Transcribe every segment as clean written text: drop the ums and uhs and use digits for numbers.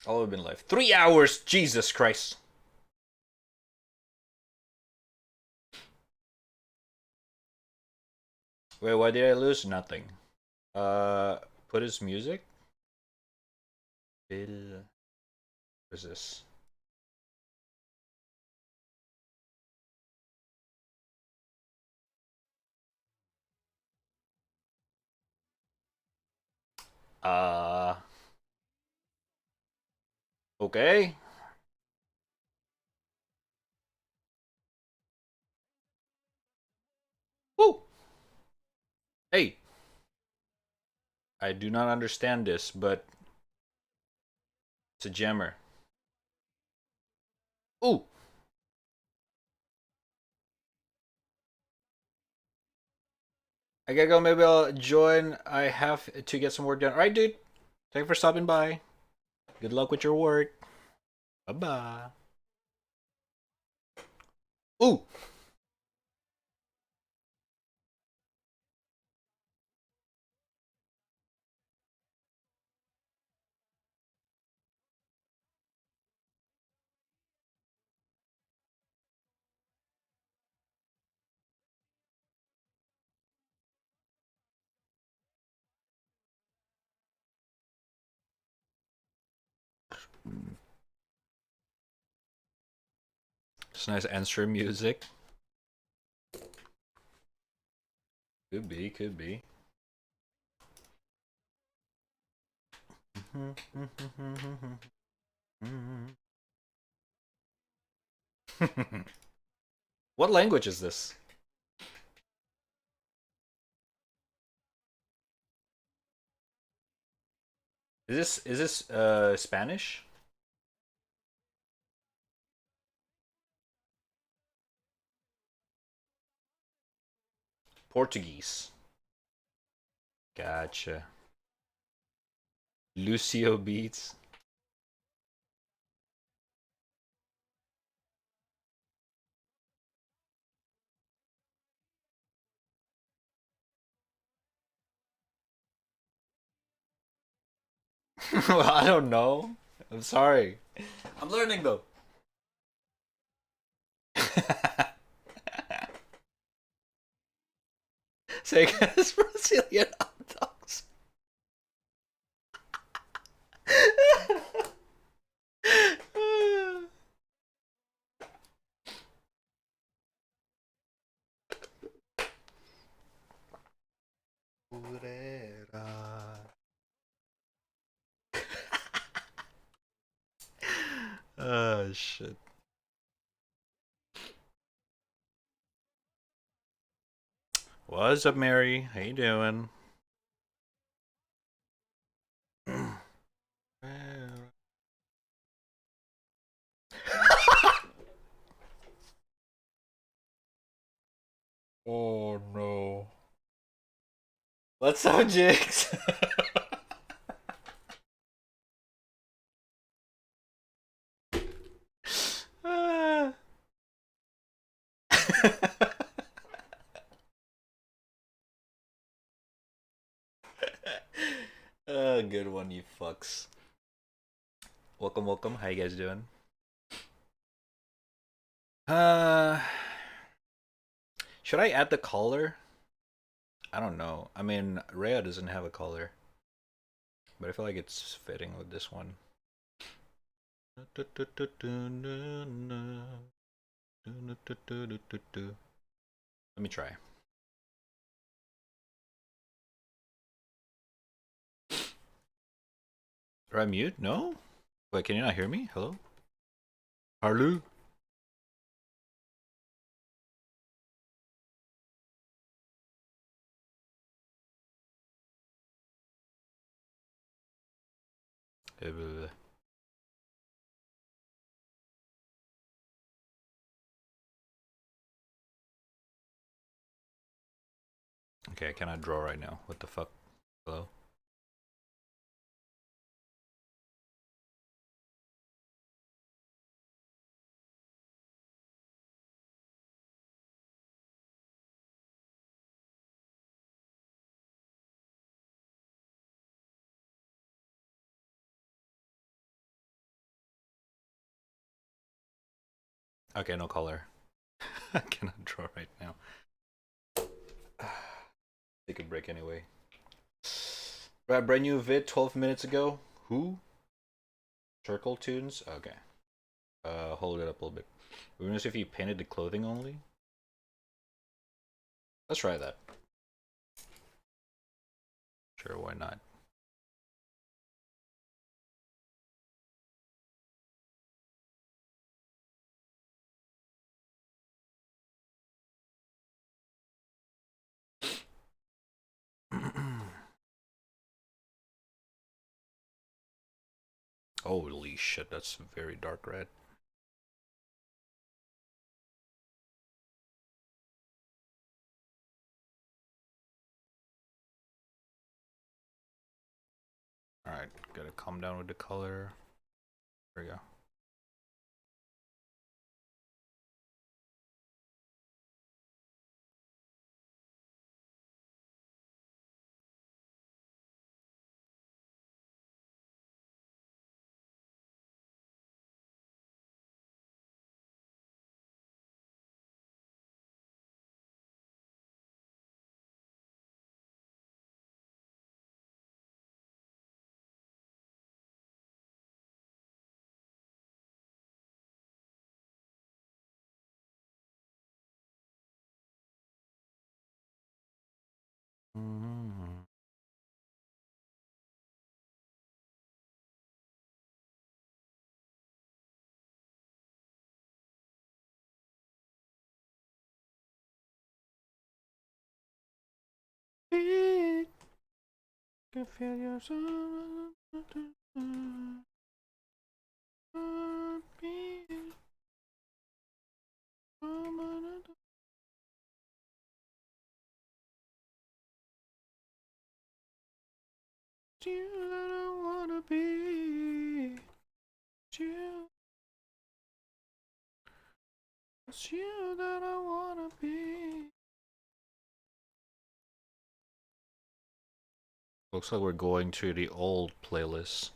All have been live. 3 hours! Jesus Christ. Wait, why did I lose? Nothing. Uh, put his music? Bill. What is this? Uh, okay. Woo! Hey, I do not understand this, but it's a jammer. Ooh! I gotta go. Maybe I'll join. I have to get some work done. Alright, dude. Thank you for stopping by. Good luck with your work. Bye bye. Ooh! It's nice answer music. Could be, could be. What language is this? Is this Spanish? Portuguese. Gotcha. Lucio Beats. Well, I don't know. I'm sorry. I'm learning though. Sega's Brazilian hot dogs. Oh shit. What's up, Mary? How you doing? Oh no. What's up, Jigs? Good one, you fucks. Welcome, welcome. How you guys doing? Uh, should I add the collar? I don't know. I mean, Rhea doesn't have a collar, but I feel like it's fitting with this one. Let me try. Do I mute? No? Wait, can you not hear me? Hello? Hello? Okay, I cannot draw right now. What the fuck? Hello? Okay, no color. I cannot draw right now. Take a break anyway. Right, brand new vid 12 minutes ago. Who? Circle tunes? Okay. Hold it up a little bit. We're gonna see if he painted the clothing only. Let's try that. Sure, why not? Holy shit, that's very dark red. Alright, gotta calm down with the color. There we go. Mm-hmm. Can feel your soul. It's you that I wanna be. It's you. It's you that I wanna be. Looks like we're going to the old playlist.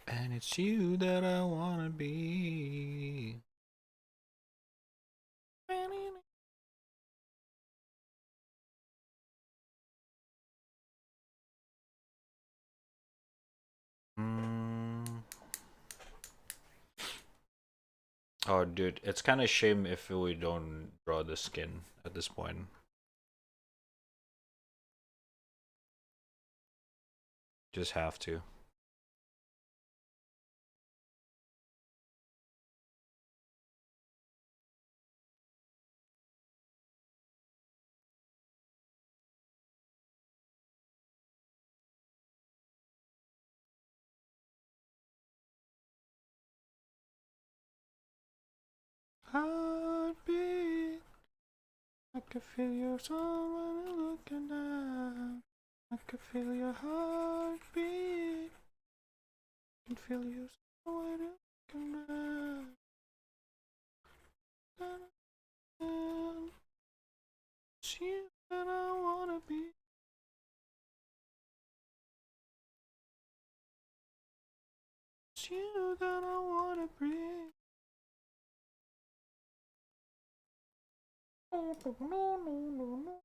And it's you that I wanna be. Mm. Oh, dude, it's kind of shame if we don't draw the skin at this point. Just have to. Heartbeat, I can feel your soul when you're looking down. I can feel your heartbeat. I can feel your soul when you're looking down. It's you that I wanna be. It's you that I wanna be. No, no, no.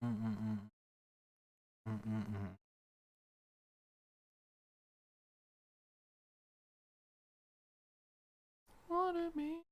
Mm-mm-mm. Mm-mm-mm. wanted me.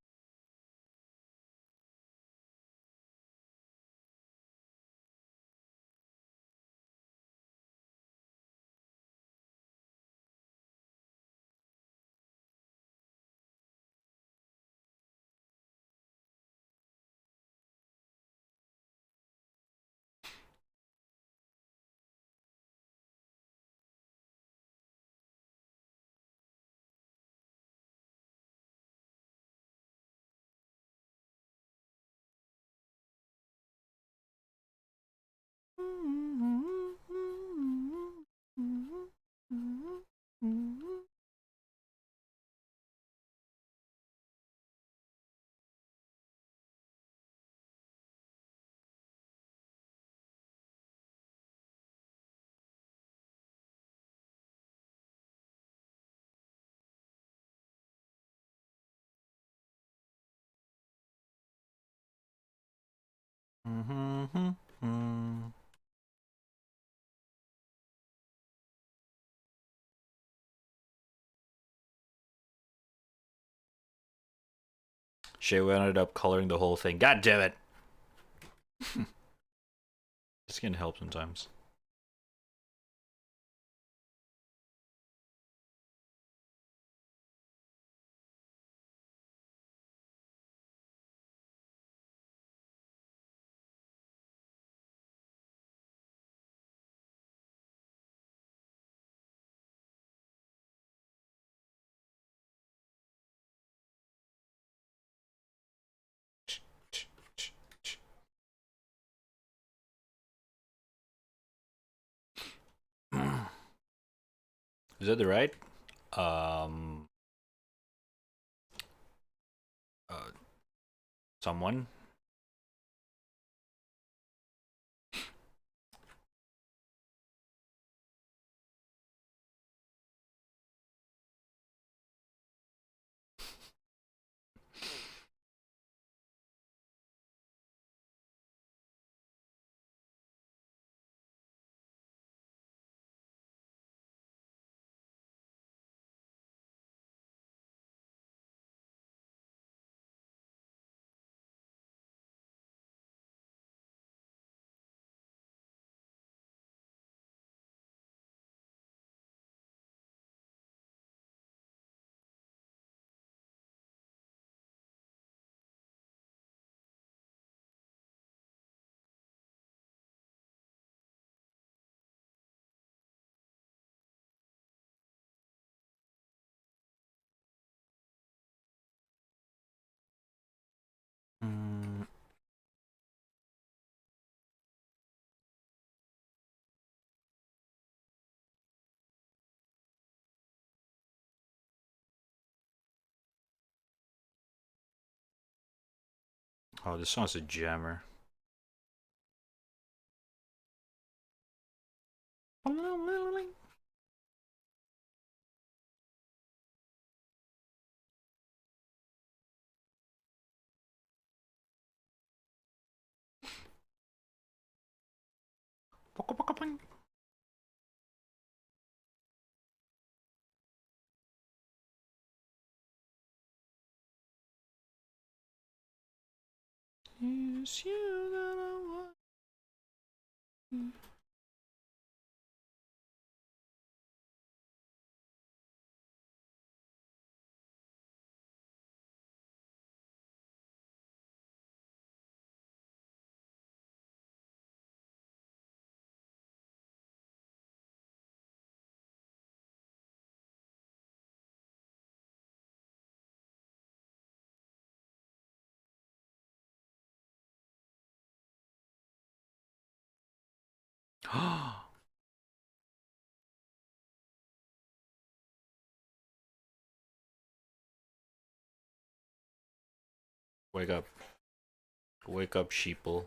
Shit, we ended up coloring the whole thing. God damn it! This can help sometimes. Is that the right? Um, uh, someone. Mm. Oh, this song's a jammer. It's you that I want. Wake up. Wake up, sheeple.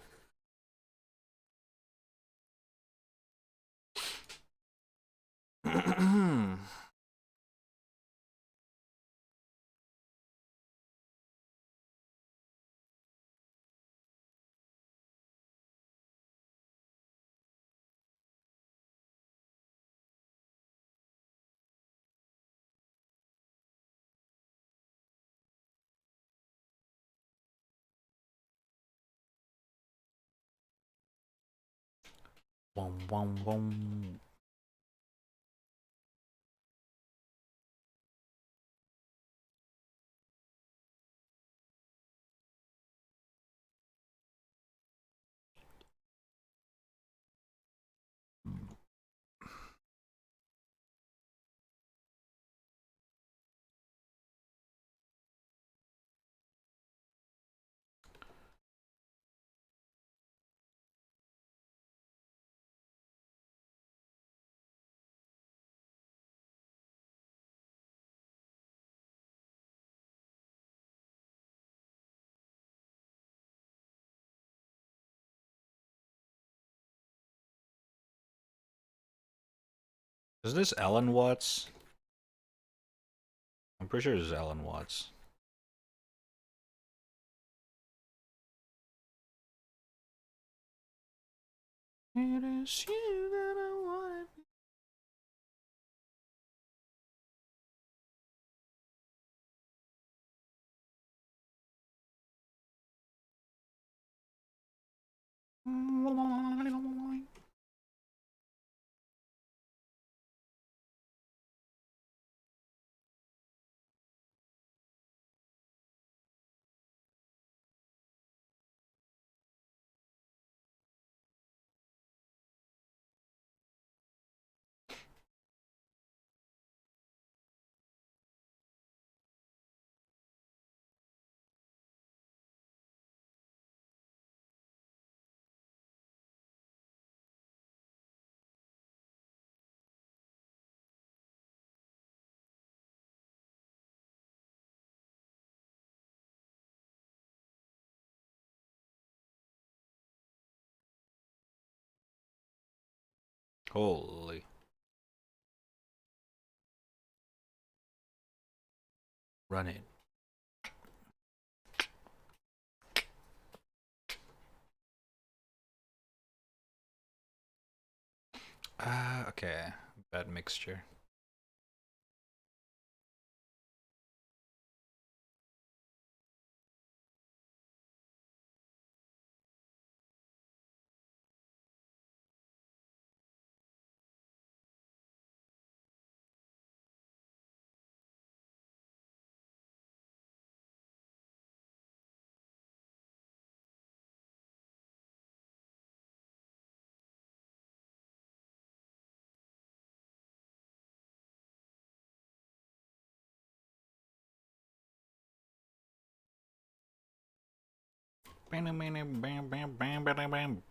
Wom, wom, wom. Is this Alan Watts? I'm pretty sure it's Alan Watts. It is you that I wanted. Holy. Run it. Okay. Bad mixture. Bam, bam, bam, bam, bam, bam, bam.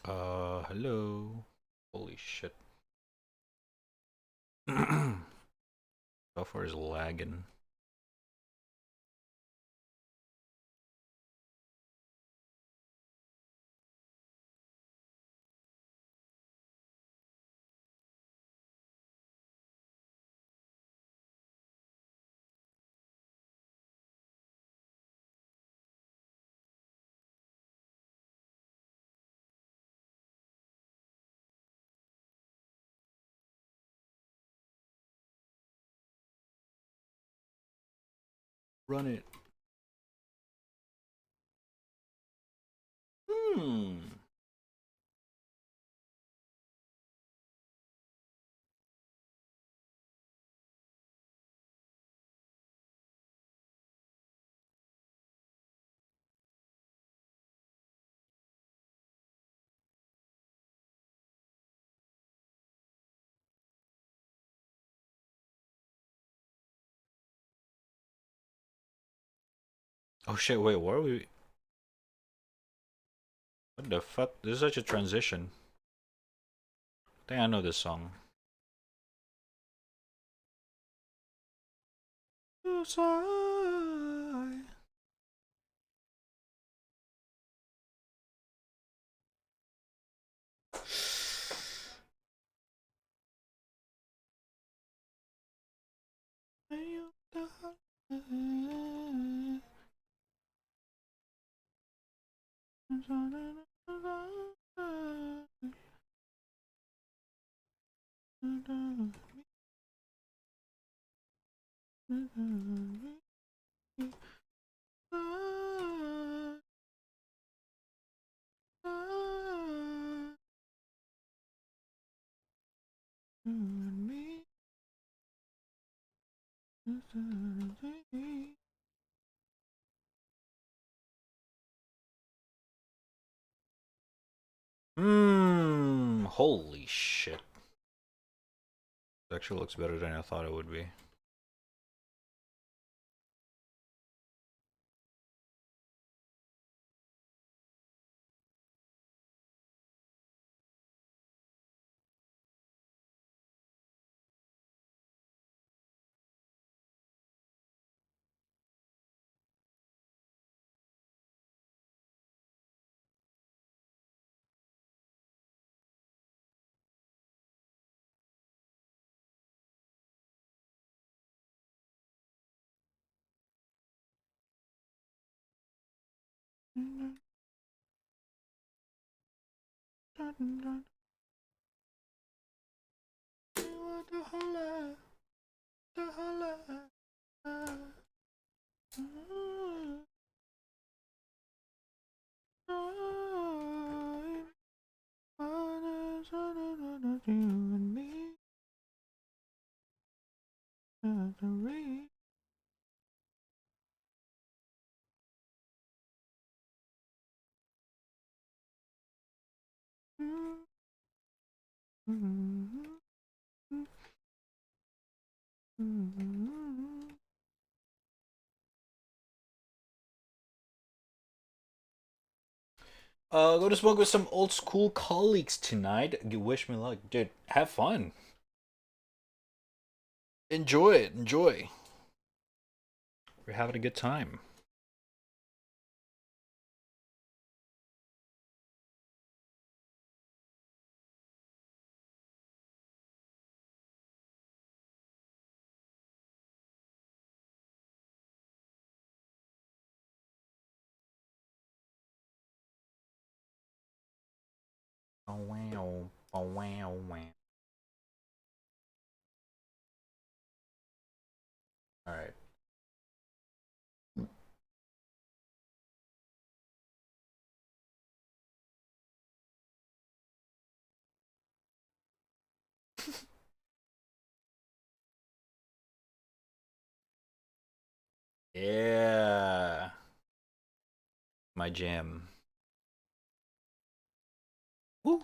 Hello. Holy shit. Software is lagging. Run it. Hmm. Oh shit, wait, what are we? What the fuck? This is such a transition. I think I know this song. Holy shit. It actually looks better than I thought it would be. Go to smoke with some old school colleagues tonight. Wish me luck, dude. Have fun. Enjoy it. Enjoy. We're having a good time. Oh wow. Oh wow. Wow. All right. Yeah. My jam. Woo.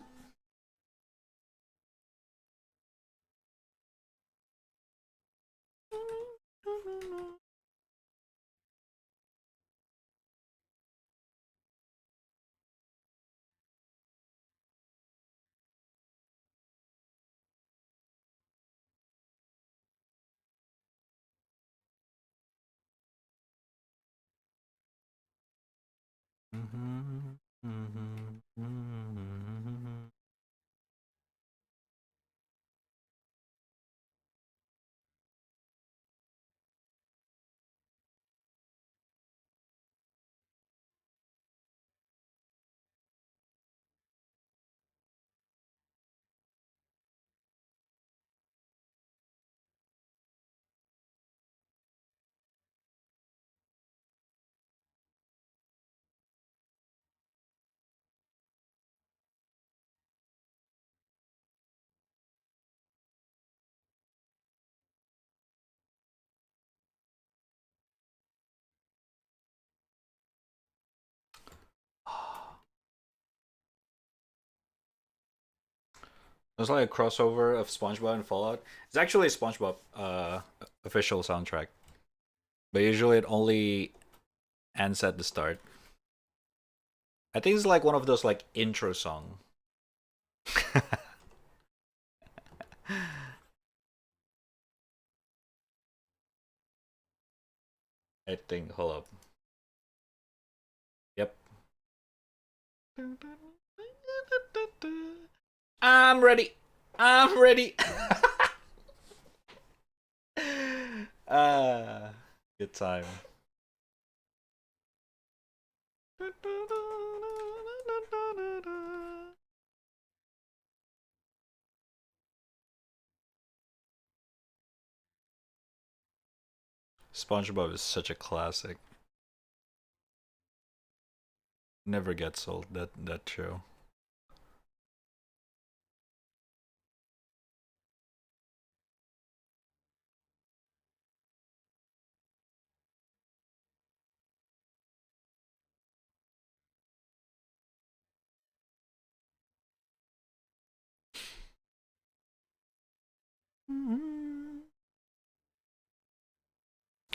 It was like a crossover of SpongeBob and Fallout. It's actually a SpongeBob official soundtrack, but usually it only ends at the start. I think it's like one of those like intro song. I think. Hold up. Yep. I'm ready. I'm ready. uh, Good time. SpongeBob is such a classic. Never gets old, that show.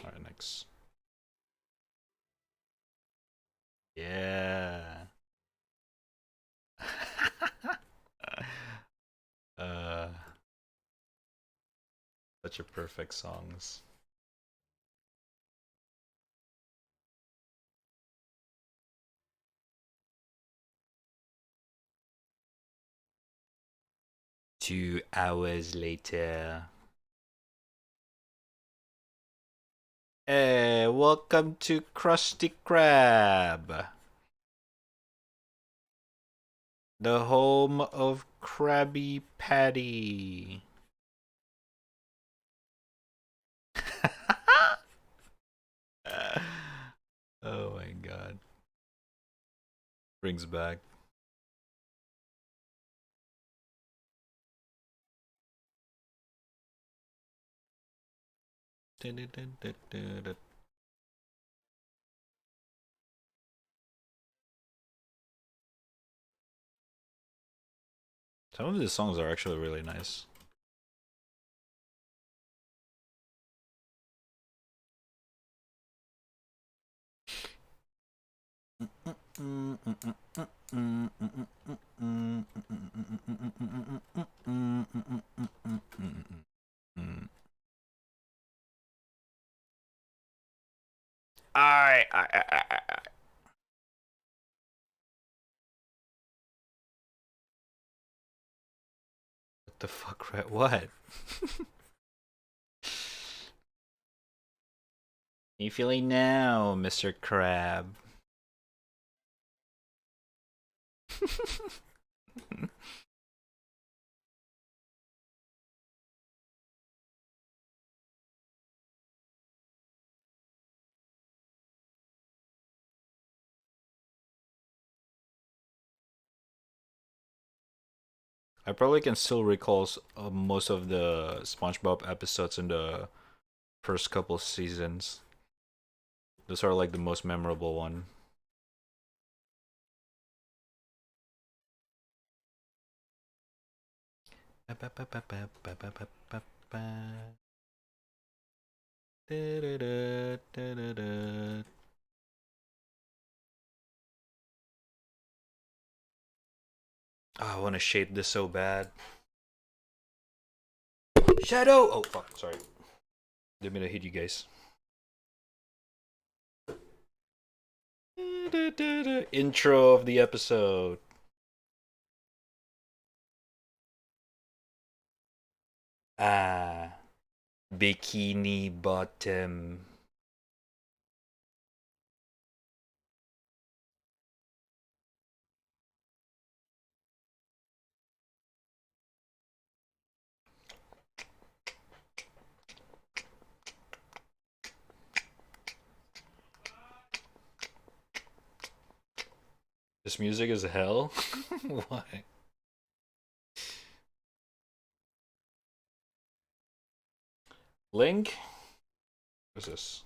Alright, next. Yeah. uh, such a perfect songs. Two hours later. Hey, welcome to Krusty Krab, the home of Krabby Patty. Oh my god. Brings back. Some of these songs are actually really nice. I. What the fuck, right? What? You feeling now, Mr. Crab? I probably can still recall most of the SpongeBob episodes in the first couple seasons. Those are like the most memorable one. Oh, I want to shape this so bad. Shadow! Oh, fuck, sorry. Didn't mean to hit you guys. Intro of the episode. Ah, Bikini Bottom. This music is hell? Why? Link? What's this?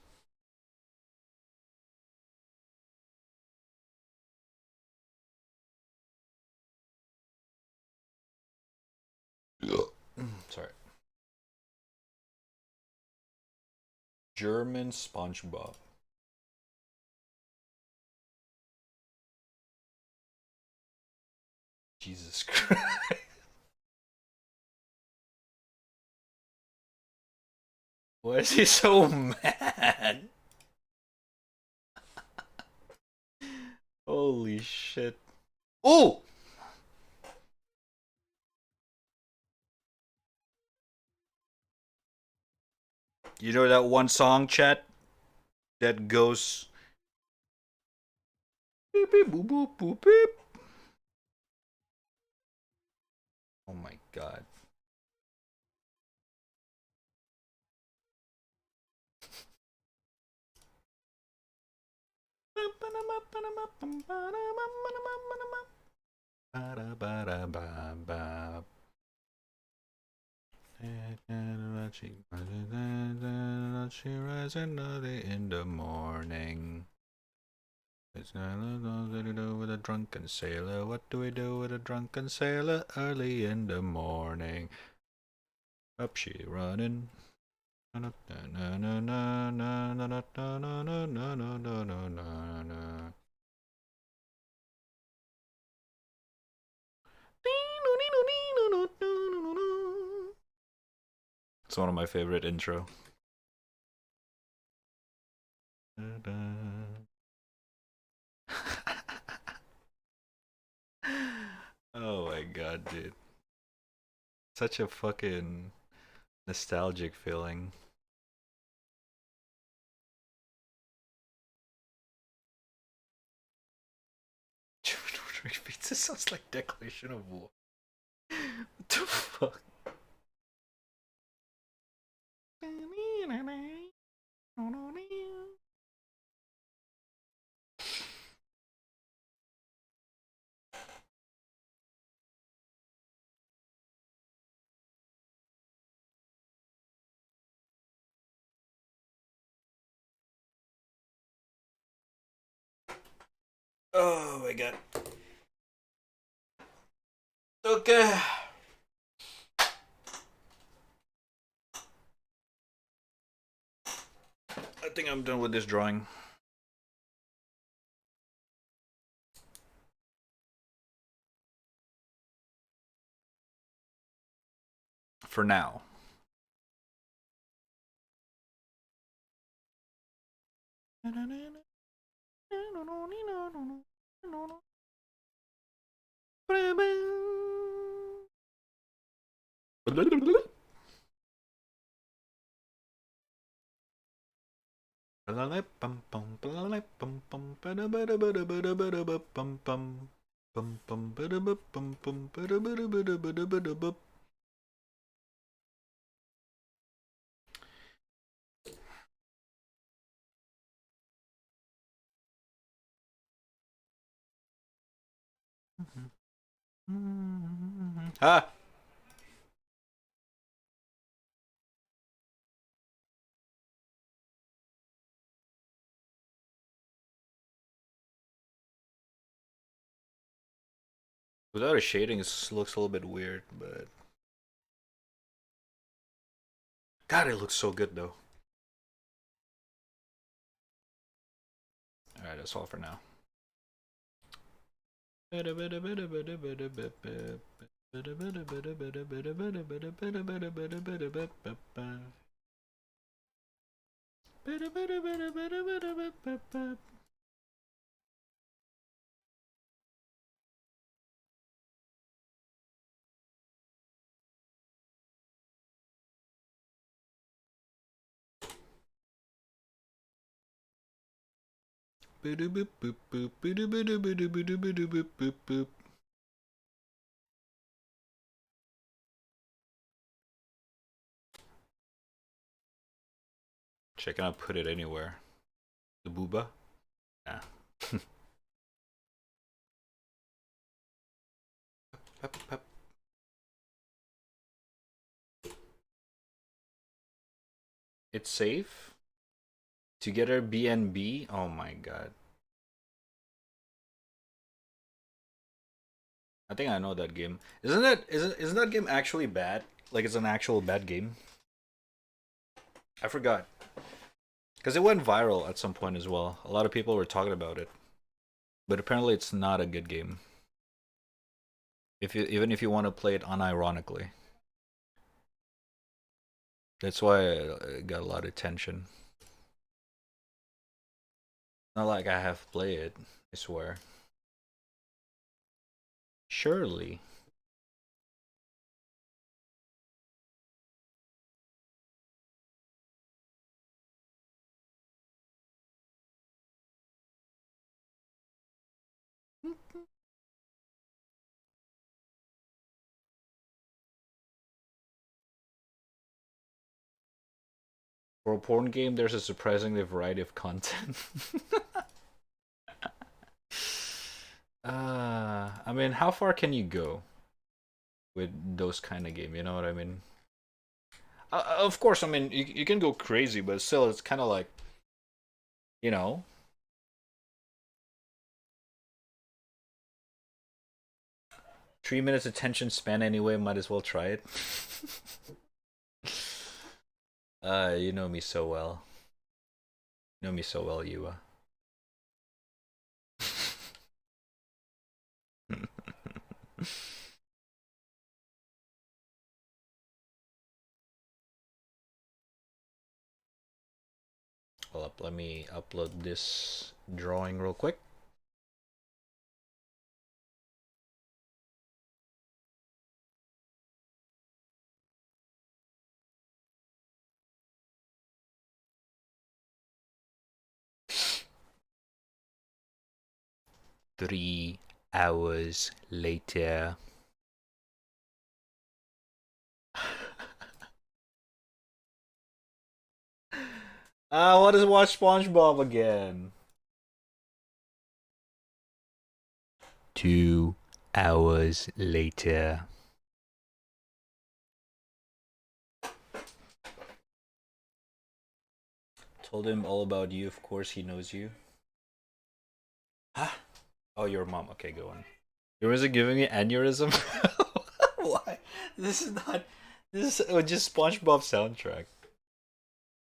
Sorry. German SpongeBob. Jesus Christ. Why is he so mad? Holy shit. Oh! You know that one song, chat, that goes beep beep boop boop boop beep. Oh my god. She rises early in the morning. It's not what do we do with a drunken sailor? What do we do with a drunken sailor early in the morning? Up she running. It's one of my favorite intro. Oh my god, dude. Such a fucking nostalgic feeling. Pizza sounds like Declaration of War. What the fuck? Oh my god. Okay. I think I'm done with this drawing. For now. Ah! Without a shading, it looks a little bit weird, but God, it looks so good though. All right, that's all for now. Check out put it anywhere. The booba? Nah. It's safe? To get our BNB? Oh my god. I think I know that game. Isn't that game actually bad? Like it's an actual bad game? I forgot. Because it went viral at some point as well. A lot of people were talking about it. But apparently it's not a good game. Even if you want to play it unironically. That's why it got a lot of attention. Not like I have played it, I swear. Surely. For a porn game, there's a surprisingly variety of content. I mean, how far can you go with those kind of game? You know what I mean? Of course, I mean you can go crazy, but still, it's kind of like you know, 3 minutes attention span anyway. Might as well try it. You know me so well. You know me so well, Yua. Hold up, let me upload this drawing real quick. Three hours later. I want to watch SpongeBob again. 2 hours later. Told him all about you. Of course, he knows you. Huh? Oh, your mom. Okay, go on. Yours is giving me aneurysm. Why? This is not. This is just SpongeBob soundtrack,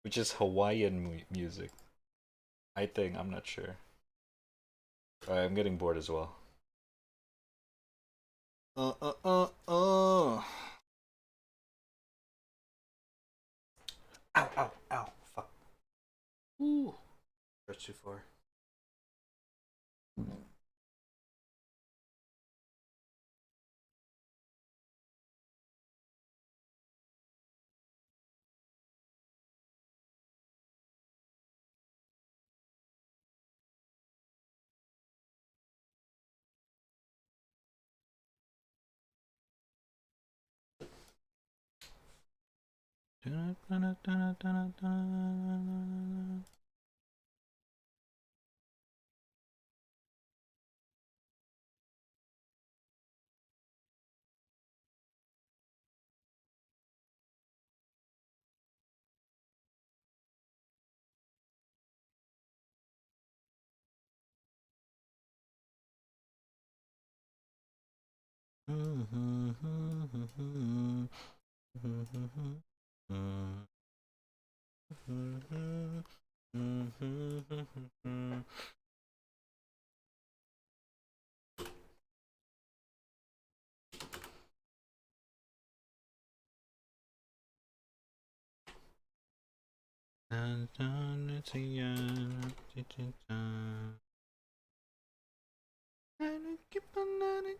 which is Hawaiian music. I think. I'm not sure. I'm getting bored as well. Uh uh uh uh. Ow ow ow. Fuck. Ooh. Stretch too far.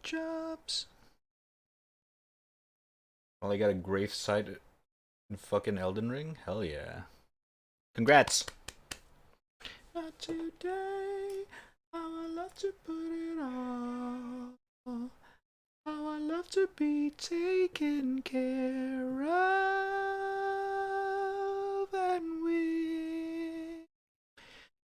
Jobs. Well, I got a grave site in fucking Elden Ring? Hell yeah. Congrats! Not today. How I love to put it all. How I love to be taken care of and with.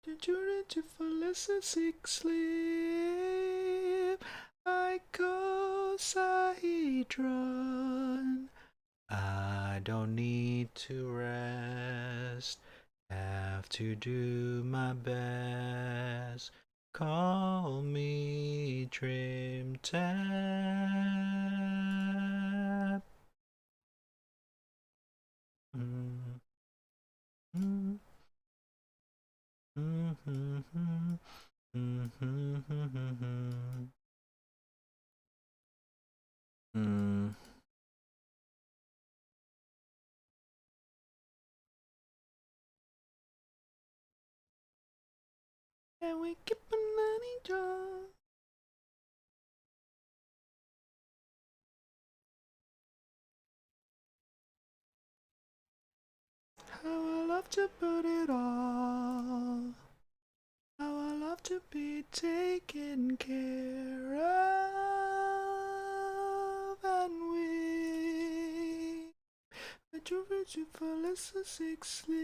The journey to felicity sleep. Icosahedron. I don't need to rest. Have to do my best. Call me Trim Tab. Mm, mm, mm, mm, mm, mm, mm, mm, mm. And we keep on letting go. How I love to put it all. How I love to be taken care of and with. A journey to felicity sleep.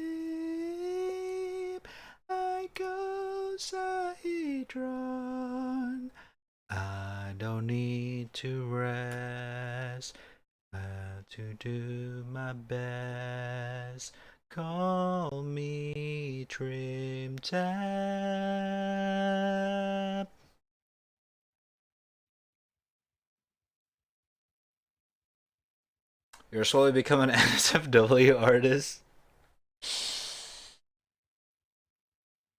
Icosahedron. I don't need to rest. I have to do my best. Call me Trim Tap. You're slowly becoming an NSFW artist.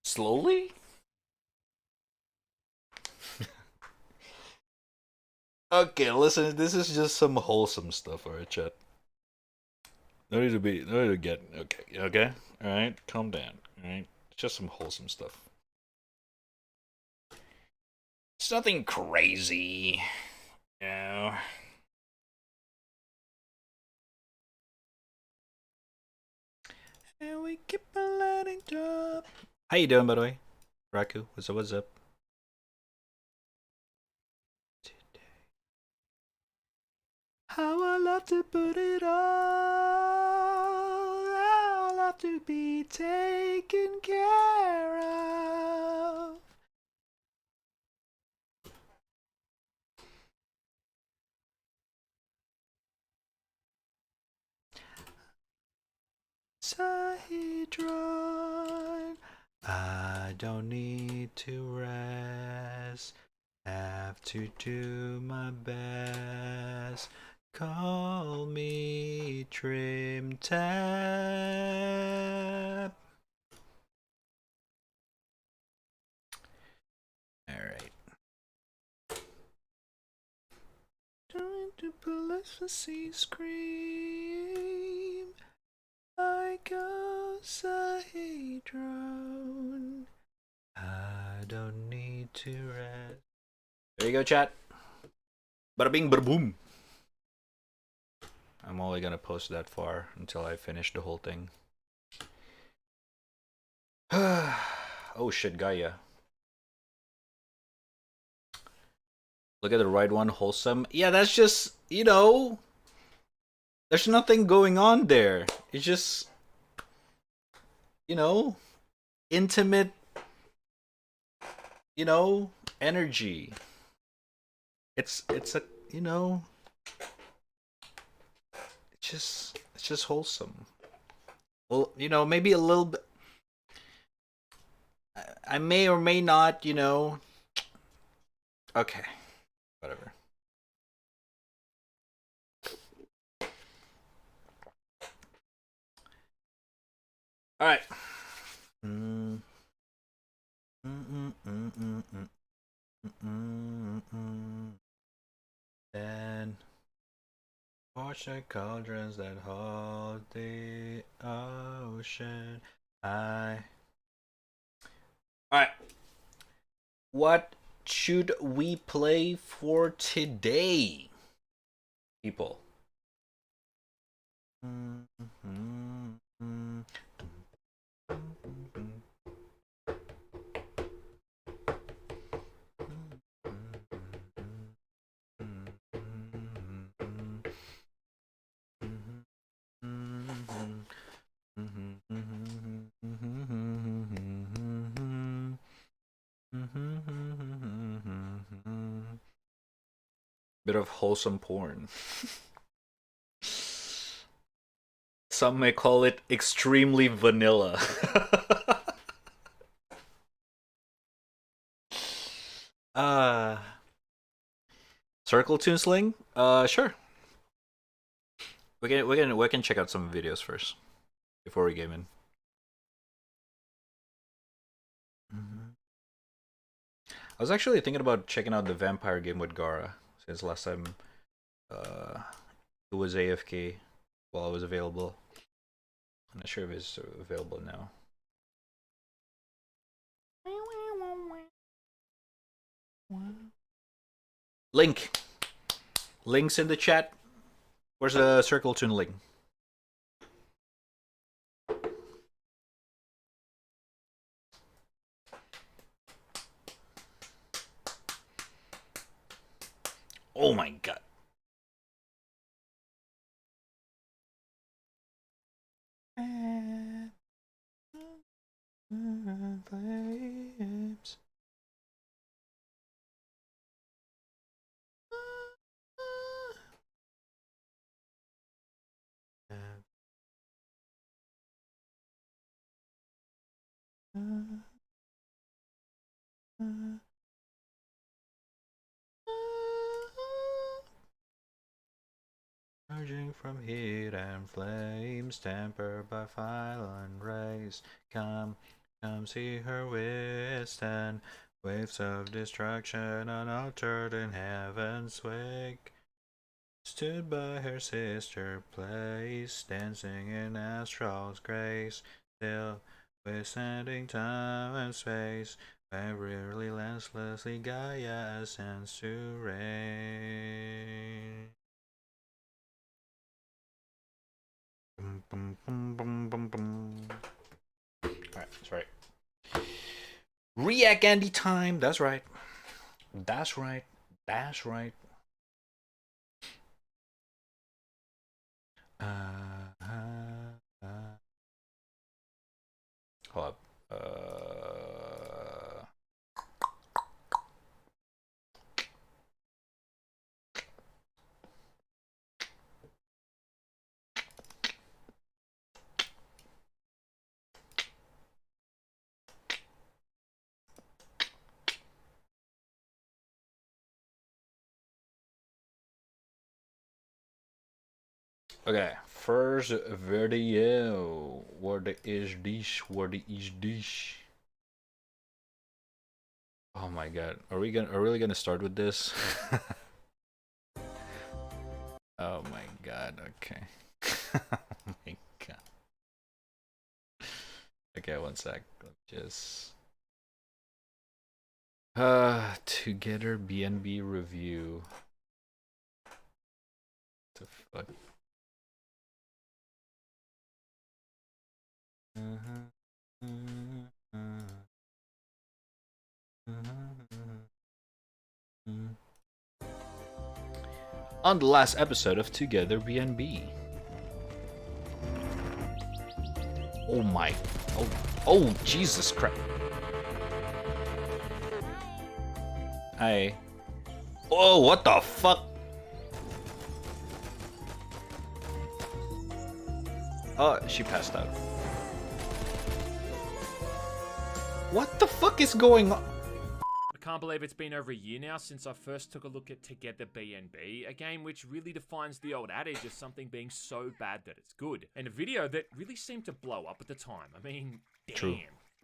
Slowly? Okay, listen, this is just some wholesome stuff, alright, chat. No need to get, okay? Alright, calm down, alright? It's just some wholesome stuff. It's nothing crazy, you know? And we keep on letting drop. How you doing, by the way? Raku, what's up? How I love to put it all. I love to be taken care of. Sahedron, I don't need to rest. Have to do my best. Call me Trim Tap. Alright. Trying to policy scream. I go Sahedron. I don't need to rest. There you go, chat. Bada bing, bada boom. I'm only gonna post that far until I finish the whole thing. Oh shit, Gaia. Look at the right one, wholesome. Yeah, that's just, you know, there's nothing going on there. It's just, you know, intimate, you know, energy. It's a, you know, it's just wholesome. Well, you know, maybe a little bit. I may or may not, you know. Okay, whatever. All right. Mm. And watch the cauldrons that hold the ocean. Alright. What should we play for today, people? Bit of wholesome porn. Some may call it extremely vanilla. uh Circle Tune Sling? Sure. We can check out some videos first before we game in. I was actually thinking about checking out the vampire game with Gara since last time it was AFK while it was available. I'm not sure if it's available now. Link. Links in the chat. Where's the Circle Tune link? Oh my god. Flames. Emerging from heat and flames, tempered by violent rays, come see her withstand waves of destruction unaltered in heaven's wake. Stood by her sister place, dancing in astral's grace, still withstanding time and space, every relentlessly Gaia ascends to reign. Alright, that's right. React Andy time. That's right. That's right. That's right. Hold up. Okay, first video. What is this? What is this? Oh my god. Are we really gonna start with this? Oh my god, okay. Oh my god. Okay, one sec. Just Together BNB review. What the fuck? On the last episode of Together BNB. Oh my. Oh, Jesus Christ. Hi. Oh, what the fuck? Oh, she passed out. What the fuck is going on? I can't believe it's been over a year now since I first took a look at Together BNB, a game which really defines the old adage of something being so bad that it's good, and a video that really seemed to blow up at the time. I mean, damn. True.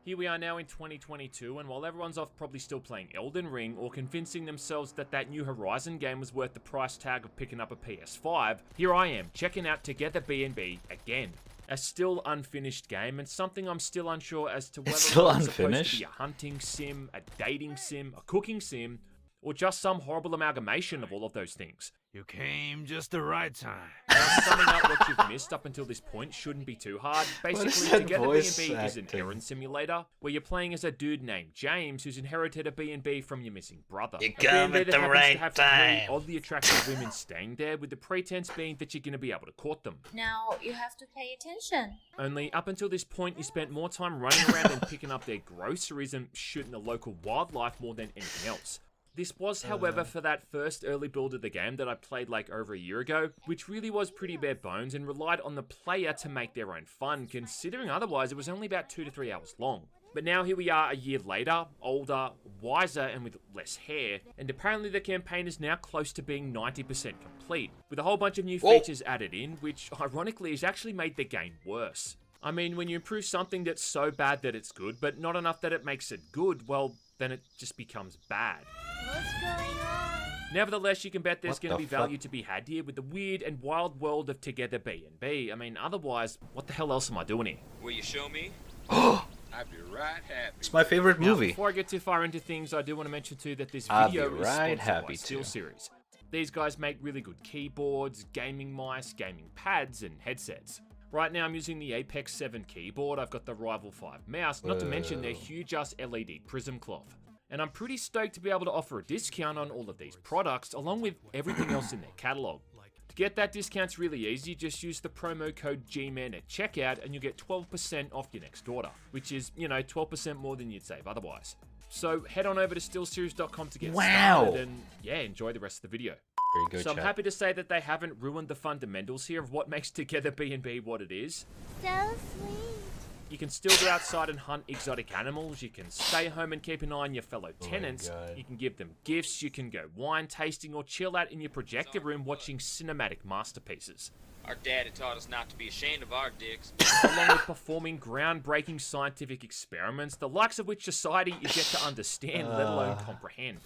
Here we are now in 2022, and while everyone's off probably still playing Elden Ring or convincing themselves that that new Horizon game was worth the price tag of picking up a PS5, here I am, checking out Together BNB again. A still unfinished game, and something I'm still unsure as to whether it's supposed to be a hunting sim, a dating sim, a cooking sim, or just some horrible amalgamation of all of those things. You came just the right time. Now, summing up what you've missed up until this point shouldn't be too hard. Basically, Together BNB is an errand simulator where you're playing as a dude named James who's inherited a B&B from your missing brother. You come at the right time. Oddly attractive women staying there with the pretense being that you're going to be able to court them. Now you have to pay attention. Only up until this point, you spent more time running around and picking up their groceries and shooting the local wildlife more than anything else. This was, however, for that first early build of the game that I played like over a year ago, which really was pretty bare bones and relied on the player to make their own fun, considering otherwise it was only about 2 to 3 hours long. But now here we are a year later, older, wiser, and with less hair, and apparently the campaign is now close to being 90% complete, with a whole bunch of new features added in, which ironically has actually made the game worse. I mean, when you improve something that's so bad that it's good, but not enough that it makes it good, well, then it just becomes bad. What's going on? Nevertheless, you can bet there's going to be value to be had here with the weird and wild world of Together BNB. I mean, otherwise, what the hell else am I doing here? Will you show me? I'd be right happy. It's my favorite movie. Now, before I get too far into things, I do want to mention too that this video is sponsored by SteelSeries. These guys make really good keyboards, gaming mice, gaming pads, and headsets. Right now I'm using the Apex 7 keyboard, I've got the Rival 5 mouse, not to mention their huge-ass LED prism cloth. And I'm pretty stoked to be able to offer a discount on all of these products, along with everything else in their catalog. To get that discount's really easy, just use the promo code GMAN at checkout and you'll get 12% off your next order, which is, 12% more than you'd save otherwise. So head on over to SteelSeries.com to get started and yeah, enjoy the rest of the video. Very good, so I'm happy to say that they haven't ruined the fundamentals here of what makes Together BNB what it is. So sweet. You can still go outside and hunt exotic animals. You can stay home and keep an eye on your fellow tenants. You can give them gifts. You can go wine tasting or chill out in your projector room watching cinematic masterpieces. Our daddy taught us not to be ashamed of our dicks. Along with performing groundbreaking scientific experiments, the likes of which society is yet to understand, let alone comprehend.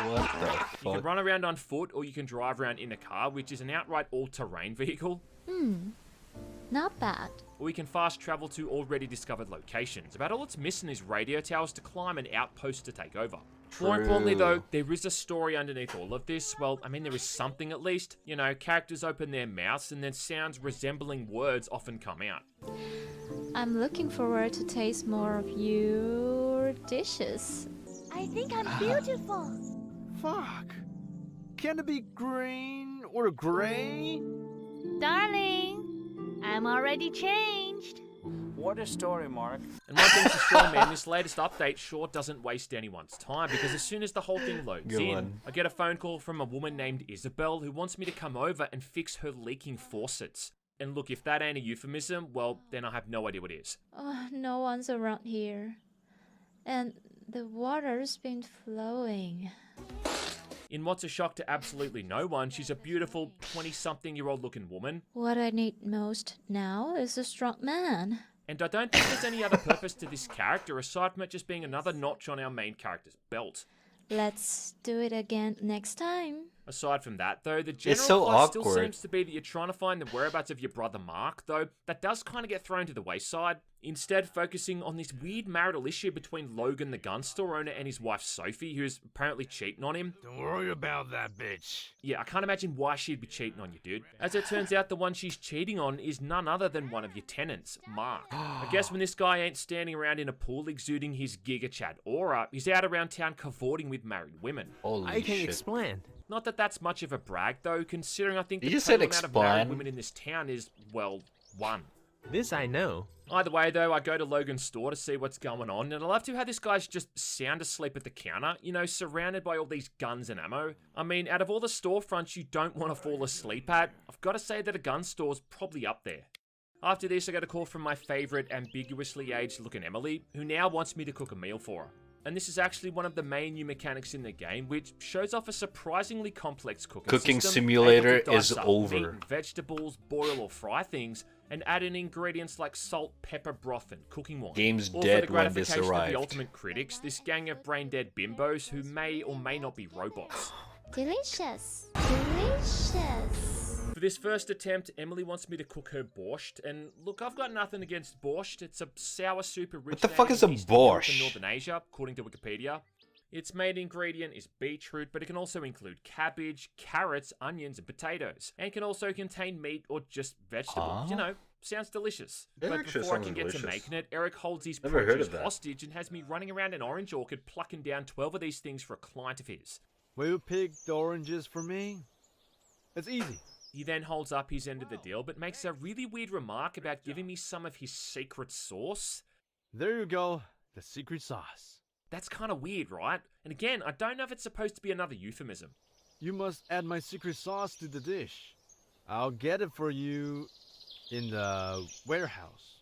What the fuck? You can run around on foot or you can drive around in a car, which is an outright all-terrain vehicle. Not bad. Or you can fast travel to already discovered locations. About all it's missing is radio towers to climb and outposts to take over. More importantly though, there is a story underneath all of this. Well, I mean there is something at least. You know, characters open their mouths and then sounds resembling words often come out. I'm looking forward to taste more of your dishes. I think I'm beautiful. Fuck. Can it be green or gray? Darling, I'm already changed. What a story, Mark. And one thing's for sure, man, this latest update sure doesn't waste anyone's time, because as soon as the whole thing loads I get a phone call from a woman named Isabel who wants me to come over and fix her leaking faucets. And look, if that ain't a euphemism, well, then I have no idea what is. Oh, no one's around here. And the water's been flowing. In what's a shock to absolutely no one, she's a beautiful 20-something-year-old looking woman. What I need most now is a strong man. And I don't think there's any other purpose to this character aside from it just being another notch on our main character's belt. Let's do it again next time. Aside from that, though, the general so plot still awkward. seems to be that you're trying to find the whereabouts of your brother Mark, though that does kind of get thrown to the wayside, instead focusing on this weird marital issue between Logan the gun store owner and his wife Sophie, who's apparently cheating on him. Don't worry about that, bitch. Yeah, I can't imagine why she'd be cheating on you, dude. As it turns out, the one she's cheating on is none other than one of your tenants, Mark. I guess when this guy ain't standing around in a pool exuding his Giga Chad aura, he's out around town cavorting with married women. Holy I can shit. explain. Not that that's much of a brag, though, considering I think You the just said total amount of married explain. women in this town is, well, 1. This I know. Either way, though, I go to Logan's store to see what's going on, and I love to how this guy's just sound asleep at the counter, you know, surrounded by all these guns and ammo. I mean, out of all the storefronts you don't want to fall asleep at, I've got to say that a gun store's probably up there. After this, I got a call from my favourite ambiguously aged-looking Emily, who now wants me to cook a meal for her. And this is actually one of the main new mechanics in the game, which shows off a surprisingly complex cooking system, simulator able to dice is up over. meat and vegetables, boil or fry things, and add in ingredients like salt, pepper, broth, and cooking wine. Game's All dead for the when this gratification of arrived. the ultimate critics, this gang of brain-dead bimbos who may or may not be robots. Delicious. Delicious. For this first attempt, Emily wants me to cook her borscht, and look, I've got nothing against borscht. It's a sour soup originating the fuck is a in Eastern Europe borscht? and Northern Asia, according to Wikipedia. Its main ingredient is beetroot, but it can also include cabbage, carrots, onions, and potatoes. And can also contain meat or just vegetables. You know, sounds delicious. It But actually before I sounds can get to delicious. making it, Eric holds his Never heard produce of that. hostage and has me running around an orange orchard plucking down 12 of these things for a client of his. Will you pick the oranges for me? It's easy. He then holds up his end of the deal, but makes a really weird remark about giving me some of his secret sauce. There you go, the secret sauce. That's kind of weird, right? And again, I don't know if it's supposed to be another euphemism. You must add my secret sauce to the dish. I'll get it for you in the warehouse.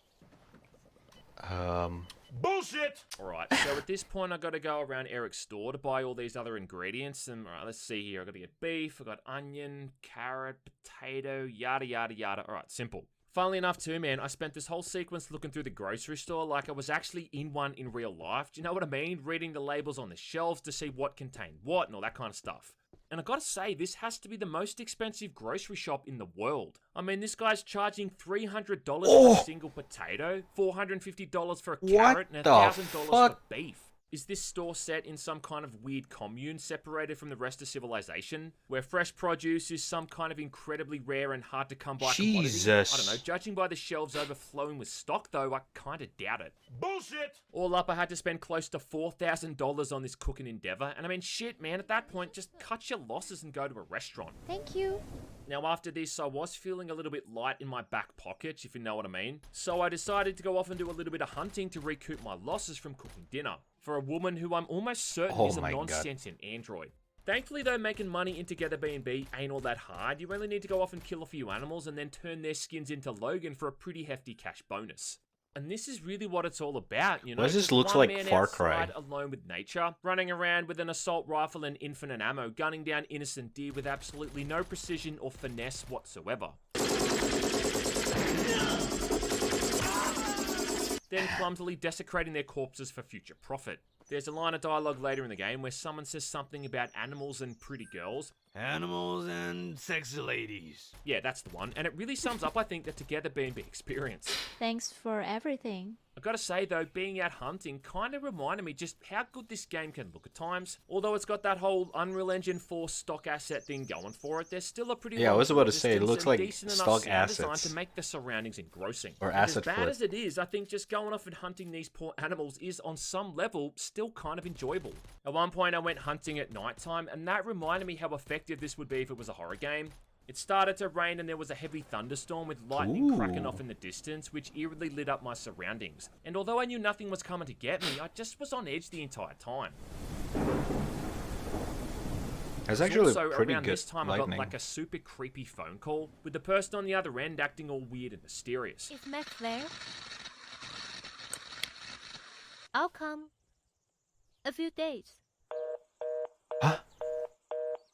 Bullshit! Alright, so at this point I gotta go around Eric's store to buy all these other ingredients. And alright, let's see here. I gotta get beef, I got onion, carrot, potato, yada yada yada. Alright, simple. Funnily enough too, man, I spent this whole sequence looking through the grocery store like I was actually in one in real life. Do you know what I mean? Reading the labels on the shelves to see what contained what and all that kind of stuff. And I gotta say, this has to be the most expensive grocery shop in the world. I mean, this guy's charging $300 for a single potato, $450 for a carrot, and the $1,000 for fuck? beef. Is this store set in some kind of weird commune separated from the rest of civilization, where fresh produce is some kind of incredibly rare and hard to come by commodity? Jesus. I don't know. Judging by the shelves overflowing with stock, though, I kind of doubt it. Bullshit! All up, I had to spend close to $4,000 on this cooking endeavor, and I mean, shit, man, at that point, just cut your losses and go to a restaurant. Thank you. Now, after this, I was feeling a little bit light in my back pockets, if you know what I mean. So I decided to go off and do a little bit of hunting to recoup my losses from cooking dinner for a woman who I'm almost certain Oh is a my God. non-sentient android. Thankfully though, making money in Together B&B ain't all that hard. You only need to go off and kill a few animals and then turn their skins into Logan for a pretty hefty cash bonus. And this is really what it's all about, you know? Why does this just look one like man Far Cry? outside alone with nature, running around with an assault rifle and infinite ammo, gunning down innocent deer with absolutely no precision or finesse whatsoever. Then clumsily desecrating their corpses for future profit. There's a line of dialogue later in the game where someone says something about animals and pretty girls. Animals and sexy ladies. Yeah, that's the one. And it really sums up, I think, the Together B&B experience. Thanks for everything. I gotta say though, being out hunting kind of reminded me just how good this game can look at times. Although it's got that whole Unreal Engine 4 stock asset thing going for it, there's still a pretty Yeah, I long was about to say, it distance looks and like decent enough stock sound design assets. to make the surroundings engrossing. Or And asset as bad flip. as it is, I think just going off and hunting these poor animals is on some level still kind of enjoyable. At one point I went hunting at nighttime, and that reminded me how effective this would be if it was a horror game. It started to rain and there was a heavy thunderstorm with lightning cracking off in the distance, which eerily lit up my surroundings. And although I knew nothing was coming to get me, I just was on edge the entire time. It's actually Also, pretty around good this time lightning. I got like a super creepy phone call, with the person on the other end acting all weird and mysterious. Is Max there? I'll come. A few days.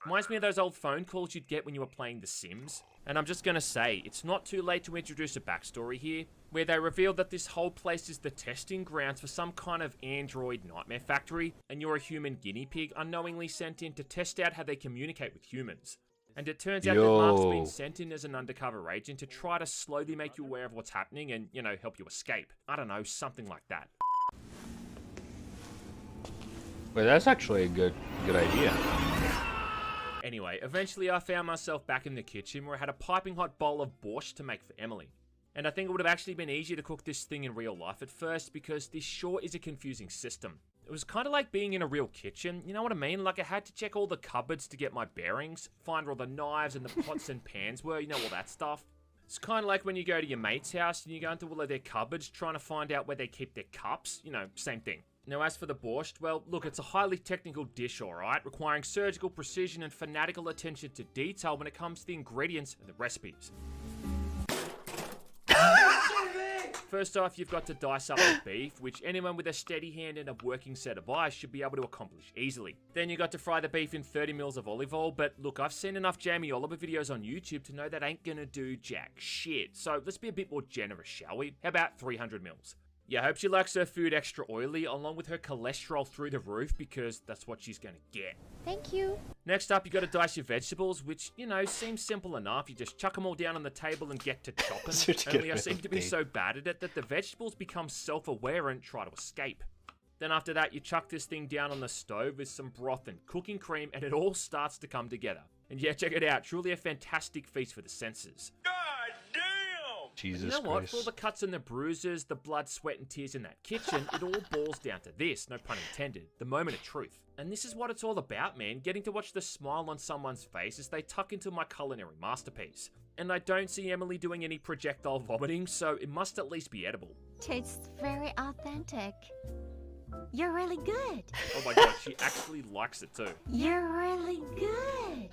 Reminds me of those old phone calls you'd get when you were playing The Sims. And I'm just gonna say, it's not too late to introduce a backstory here, where they reveal that this whole place is the testing grounds for some kind of android nightmare factory, and you're a human guinea pig unknowingly sent in to test out how they communicate with humans. And it turns out that Mark's been sent in as an undercover agent to try to slowly make you aware of what's happening and, you know, help you escape. I don't know, something like that. Wait, that's actually a good idea. Anyway, eventually I found myself back in the kitchen where I had a piping hot bowl of borscht to make for Emily. And I think it would have actually been easier to cook this thing in real life at first because this sure is a confusing system. It was kind of like being in a real kitchen, you know what I mean? Like I had to check all the cupboards to get my bearings, find where all the knives and the pots and pans were, you know, all that stuff. It's kind of like when you go to your mate's house and you go into all of their cupboards trying to find out where they keep their cups, you know, same thing. Now, as for the borscht, well, look, it's a highly technical dish, alright, requiring surgical precision and fanatical attention to detail when it comes to the ingredients and the recipes. First off, you've got to dice up the beef, which anyone with a steady hand and a working set of eyes should be able to accomplish easily. Then you got to fry the beef in 30 mils of olive oil, but look, I've seen enough Jamie Oliver videos on YouTube to know that ain't gonna do jack shit. So let's be a bit more generous, shall we? How about 300 mils? Yeah, I hope she likes her food extra oily, along with her cholesterol through the roof, because that's what she's gonna get. Thank you. Next up, you gotta dice your vegetables, which, you know, seems simple enough. You just chuck them all down on the table and get to chopping. Only I seem to be so bad at it that the vegetables become self-aware and try to escape. Then after that, you chuck this thing down on the stove with some broth and cooking cream, and it all starts to come together. And yeah, check it out. Truly a fantastic feast for the senses. Jesus You know what? Christ. For all the cuts and the bruises, the blood, sweat, and tears in that kitchen, it all boils down to this, no pun intended, the moment of truth. And this is what it's all about, man, getting to watch the smile on someone's face as they tuck into my culinary masterpiece. And I don't see Emily doing any projectile vomiting, so it must at least be edible. Tastes very authentic. You're really good. Oh my god, she actually likes it too. You're really good.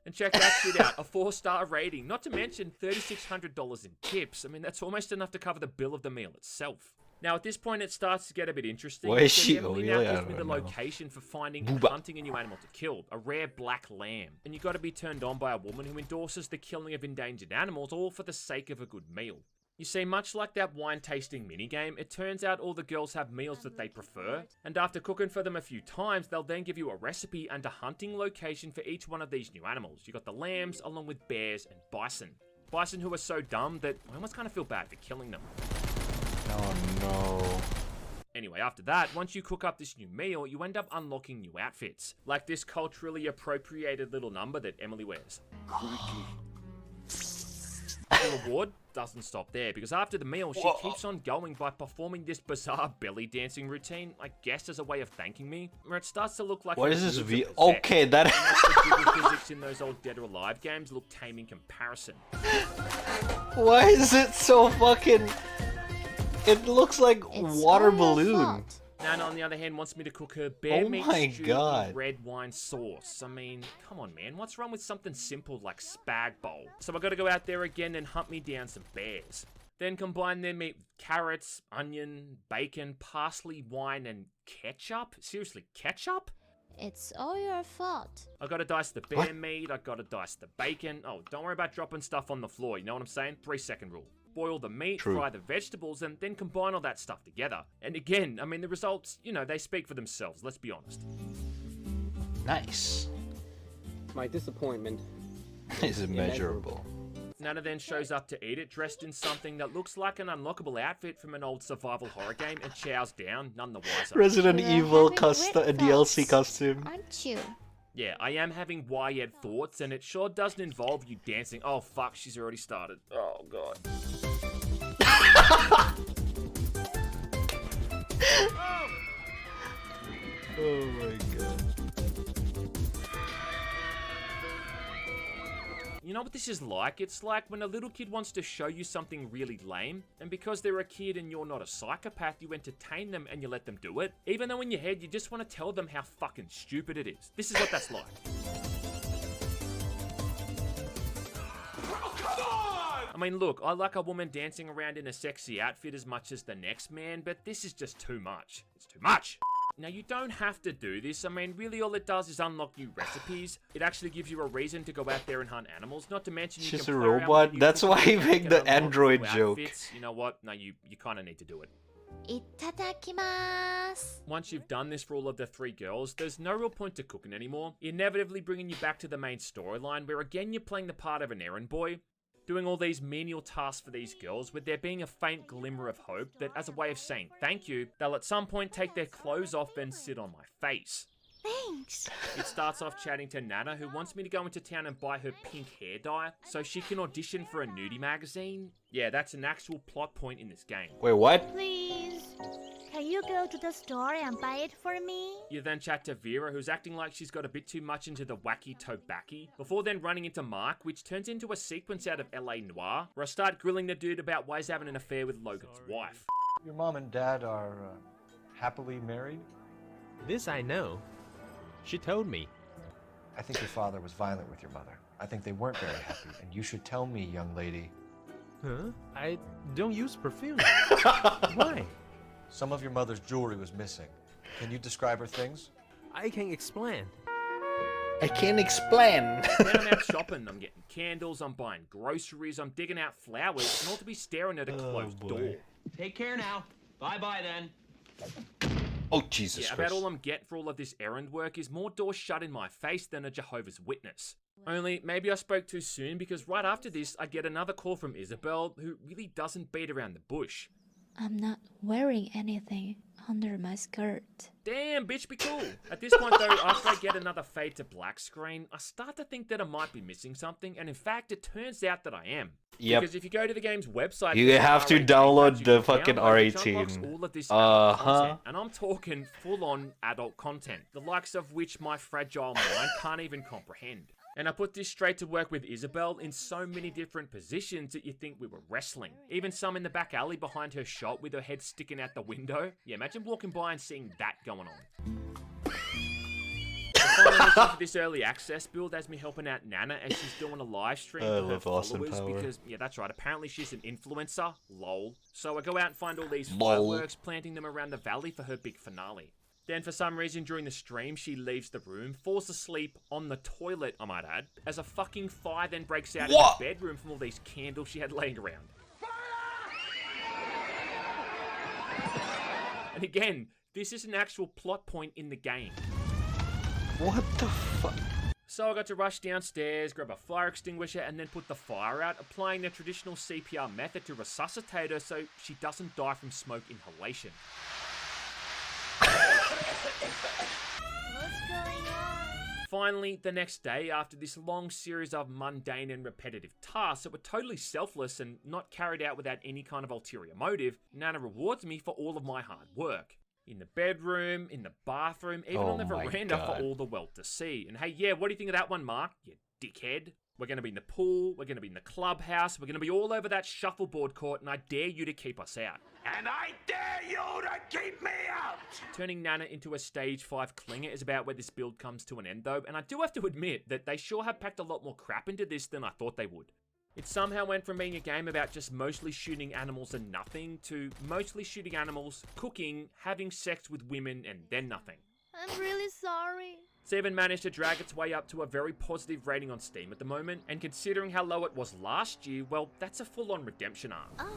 And check that shit out, a 4-star rating, not to mention $3,600 in tips. I mean, that's almost enough to cover the bill of the meal itself. Now, at this point, it starts to get a bit interesting. Why is because she Emily oily? now I gives me the don't know. location for finding and Booba. hunting a new animal to kill, a rare black lamb. And you got to be turned on by a woman who endorses the killing of endangered animals, all for the sake of a good meal. You see, much like that wine tasting minigame, it turns out all the girls have meals that they prefer, and after cooking for them a few times, they'll then give you a recipe and a hunting location for each one of these new animals. You got the lambs, along with bears and bison. Bison who are so dumb that I almost kind of feel bad for killing them. Oh no. Anyway, after that, once you cook up this new meal, you end up unlocking new outfits, like this culturally appropriated little number that Emily wears. The reward doesn't stop there, because after the meal, she keeps on going by performing this bizarre belly dancing routine, I guess as a way of thanking me, where it starts to look like What her is this boobs V? are possessed. Okay, that. The jiggle physics in those old Dead or Alive games look tame in comparison. Why is it so fucking? It looks like It's water all your balloon. fault. Nana, on the other hand, wants me to cook her bear Oh meat my stew God. with red wine sauce. I mean, come on, man. What's wrong with something simple like spag bowl? So I gotta go out there again and hunt me down some bears. Then combine their meat with carrots, onion, bacon, parsley, wine, and ketchup? Seriously, ketchup? It's all your fault. I gotta dice the bear meat, I gotta dice the bacon. Oh, don't worry about dropping stuff on the floor, you know what I'm saying? 3-second rule. Boil the meat, True. fry the vegetables, and then combine all that stuff together. And again, I mean, the results, you know, they speak for themselves, let's be honest. Nice. My disappointment It's immeasurable. Nana then shows up to eat it, dressed in something that looks like an unlockable outfit from an old survival horror game, and chows down, none the wiser. Resident You're Evil having custom weird DLC thoughts, costume. Aren't you? Yeah, I am having YED thoughts, and it sure doesn't involve you dancing. Oh, fuck, she's already started. Oh, God. Oh my god. You know what this is like? It's like when a little kid wants to show you something really lame, and because they're a kid and you're not a psychopath, you entertain them and you let them do it, even though in your head you just want to tell them how fucking stupid it is. This is what that's like. I mean, look, I like a woman dancing around in a sexy outfit as much as the next man, but this is just too much. It's too much. Now, you don't have to do this. I mean, really all it does is unlock new recipes. It actually gives you a reason to go out there and hunt animals, not to mention you She's can a play around with robot? new That's cooking why he techniques made and the unlock new android joke. outfits. You know what? No, you kind of need to do it. いただきます。 Once you've done this for all of the 3 girls, there's no real point to cooking anymore, inevitably bringing you back to the main storyline, where again you're playing the part of an errand boy, doing all these menial tasks for these girls, with there being a faint glimmer of hope that as a way of saying thank you, they'll at some point take their clothes off and sit on my face. Thanks. It starts off chatting to Nana, who wants me to go into town and buy her pink hair dye so she can audition for a nudie magazine. Yeah, that's an actual plot point in this game. Wait, what? Please. Can you go to the store and buy it for me? You then chat to Vera, who's acting like she's got a bit too much into the wacky tobacco, before then running into Mark, which turns into a sequence out of LA Noire, where I start grilling the dude about why he's having an affair with Logan's wife. Your mom and dad are happily married? This I know. She told me. I think your father was violent with your mother. I think they weren't very happy, and you should tell me, young lady. Huh? I don't use perfume. Why? Some of your mother's jewelry was missing. Can you describe her things? I can explain. I can't explain. Then I'm out shopping, I'm getting candles, I'm buying groceries, I'm digging out flowers, and all to be staring at a closed boy. door. Take care now. Bye-bye then. Oh, Jesus Yeah, Christ. about all I'm getting for all of this errand work is more doors shut in my face than a Jehovah's Witness. Only, maybe I spoke too soon, because right after this, I get another call from Isabel, who really doesn't beat around the bush. I'm not wearing anything under my skirt. Damn, bitch, be cool. At this point, though, after I get another fade to black screen, I start to think that I might be missing something, and in fact, it turns out that I am. Yep. Because if you go to the game's website, You there's an have to R18 download patch you the can fucking download, which R18. unlocks all of this adult Uh-huh. content, and I'm talking full-on adult content, the likes of which my fragile mind can't even comprehend. And I put this straight to work with Isabel in so many different positions that you think we were wrestling. Even some in the back alley behind her shop with her head sticking out the window. Yeah, imagine walking by and seeing that going on. The final mission for this early access build has me helping out Nana as she's doing a live stream I for her love Austin followers Power. because, yeah, that's right, apparently she's an influencer, lol. So I go out and find all these Lol. fireworks, planting them around the valley for her big finale. Then for some reason during the stream, she leaves the room, falls asleep on the toilet, I might add, as a fucking fire then breaks out What? in the bedroom from all these candles she had laying around. And again, this is an actual plot point in the game. What the fuck? So I got to rush downstairs, grab a fire extinguisher, and then put the fire out, applying the traditional CPR method to resuscitate her so she doesn't die from smoke inhalation. What's going on? Finally, the next day, after this long series of mundane and repetitive tasks that were totally selfless and not carried out without any kind of ulterior motive, Nana rewards me for all of my hard work. In the bedroom, in the bathroom, even Oh on the my veranda God. for all the world to see. And hey, yeah, what do you think of that one, Mark? You dickhead. We're going to be in the pool, we're going to be in the clubhouse, we're going to be all over that shuffleboard court, and I dare you to keep us out. And I dare you to keep me out! Turning Nana into a stage 5 clinger is about where this build comes to an end though, and I do have to admit that they sure have packed a lot more crap into this than I thought they would. It somehow went from being a game about just mostly shooting animals and nothing, to mostly shooting animals, cooking, having sex with women, and then nothing. I'm really sorry. It's even managed to drag its way up to a very positive rating on Steam at the moment, and considering how low it was last year, well, that's a full-on redemption arc. Oh,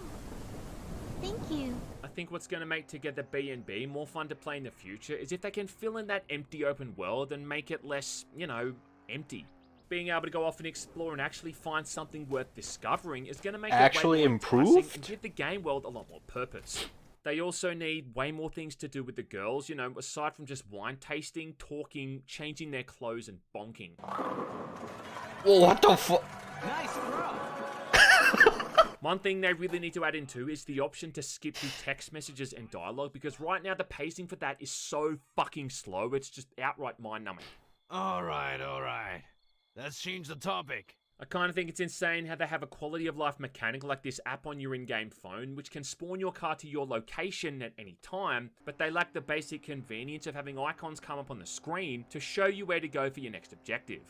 thank you. I think what's going to make Together B&B more fun to play in the future is if they can fill in that empty open world and make it less, you know, empty. Being able to go off and explore and actually find something worth discovering is going to make Actually it way more enticing improved? and give the game world a lot more purpose. They also need way more things to do with the girls, you know, aside from just wine tasting, talking, changing their clothes, and bonking. Whoa, what the fuck? Nice throw. One thing they really need to add into is the option to skip through text messages and dialogue, because right now the pacing for that is so fucking slow, it's just outright mind-numbing. Alright. Let's change the topic. I kind of think it's insane how they have a quality of life mechanic like this app on your in-game phone, which can spawn your car to your location at any time, but they lack the basic convenience of having icons come up on the screen to show you where to go for your next objective.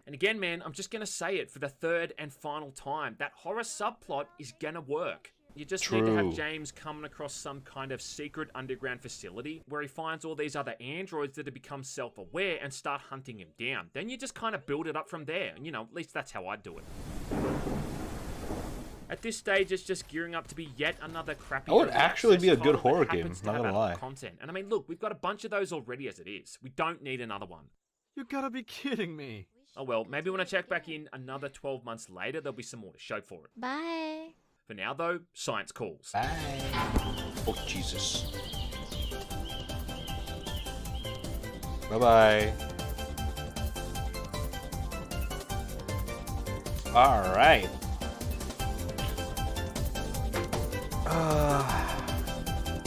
And again, man, I'm just gonna say it for the third and final time, that horror subplot is gonna work. You just need to have James coming across some kind of secret underground facility where he finds all these other androids that have become self-aware and start hunting him down. Then you just kind of build it up from there. And, you know, at least that's how I do it. At this stage, it's just gearing up to be yet another crappy... That would actually be a good horror game, happens to not have gonna adult lie. content. And I mean, look, we've got a bunch of those already as it is. We don't need another one. You gotta be kidding me. Oh well, maybe when I check back in another 12 months later, there'll be some more to show for it. Bye. For now, though, science calls. Bye. Oh, Jesus. Bye-bye. Alright.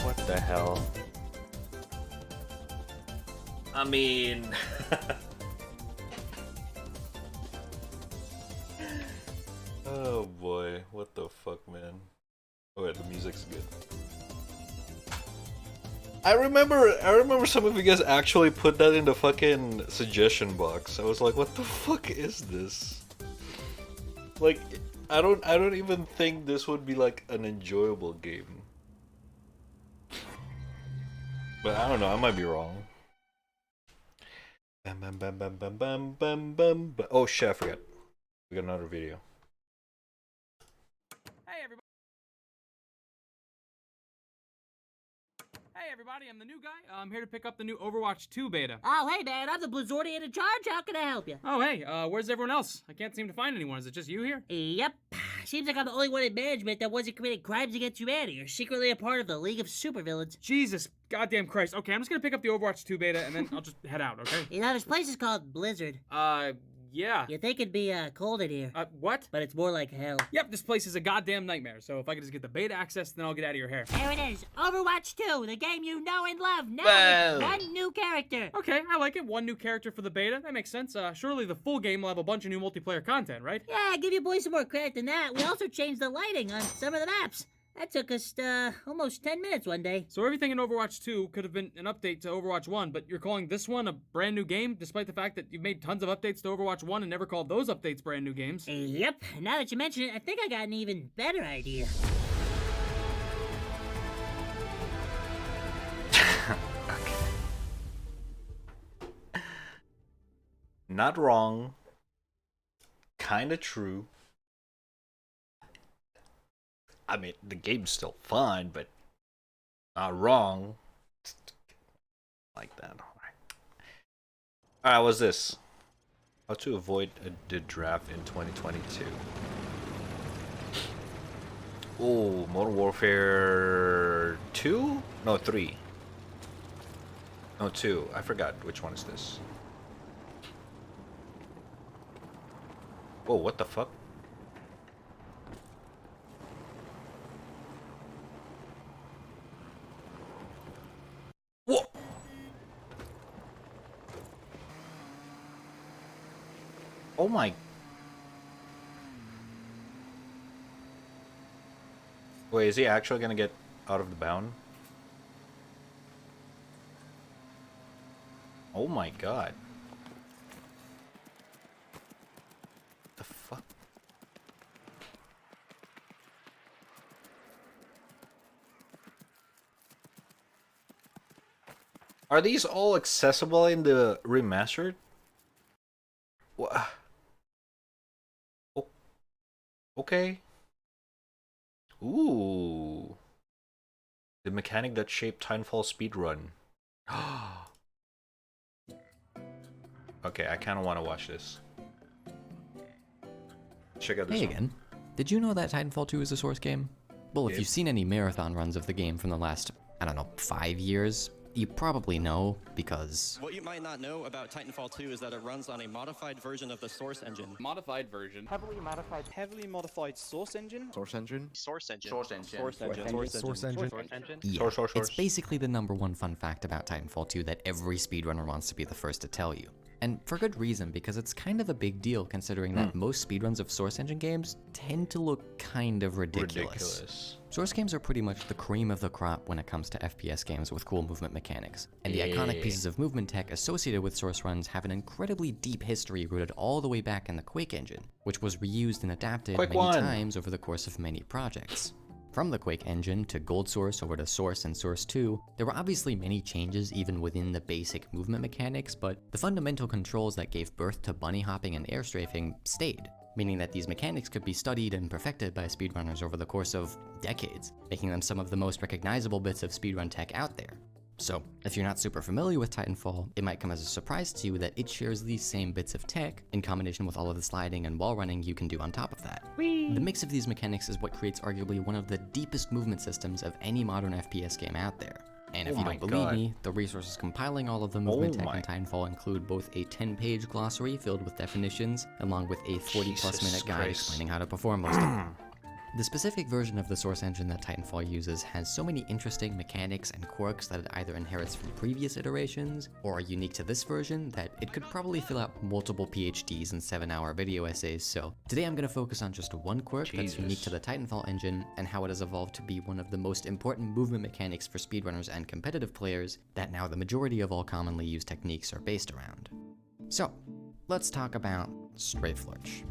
What the hell? I mean... Oh boy, what the fuck, man. Oh yeah, the music's good. I remember some of you guys actually put that in the fucking suggestion box. I was like, what the fuck is this? Like, I don't even think this would be like an enjoyable game. But I don't know, I might be wrong. Bam bam bam bam bam bam bam bam. Oh shit, I forgot. We got another video. Hey everybody, I'm the new guy. I'm here to pick up the new Overwatch 2 beta. Oh, hey man, I'm the Blizzardian in charge. How can I help you? Oh, hey, where's everyone else? I can't seem to find anyone. Is it just you here? Yep. Seems like I'm the only one in management that wasn't committing crimes against humanity or secretly a part of the League of Supervillains. Jesus goddamn Christ. Okay, I'm just gonna pick up the Overwatch 2 beta and then I'll just head out, okay? You know, this place is called Blizzard. Yeah. You'd think it'd be cold in here. What? But it's more like hell. Yep, this place is a goddamn nightmare. So if I could just get the beta access, then I'll get out of your hair. There it is. Overwatch 2, the game you know and love. Now with one new character. Okay, I like it. One new character for the beta. That makes sense. Surely the full game will have a bunch of new multiplayer content, right? Yeah, give you boys some more credit than that. We also changed the lighting on some of the maps. That took us almost 10 minutes one day. So everything in Overwatch 2 could have been an update to Overwatch 1, but you're calling this one a brand new game, despite the fact that you've made tons of updates to Overwatch 1 and never called those updates brand new games? Yep. Now that you mention it, I think I got an even better idea. Not wrong. Kinda true. I mean, the game's still fun, but not wrong. Like that. Alright, what's this? How to avoid the draft in 2022. Oh, Modern Warfare 2? No, 3. No, 2. I forgot which one is this. Oh, what the fuck? Whoa! Oh my... Wait, is he actually gonna get out of the bound? Oh my god. The fuck? Are these all accessible in the remastered? What? Oh. Okay. Ooh. The mechanic that shaped Titanfall speedrun. Okay, I kind of want to watch this. Check out this Hey one. again. Did you know that Titanfall 2 is a Source game? Well, if Yep. you've seen any marathon runs of the game from the last, I don't know, 5 years, you probably know because... What you might not know about Titanfall 2 is that it runs on a modified version of the Source engine. Modified version. Heavily modified Source engine? Source engine? Source engine. Source engine. Source engine. Source engine. Yeah, it's basically the #1 fun fact about Titanfall 2 that every speedrunner wants to be the first to tell you. And for good reason, because it's kind of a big deal considering that most speedruns of Source Engine games tend to look kind of ridiculous. Source games are pretty much the cream of the crop when it comes to FPS games with cool movement mechanics. And the iconic pieces of movement tech associated with Source runs have an incredibly deep history rooted all the way back in the Quake engine, which was reused and adapted many times over the course of many projects. From the Quake engine to Gold Source over to Source and Source 2, there were obviously many changes even within the basic movement mechanics, but the fundamental controls that gave birth to bunny hopping and air strafing stayed, meaning that these mechanics could be studied and perfected by speedrunners over the course of decades, making them some of the most recognizable bits of speedrun tech out there. So, if you're not super familiar with Titanfall, it might come as a surprise to you that it shares these same bits of tech, in combination with all of the sliding and wall running you can do on top of that. The mix of these mechanics is what creates arguably one of the deepest movement systems of any modern FPS game out there. And if you don't believe me, the resources compiling all of the movement tech in Titanfall include both a 10-page glossary filled with definitions, along with a 40+ minute guide explaining how to perform most of them. The specific version of the Source engine that Titanfall uses has so many interesting mechanics and quirks that it either inherits from previous iterations, or are unique to this version, that it could probably fill out multiple PhDs and 7-hour video essays, so today I'm going to focus on just one quirk that's unique to the Titanfall engine, and how it has evolved to be one of the most important movement mechanics for speedrunners and competitive players that now the majority of all commonly used techniques are based around. So, let's talk about Strafe Lurch.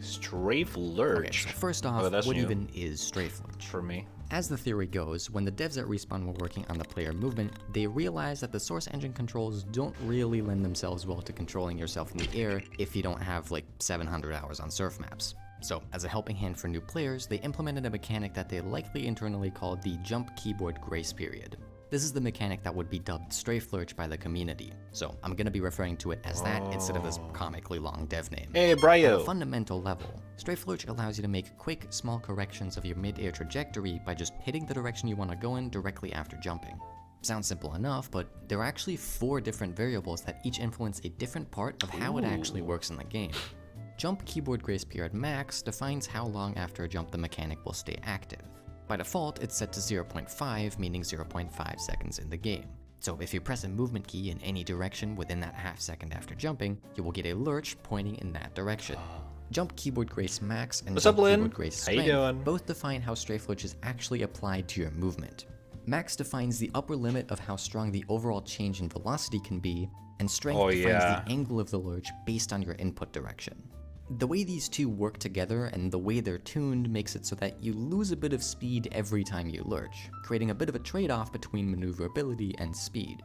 Strafe Lurch? Okay, so first off, what even is Strafe Lurch? For me. As the theory goes, when the devs at Respawn were working on the player movement, they realized that the Source engine controls don't really lend themselves well to controlling yourself in the air if you don't have like 700 hours on surf maps. So, as a helping hand for new players, they implemented a mechanic that they likely internally called the Jump Keyboard Grace Period. This is the mechanic that would be dubbed Strafe Lurch by the community, so I'm gonna be referring to it as that instead of this comically long dev name. Hey, Brio! At a fundamental level, Strafe Lurch allows you to make quick, small corrections of your mid-air trajectory by just hitting the direction you want to go in directly after jumping. Sounds simple enough, but there are actually 4 different variables that each influence a different part of how it actually works in the game. Jump Keyboard Grace Period Max defines how long after a jump the mechanic will stay active. By default, it's set to 0.5, meaning 0.5 seconds in the game. So if you press a movement key in any direction within that half second after jumping, you will get a lurch pointing in that direction. Jump Keyboard Grace Max and Jump Keyboard Grace Strength both define how Strafe Lurch is actually applied to your movement. Max defines the upper limit of how strong the overall change in velocity can be, and Strength defines the angle of the lurch based on your input direction. The way these two work together and the way they're tuned makes it so that you lose a bit of speed every time you lurch, creating a bit of a trade-off between maneuverability and speed.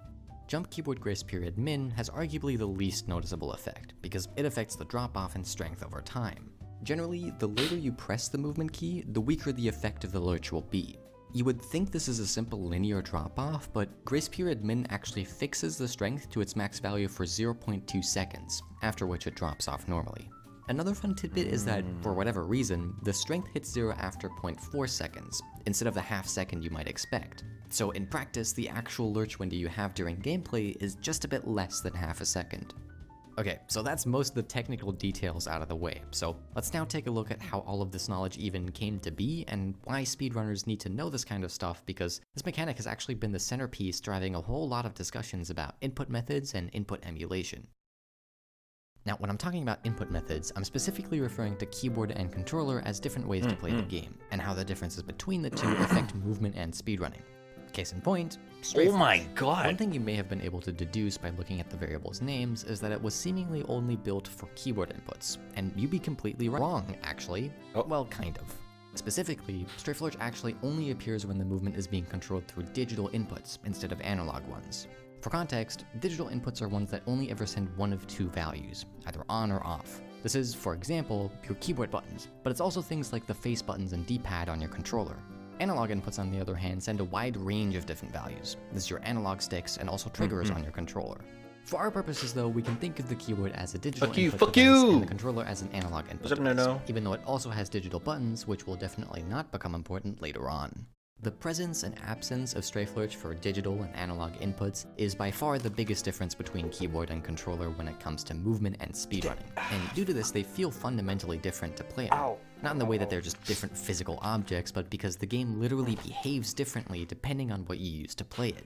Jump Keyboard Grace Period Min has arguably the least noticeable effect, because it affects the drop-off in strength over time. Generally, the later you press the movement key, the weaker the effect of the lurch will be. You would think this is a simple linear drop-off, but Grace Period Min actually fixes the strength to its max value for 0.2 seconds, after which it drops off normally. Another fun tidbit is that, for whatever reason, the strength hits 0 after 0.4 seconds, instead of the half second you might expect. So in practice, the actual lurch window you have during gameplay is just a bit less than half a second. Okay, so that's most of the technical details out of the way, so let's now take a look at how all of this knowledge even came to be, and why speedrunners need to know this kind of stuff, because this mechanic has actually been the centerpiece driving a whole lot of discussions about input methods and input emulation. Now, when I'm talking about input methods, I'm specifically referring to keyboard and controller as different ways to play the game, and how the differences between the two affect movement and speedrunning. Case in point, Oh my god! One thing you may have been able to deduce by looking at the variable's names is that it was seemingly only built for keyboard inputs, and you'd be completely wrong, actually. Well, kind of. Specifically, Strafe Lurch actually only appears when the movement is being controlled through digital inputs instead of analog ones. For context, digital inputs are ones that only ever send one of two values, either on or off. This is, for example, your keyboard buttons, but it's also things like the face buttons and D-pad on your controller. Analog inputs, on the other hand, send a wide range of different values. This is your analog sticks and also triggers on your controller. For our purposes, though, we can think of the keyboard as a digital input device and the controller as an analog input device, even though it also has digital buttons, which will definitely not become important later on. The presence and absence of Strafe Lurch for digital and analog inputs is by far the biggest difference between keyboard and controller when it comes to movement and speedrunning, and due to this they feel fundamentally different to play on. Not in the way that they're just different physical objects, but because the game literally behaves differently depending on what you use to play it.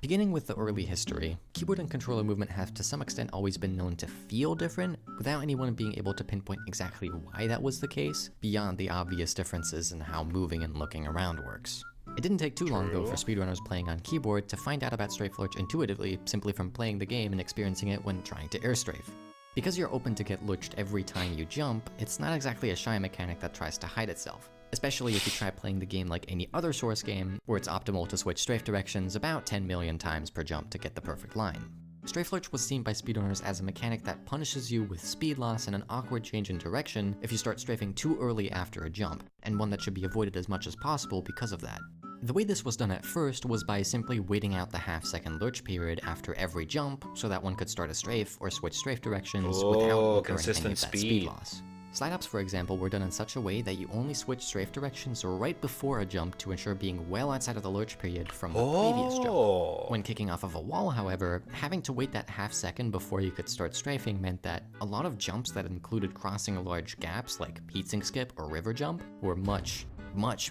Beginning with the early history, keyboard and controller movement have to some extent always been known to feel different, without anyone being able to pinpoint exactly why that was the case, beyond the obvious differences in how moving and looking around works. It didn't take too long though for speedrunners playing on keyboard to find out about Strafe Lurch intuitively simply from playing the game and experiencing it when trying to airstrafe. Because you're open to get lurched every time you jump, it's not exactly a shy mechanic that tries to hide itself. Especially if you try playing the game like any other Source game, where it's optimal to switch strafe directions about 10 million times per jump to get the perfect line. Strafe Lurch was seen by speedrunners as a mechanic that punishes you with speed loss and an awkward change in direction if you start strafing too early after a jump, and one that should be avoided as much as possible because of that. The way this was done at first was by simply waiting out the half-second lurch period after every jump so that one could start a strafe or switch strafe directions without incurring any of that speed loss. Slide ups, for example, were done in such a way that you only switch strafe directions right before a jump to ensure being well outside of the lurch period from the previous jump. When kicking off of a wall, however, having to wait that half second before you could start strafing meant that a lot of jumps that included crossing large gaps like heatsink skip or river jump were much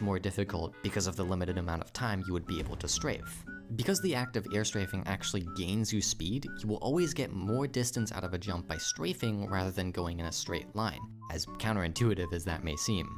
more difficult because of the limited amount of time you would be able to strafe. Because the act of air strafing actually gains you speed, you will always get more distance out of a jump by strafing rather than going in a straight line, as counterintuitive as that may seem.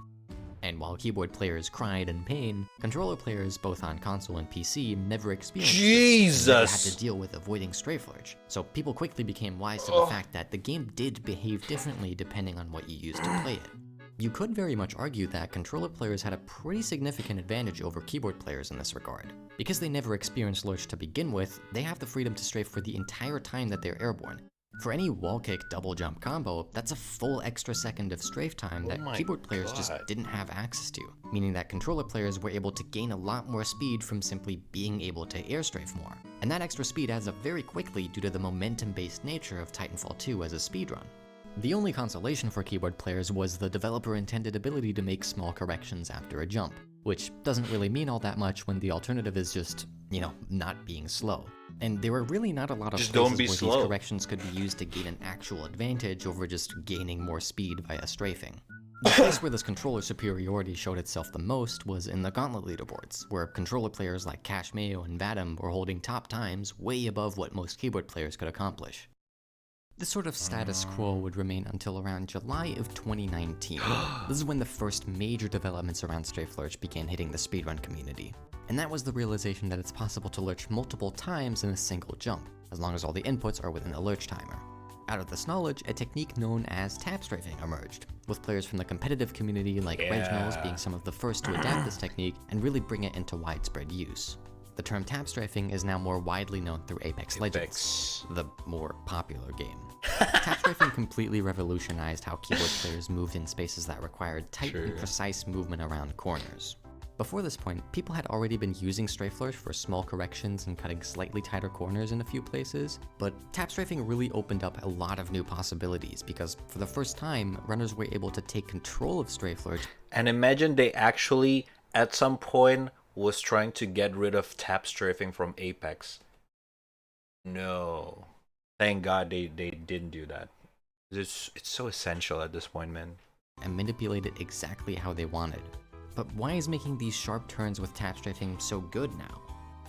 And while keyboard players cried in pain, controller players both on console and PC never experienced this, and had to deal with avoiding Strafe Lurch. So people quickly became wise to the fact that the game did behave differently depending on what you used to play it. You could very much argue that controller players had a pretty significant advantage over keyboard players in this regard. Because they never experienced lurch to begin with, they have the freedom to strafe for the entire time that they're airborne. For any wall kick double jump combo, that's a full extra second of strafe time that keyboard players just didn't have access to, meaning that controller players were able to gain a lot more speed from simply being able to air strafe more. And that extra speed adds up very quickly due to the momentum-based nature of Titanfall 2 as a speedrun. The only consolation for keyboard players was the developer-intended ability to make small corrections after a jump, which doesn't really mean all that much when the alternative is just, not being slow. And there were really not a lot of places where these corrections could be used to gain an actual advantage over just gaining more speed via strafing. The place where this controller superiority showed itself the most was in the Gauntlet leaderboards, where controller players like Cash Mayo and Vadim were holding top times way above what most keyboard players could accomplish. This sort of status quo would remain until around July of 2019. This is when the first major developments around Strafe Lurch began hitting the speedrun community. And that was the realization that it's possible to lurch multiple times in a single jump, as long as all the inputs are within the lurch timer. Out of this knowledge, a technique known as tap strafing emerged, with players from the competitive community like Regnals being some of the first to adapt this technique and really bring it into widespread use. The term tap strafing is now more widely known through Apex Legends, the more popular game. Tap strafing completely revolutionized how keyboard players moved in spaces that required tight and precise movement around corners. Before this point, people had already been using Strafe Lurch for small corrections and cutting slightly tighter corners in a few places, but tap strafing really opened up a lot of new possibilities because for the first time, runners were able to take control of Strafe Lurch. And imagine they actually, at some point, was trying to get rid of tap strafing from Apex. No. Thank God they didn't do that. It's so essential at this point, man. And manipulate it exactly how they wanted. But why is making these sharp turns with tap strafing so good now?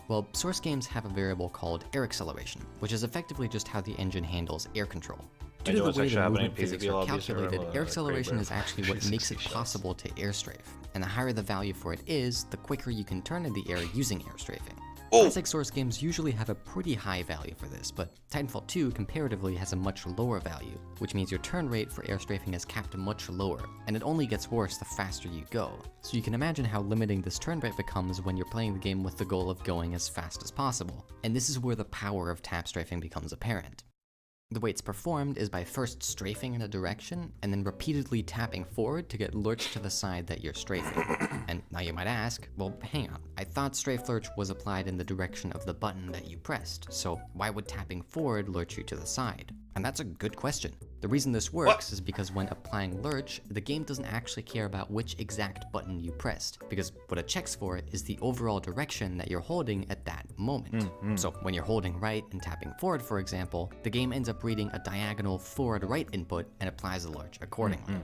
Well, Source games have a variable called air acceleration, which is effectively just how the engine handles air control. Due to what's the way actually the happening movement in physics PvP are lobbies calculated, or, air acceleration is actually what 360 makes it shots. possible to air strafe, and the higher the value for it is, the quicker you can turn in the air using air strafing. Classic Source games usually have a pretty high value for this, but Titanfall 2 comparatively has a much lower value, which means your turn rate for air strafing is capped much lower, and it only gets worse the faster you go. So you can imagine how limiting this turn rate becomes when you're playing the game with the goal of going as fast as possible, and this is where the power of tap strafing becomes apparent. The way it's performed is by first strafing in a direction, and then repeatedly tapping forward to get lurched to the side that you're strafing. And now you might ask, well hang on, I thought strafe lurch was applied in the direction of the button that you pressed, so why would tapping forward lurch you to the side? And that's a good question. The reason this works is because when applying lurch, the game doesn't actually care about which exact button you pressed, because what it checks for is the overall direction that you're holding at that moment. So when you're holding right and tapping forward, for example, the game ends up reading a diagonal forward-right input and applies the lurch accordingly.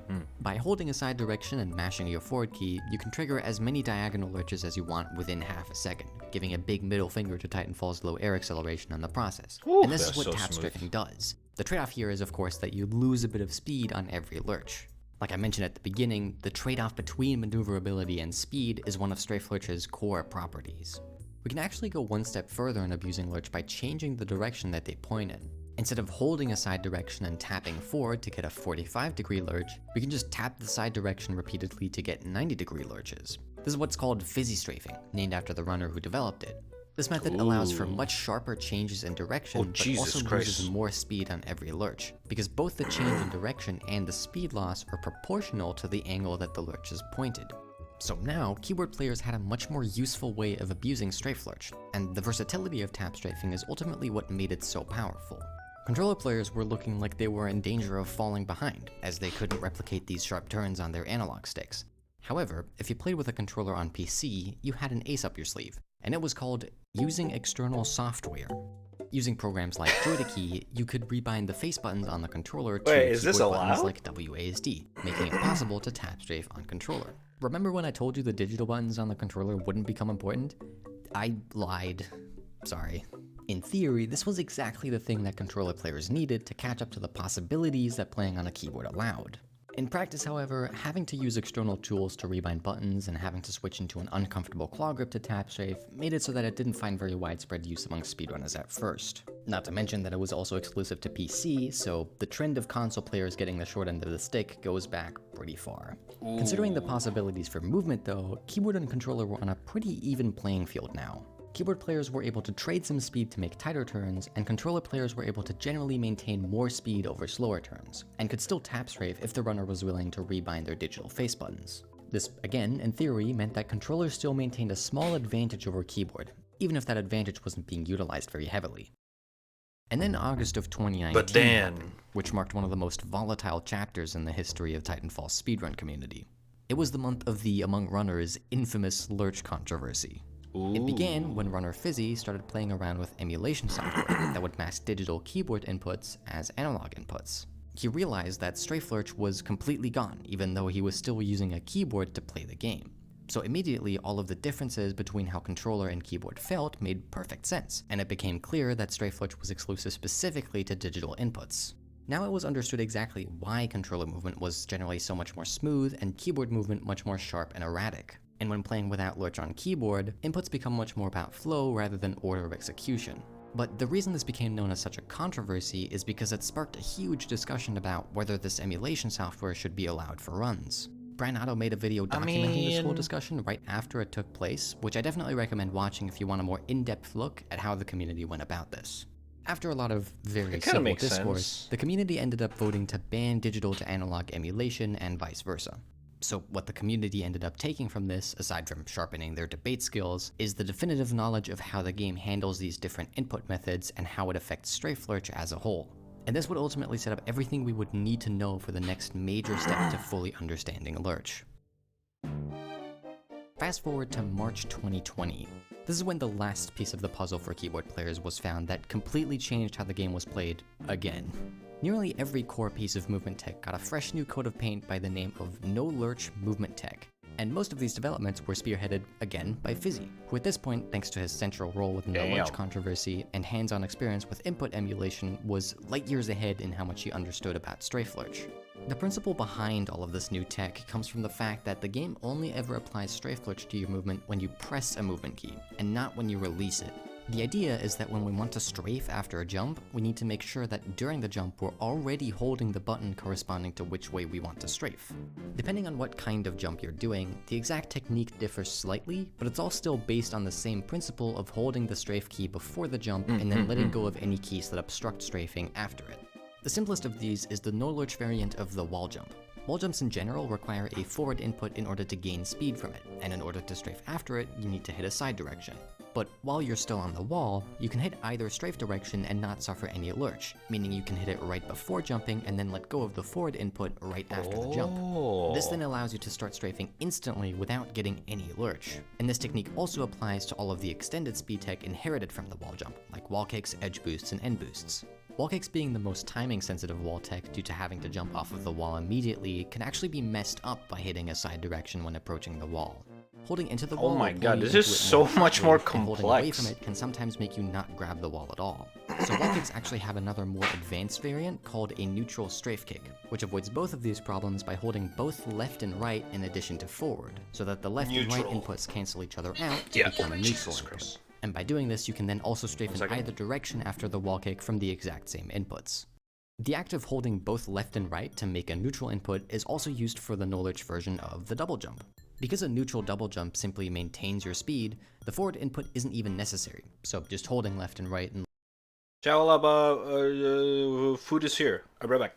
By holding a side direction and mashing your forward key, you can trigger as many diagonal lurches as you want within half a second, giving a big middle finger to Titanfall's low air acceleration in the process. And this is what tap strafing does. The trade-off here is, of course, that you lose a bit of speed on every lurch. Like I mentioned at the beginning, the trade-off between maneuverability and speed is one of strafe lurch's core properties. We can actually go one step further in abusing lurch by changing the direction that they point in. Instead of holding a side direction and tapping forward to get a 45-degree lurch, we can just tap the side direction repeatedly to get 90-degree lurches. This is what's called fizzy strafing, named after the runner who developed it. This method allows for much sharper changes in direction, but also loses more speed on every lurch, because both the change in direction and the speed loss are proportional to the angle that the lurch is pointed. So now, keyboard players had a much more useful way of abusing strafe lurch, and the versatility of tap strafing is ultimately what made it so powerful. Controller players were looking like they were in danger of falling behind, as they couldn't replicate these sharp turns on their analog sticks. However, if you played with a controller on PC, you had an ace up your sleeve, and it was called using external software. Using programs like JoyToKey, you could rebind the face buttons on the controller to keyboard buttons like WASD, making it possible to tap strafe on controller. Remember when I told you the digital buttons on the controller wouldn't become important? I lied. Sorry. In theory, this was exactly the thing that controller players needed to catch up to the possibilities that playing on a keyboard allowed. In practice, however, having to use external tools to rebind buttons and having to switch into an uncomfortable claw grip to tap strafe made it so that it didn't find very widespread use among speedrunners at first. Not to mention that it was also exclusive to PC, so the trend of console players getting the short end of the stick goes back pretty far. Considering the possibilities for movement though, keyboard and controller were on a pretty even playing field now. Keyboard players were able to trade some speed to make tighter turns, and controller players were able to generally maintain more speed over slower turns, and could still tap strafe if the runner was willing to rebind their digital face buttons. This, again, in theory, meant that controllers still maintained a small advantage over keyboard, even if that advantage wasn't being utilized very heavily. And then August of 2019, which marked one of the most volatile chapters in the history of Titanfall's speedrun community. It was the month of the, among runners, infamous lurch controversy. It began when runner Fizzy started playing around with emulation software that would mask digital keyboard inputs as analog inputs. He realized that strafe lurch was completely gone, even though he was still using a keyboard to play the game. So immediately, all of the differences between how controller and keyboard felt made perfect sense, and it became clear that strafe lurch was exclusive specifically to digital inputs. Now it was understood exactly why controller movement was generally so much more smooth and keyboard movement much more sharp and erratic. And when playing without lurch on keyboard, inputs become much more about flow rather than order of execution. But the reason this became known as such a controversy is because it sparked a huge discussion about whether this emulation software should be allowed for runs. Brian Otto made a video documenting this whole discussion right after it took place, which I definitely recommend watching if you want a more in-depth look at how the community went about this. After a lot of very civil discourse, the community ended up voting to ban digital to analog emulation and vice versa. So what the community ended up taking from this, aside from sharpening their debate skills, is the definitive knowledge of how the game handles these different input methods and how it affects strafe lurch as a whole. And this would ultimately set up everything we would need to know for the next major step to fully understanding lurch. Fast forward to March 2020. This is when the last piece of the puzzle for keyboard players was found that completely changed how the game was played again. Nearly every core piece of movement tech got a fresh new coat of paint by the name of No Lurch Movement Tech. And most of these developments were spearheaded, again, by Fizzy, who at this point, thanks to his central role within the Lurch controversy and hands-on experience with input emulation, was light years ahead in how much he understood about Strafe Lurch. The principle behind all of this new tech comes from the fact that the game only ever applies Strafe Lurch to your movement when you press a movement key, and not when you release it. The idea is that when we want to strafe after a jump, we need to make sure that during the jump we're already holding the button corresponding to which way we want to strafe. Depending on what kind of jump you're doing, the exact technique differs slightly, but it's all still based on the same principle of holding the strafe key before the jump and then letting go of any keys that obstruct strafing after it. The simplest of these is the no-lurch variant of the wall jump. Wall jumps in general require a forward input in order to gain speed from it, and in order to strafe after it, you need to hit a side direction. But while you're still on the wall, you can hit either strafe direction and not suffer any lurch, meaning you can hit it right before jumping and then let go of the forward input right after the jump. This then allows you to start strafing instantly without getting any lurch. And this technique also applies to all of the extended speed tech inherited from the wall jump, like wall kicks, edge boosts, and end boosts. Wall kicks being the most timing sensitive wall tech due to having to jump off of the wall immediately can actually be messed up by hitting a side direction when approaching the wall. Holding into the wall, oh my god, this is so much more complex. Holding away from it can sometimes make you not grab the wall at all. So wall kicks actually have another more advanced variant called a neutral strafe kick, which avoids both of these problems by holding both left and right in addition to forward, so that the left and right inputs cancel each other out to become a neutral input. And by doing this, you can then also strafe in either direction after the wall kick from the exact same inputs. The act of holding both left and right to make a neutral input is also used for the no-lurch version of the double jump. Because a neutral double jump simply maintains your speed, the forward input isn't even necessary, so just holding left and right and food is here. I'll be right back.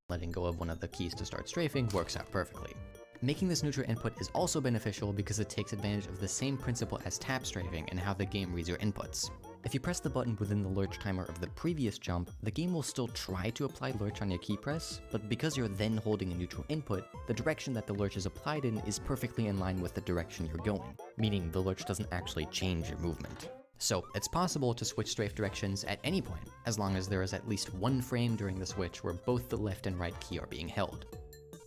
Letting go of one of the keys to start strafing works out perfectly. Making this neutral input is also beneficial because it takes advantage of the same principle as tap strafing and how the game reads your inputs. If you press the button within the lurch timer of the previous jump, the game will still try to apply lurch on your key press, but because you're then holding a neutral input, the direction that the lurch is applied in is perfectly in line with the direction you're going, meaning the lurch doesn't actually change your movement. So it's possible to switch strafe directions at any point, as long as there is at least one frame during the switch where both the left and right key are being held.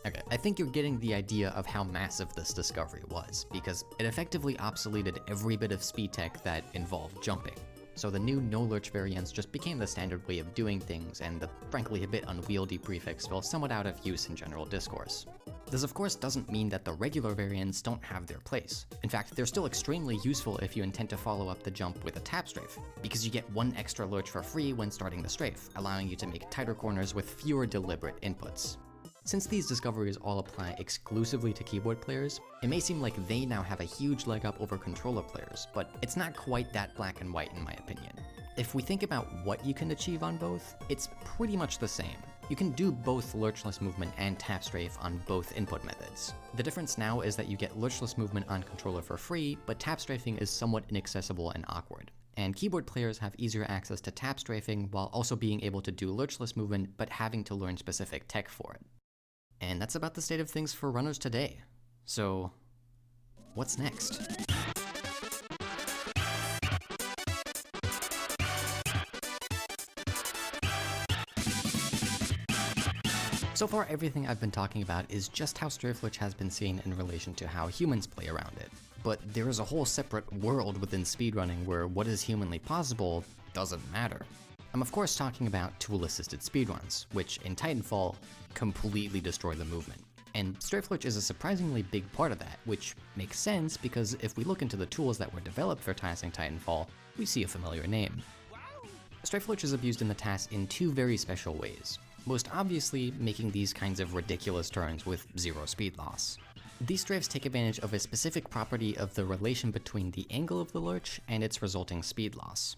Okay, I think you're getting the idea of how massive this discovery was, because it effectively obsoleted every bit of speed tech that involved jumping. So the new no-lurch variants just became the standard way of doing things, and the frankly a bit unwieldy prefix fell somewhat out of use in general discourse. This of course doesn't mean that the regular variants don't have their place. In fact, they're still extremely useful if you intend to follow up the jump with a tap strafe, because you get one extra lurch for free when starting the strafe, allowing you to make tighter corners with fewer deliberate inputs. Since these discoveries all apply exclusively to keyboard players, it may seem like they now have a huge leg up over controller players, but it's not quite that black and white in my opinion. If we think about what you can achieve on both, it's pretty much the same. You can do both lurchless movement and tap strafe on both input methods. The difference now is that you get lurchless movement on controller for free, but tap strafing is somewhat inaccessible and awkward. And keyboard players have easier access to tap strafing while also being able to do lurchless movement but having to learn specific tech for it. And that's about the state of things for runners today. So, what's next? So far, everything I've been talking about is just how Strafe Lurch has been seen in relation to how humans play around it. But there is a whole separate world within speedrunning where what is humanly possible doesn't matter. I'm of course talking about tool-assisted speedruns, which in Titanfall completely destroy the movement. And Strafe Lurch is a surprisingly big part of that, which makes sense because if we look into the tools that were developed for tassing Titanfall, we see a familiar name. Strafe Lurch is abused in the TAS in two very special ways. Most obviously, making these kinds of ridiculous turns with zero speed loss. These strafes take advantage of a specific property of the relation between the angle of the lurch and its resulting speed loss.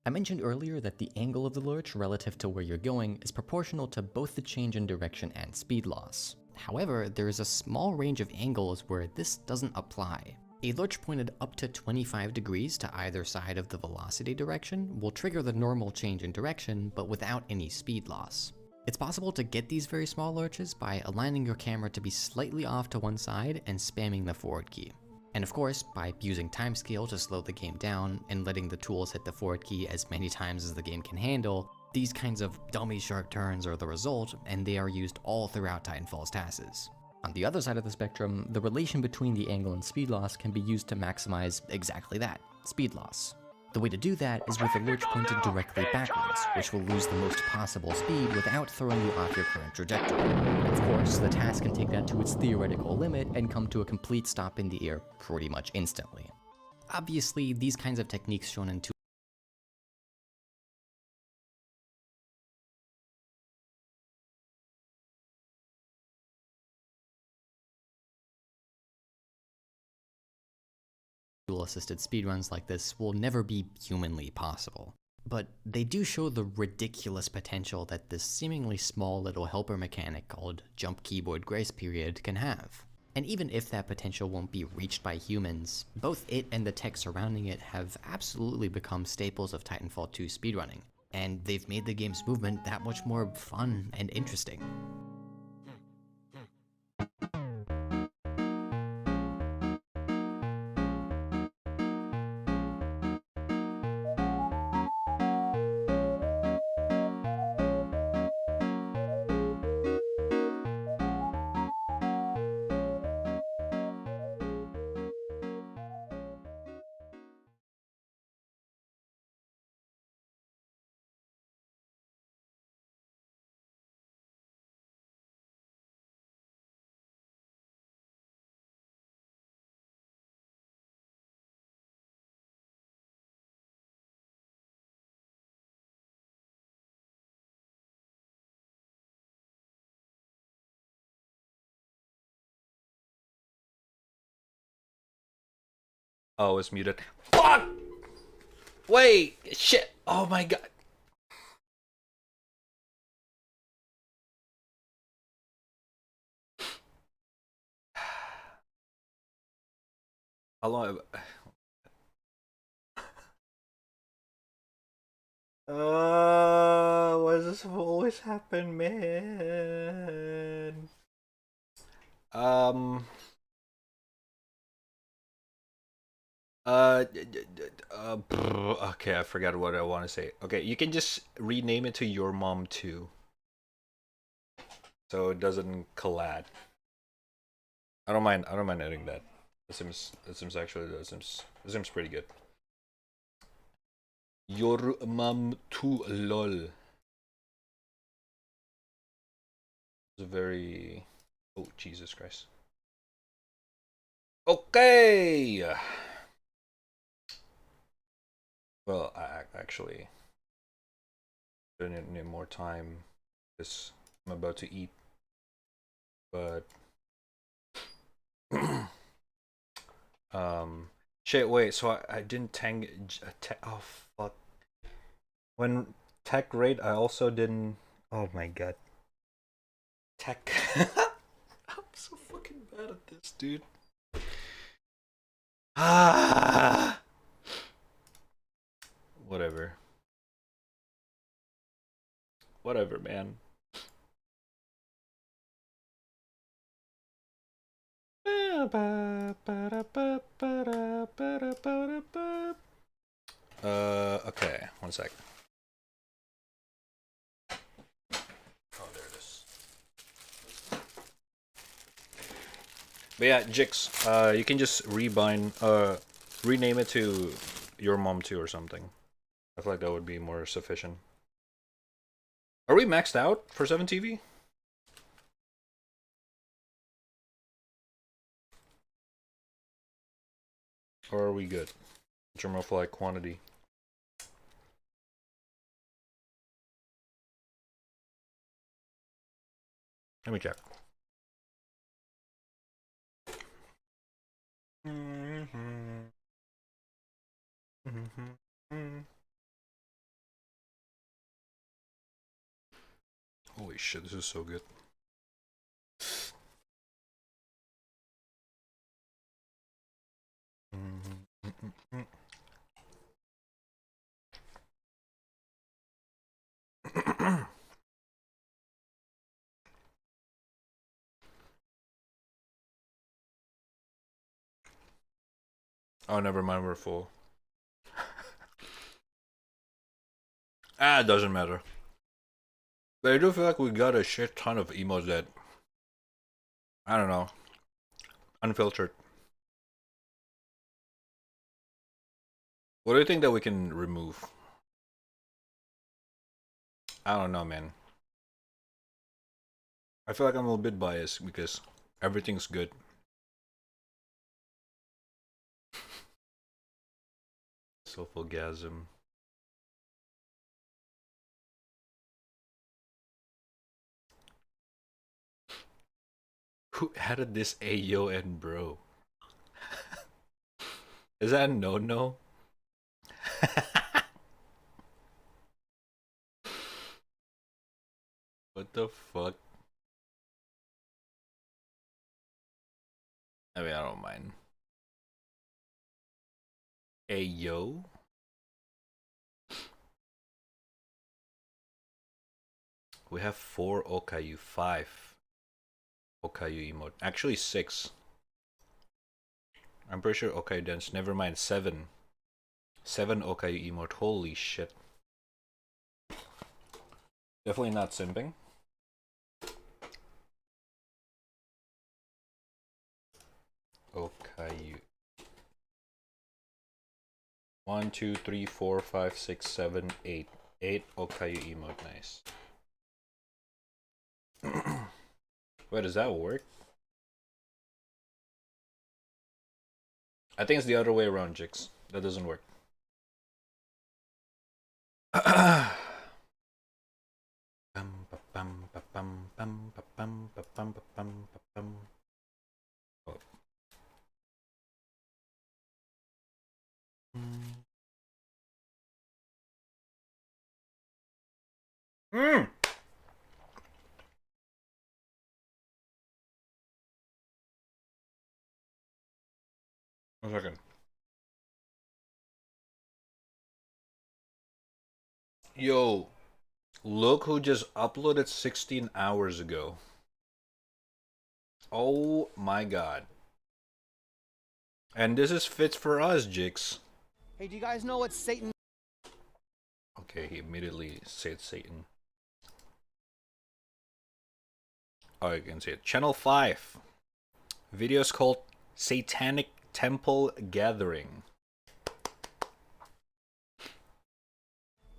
I mentioned earlier that the angle of the lurch relative to where you're going is proportional to both the change in direction and speed loss. However, there is a small range of angles where this doesn't apply. A lurch pointed up to 25 degrees to either side of the velocity direction will trigger the normal change in direction, but without any speed loss. It's possible to get these very small lurches by aligning your camera to be slightly off to one side and spamming the forward key. And of course, by using timescale to slow the game down and letting the tools hit the forward key as many times as the game can handle, these kinds of dummy sharp turns are the result, and they are used all throughout Titanfall's TASes. On the other side of the spectrum, the relation between the angle and speed loss can be used to maximize exactly that, speed loss. The way to do that is with a lurch pointed directly backwards, which will lose the most possible speed without throwing you off your current trajectory. Of course, the task can take that to its theoretical limit and come to a complete stop in the air pretty much instantly. Obviously, these kinds of techniques shown in tool-assisted speedruns like this will never be humanly possible. But they do show the ridiculous potential that this seemingly small little helper mechanic called jump keyboard grace period can have. And even if that potential won't be reached by humans, both it and the tech surrounding it have absolutely become staples of Titanfall 2 speedrunning, and they've made the game's movement that much more fun and interesting. Oh, it's muted. Fuck! Wait! Shit! Oh my god. How long have... why does this always happen, man? Okay, I forgot what I want to say. Okay, you can just rename it to Your Mom 2. So it doesn't collide. I don't mind editing that. It seems pretty good. Your Mom 2 lol. It's a very... Oh, Jesus Christ. Okay! Well, I actually need more time because I'm about to eat. But shit, wait, so I didn't oh fuck. When tech raid I also didn't. Oh my god. Tech. I'm so fucking bad at this, dude. Ah. Whatever. Whatever, man. Okay, one sec. Oh, there it is. But yeah, Jix, you can just rename it to Your Mom 2 or something. I feel like that would be more sufficient. Are we maxed out for 7TV? Or are we good? In terms of like quantity. Let me check. Holy shit, this is so good. Oh, never mind, we're full. It doesn't matter. But I do feel like we got a shit ton of emotes that I don't know. Unfiltered. What do you think that we can remove? I don't know, man. I feel like I'm a little bit biased because everything's good. Self-orgasm. Who added this Ayo and bro? Is that a no-no? What the fuck? I mean, I don't mind. Ayo? We have 4 Okayu, 5 Okayu emote. Actually 6. I'm pretty sure Okayu dance. Never mind, 7. 7 Okayu emote. Holy shit. Definitely not simping. Okayu. 1, 2, 3, 4, 5, 6, 7, 8. 8 Okayu emote. Nice. Wait, does that work? I think it's the other way around, Jix. That doesn't work. One second. Yo, look who just uploaded 16 hours ago. Oh my god. And this is fits for us, Jix. Hey, do you guys know what Satan... Okay, he immediately said Satan. Oh, you can see it. Channel 5. Videos called Satanic Temple Gathering.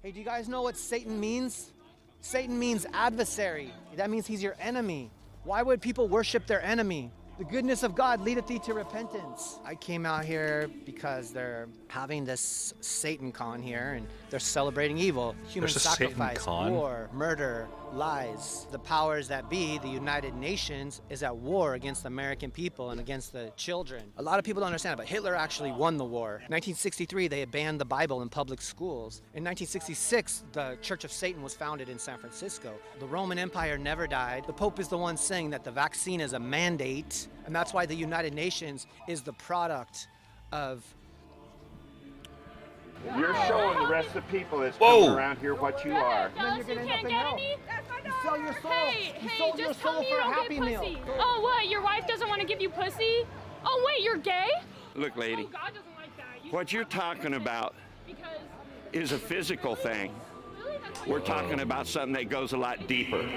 Hey, do you guys know what Satan means? Satan means adversary. That means he's your enemy. Why would people worship their enemy? The goodness of God leadeth thee to repentance. I came out here because they're having this Satan con here and they're celebrating evil. Human sacrifice, war, murder, lies. The powers that be, the United Nations, is at war against the American people and against the children. A lot of people don't understand it, but Hitler actually won the war. In 1963, they had banned the Bible in public schools. In 1966, the Church of Satan was founded in San Francisco. The Roman Empire never died. The Pope is the one saying that the vaccine is a mandate, and that's why the United Nations is the product of... You're showing the rest of the people that's coming around here what you are. And then you're gonna end up in hell. You sell your soul. You sold your soul for a Happy Meal. Oh, what? Your wife doesn't want to give you pussy? Oh, wait, you're gay? Look, lady, Oh, God doesn't like that. what you're talking about is a physical thing. We're talking about something that goes a lot deeper.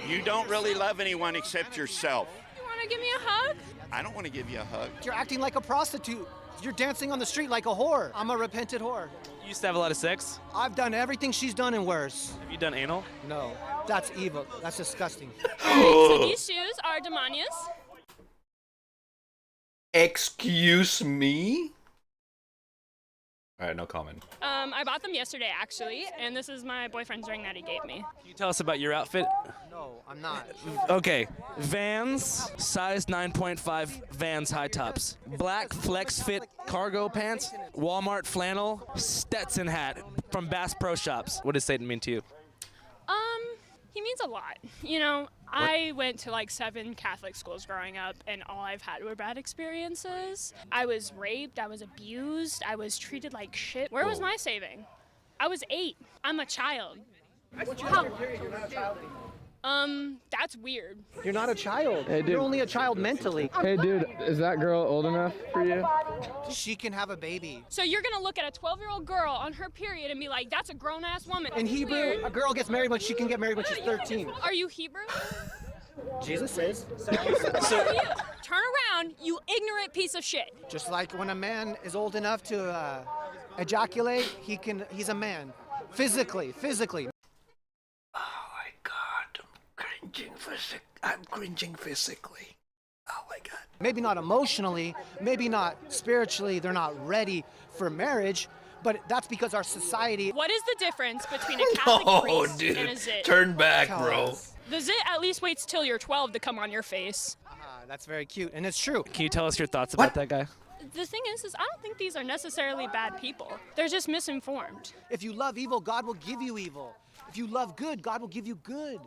You don't really love anyone except yourself. You want to give me a hug? I don't want to give you a hug. You're acting like a prostitute. You're dancing on the street like a whore. I'm a repentant whore. You used to have a lot of sex? I've done everything she's done and worse. Have you done anal? No, that's evil. That's disgusting. So these shoes are Demonius. Excuse me? Alright, no comment. I bought them yesterday, actually, and this is my boyfriend's ring that he gave me. Can you tell us about your outfit? No, I'm not. Okay, Vans, size 9.5 Vans high tops. Black flex fit cargo pants, Walmart flannel, Stetson hat from Bass Pro Shops. What does Satan mean to you? He means a lot. You know, I went to like 7 Catholic schools growing up, and all I've had were bad experiences. I was raped, I was abused, I was treated like shit. Where was my saving? I was 8. I'm a child. That's weird. You're not a child. Hey, dude. You're only a child mentally. Hey, dude, is that girl old enough for you? She can have a baby. So you're gonna look at a 12-year-old girl on her period and be like, that's a grown-ass woman. In Hebrew, Weird. a girl gets married when she can get married when she's 13. Are you Hebrew? Jesus is. So you turn around, you ignorant piece of shit. Just like when a man is old enough to ejaculate, he's a man. Physically. I'm cringing physically. Oh my God. Maybe not emotionally, maybe not spiritually, they're not ready for marriage, but that's because our society... What is the difference between a Catholic priest and a zit? Turn back, bro. The zit at least waits till you're 12 to come on your face. That's very cute, and it's true. Can you tell us your thoughts about that guy? The thing is I don't think these are necessarily bad people. They're just misinformed. If you love evil, God will give you evil. If you love good, God will give you good.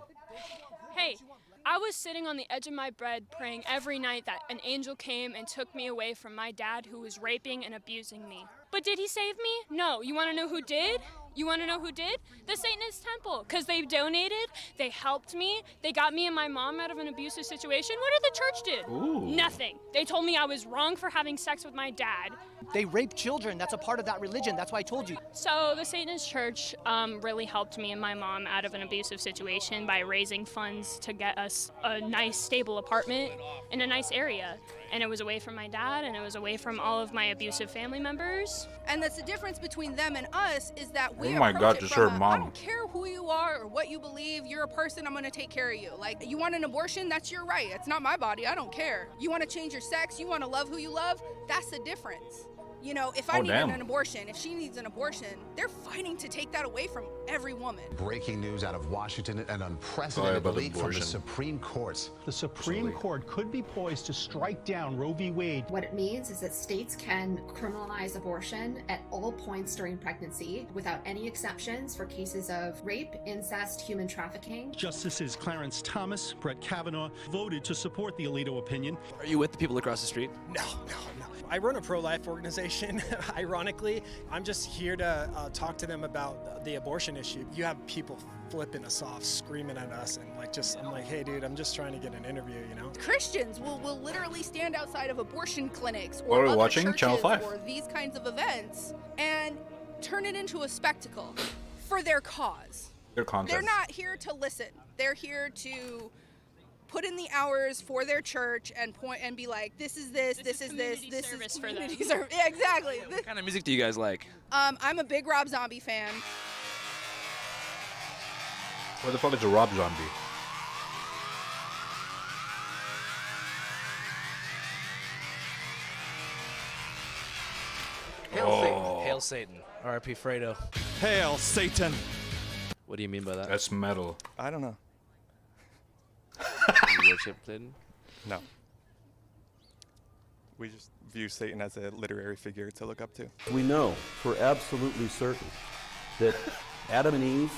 Hey, I was sitting on the edge of my bed praying every night that an angel came and took me away from my dad who was raping and abusing me. But did he save me? No. You want to know who did? The Satanist Temple, because they donated, they helped me, they got me and my mom out of an abusive situation. What did the church do? Ooh. Nothing. They told me I was wrong for having sex with my dad. They rape children. That's a part of that religion. That's why I told you. So the Satanist Church really helped me and my mom out of an abusive situation by raising funds to get us a nice, stable apartment in a nice area. And it was away from my dad, and it was away from all of my abusive family members. And that's the difference between them and us, is that we Oh my God, approach it just from her a, mom. I don't care who you are or what you believe, you're a person, I'm gonna take care of you. Like, you want an abortion, that's your right. It's not my body, I don't care. You wanna change your sex, you wanna love who you love, that's the difference. You know, if I need an abortion, if she needs an abortion, they're fighting to take that away from every woman. Breaking news out of Washington, an unprecedented leak from the Supreme Court. The Supreme Court could be poised to strike down Roe v. Wade. What it means is that states can criminalize abortion at all points during pregnancy without any exceptions for cases of rape, incest, human trafficking. Justices Clarence Thomas, Brett Kavanaugh voted to support the Alito opinion. Are you with the people across the street? No. I run a pro-life organization, ironically. I'm just here to talk to them about the abortion issue. You have people flipping us off, screaming at us, and I'm like, hey dude, I'm just trying to get an interview, you know? Christians will literally stand outside of abortion clinics What are or we other watching? churches Channel 5. or these kinds of events and turn it into a spectacle for their cause. Their content. They're not here to listen. They're here to put in the hours for their church and point and be like, this is this is community service. Yeah, exactly. What kind of music do you guys like? I'm a big Rob Zombie fan. What the fuck is a Rob Zombie? Hail Satan. R.I.P. Fredo. Hail Satan. What do you mean by that? That's metal. I don't know. You worship Satan? No. We just view Satan as a literary figure to look up to. We know for absolutely certain that Adam and Eve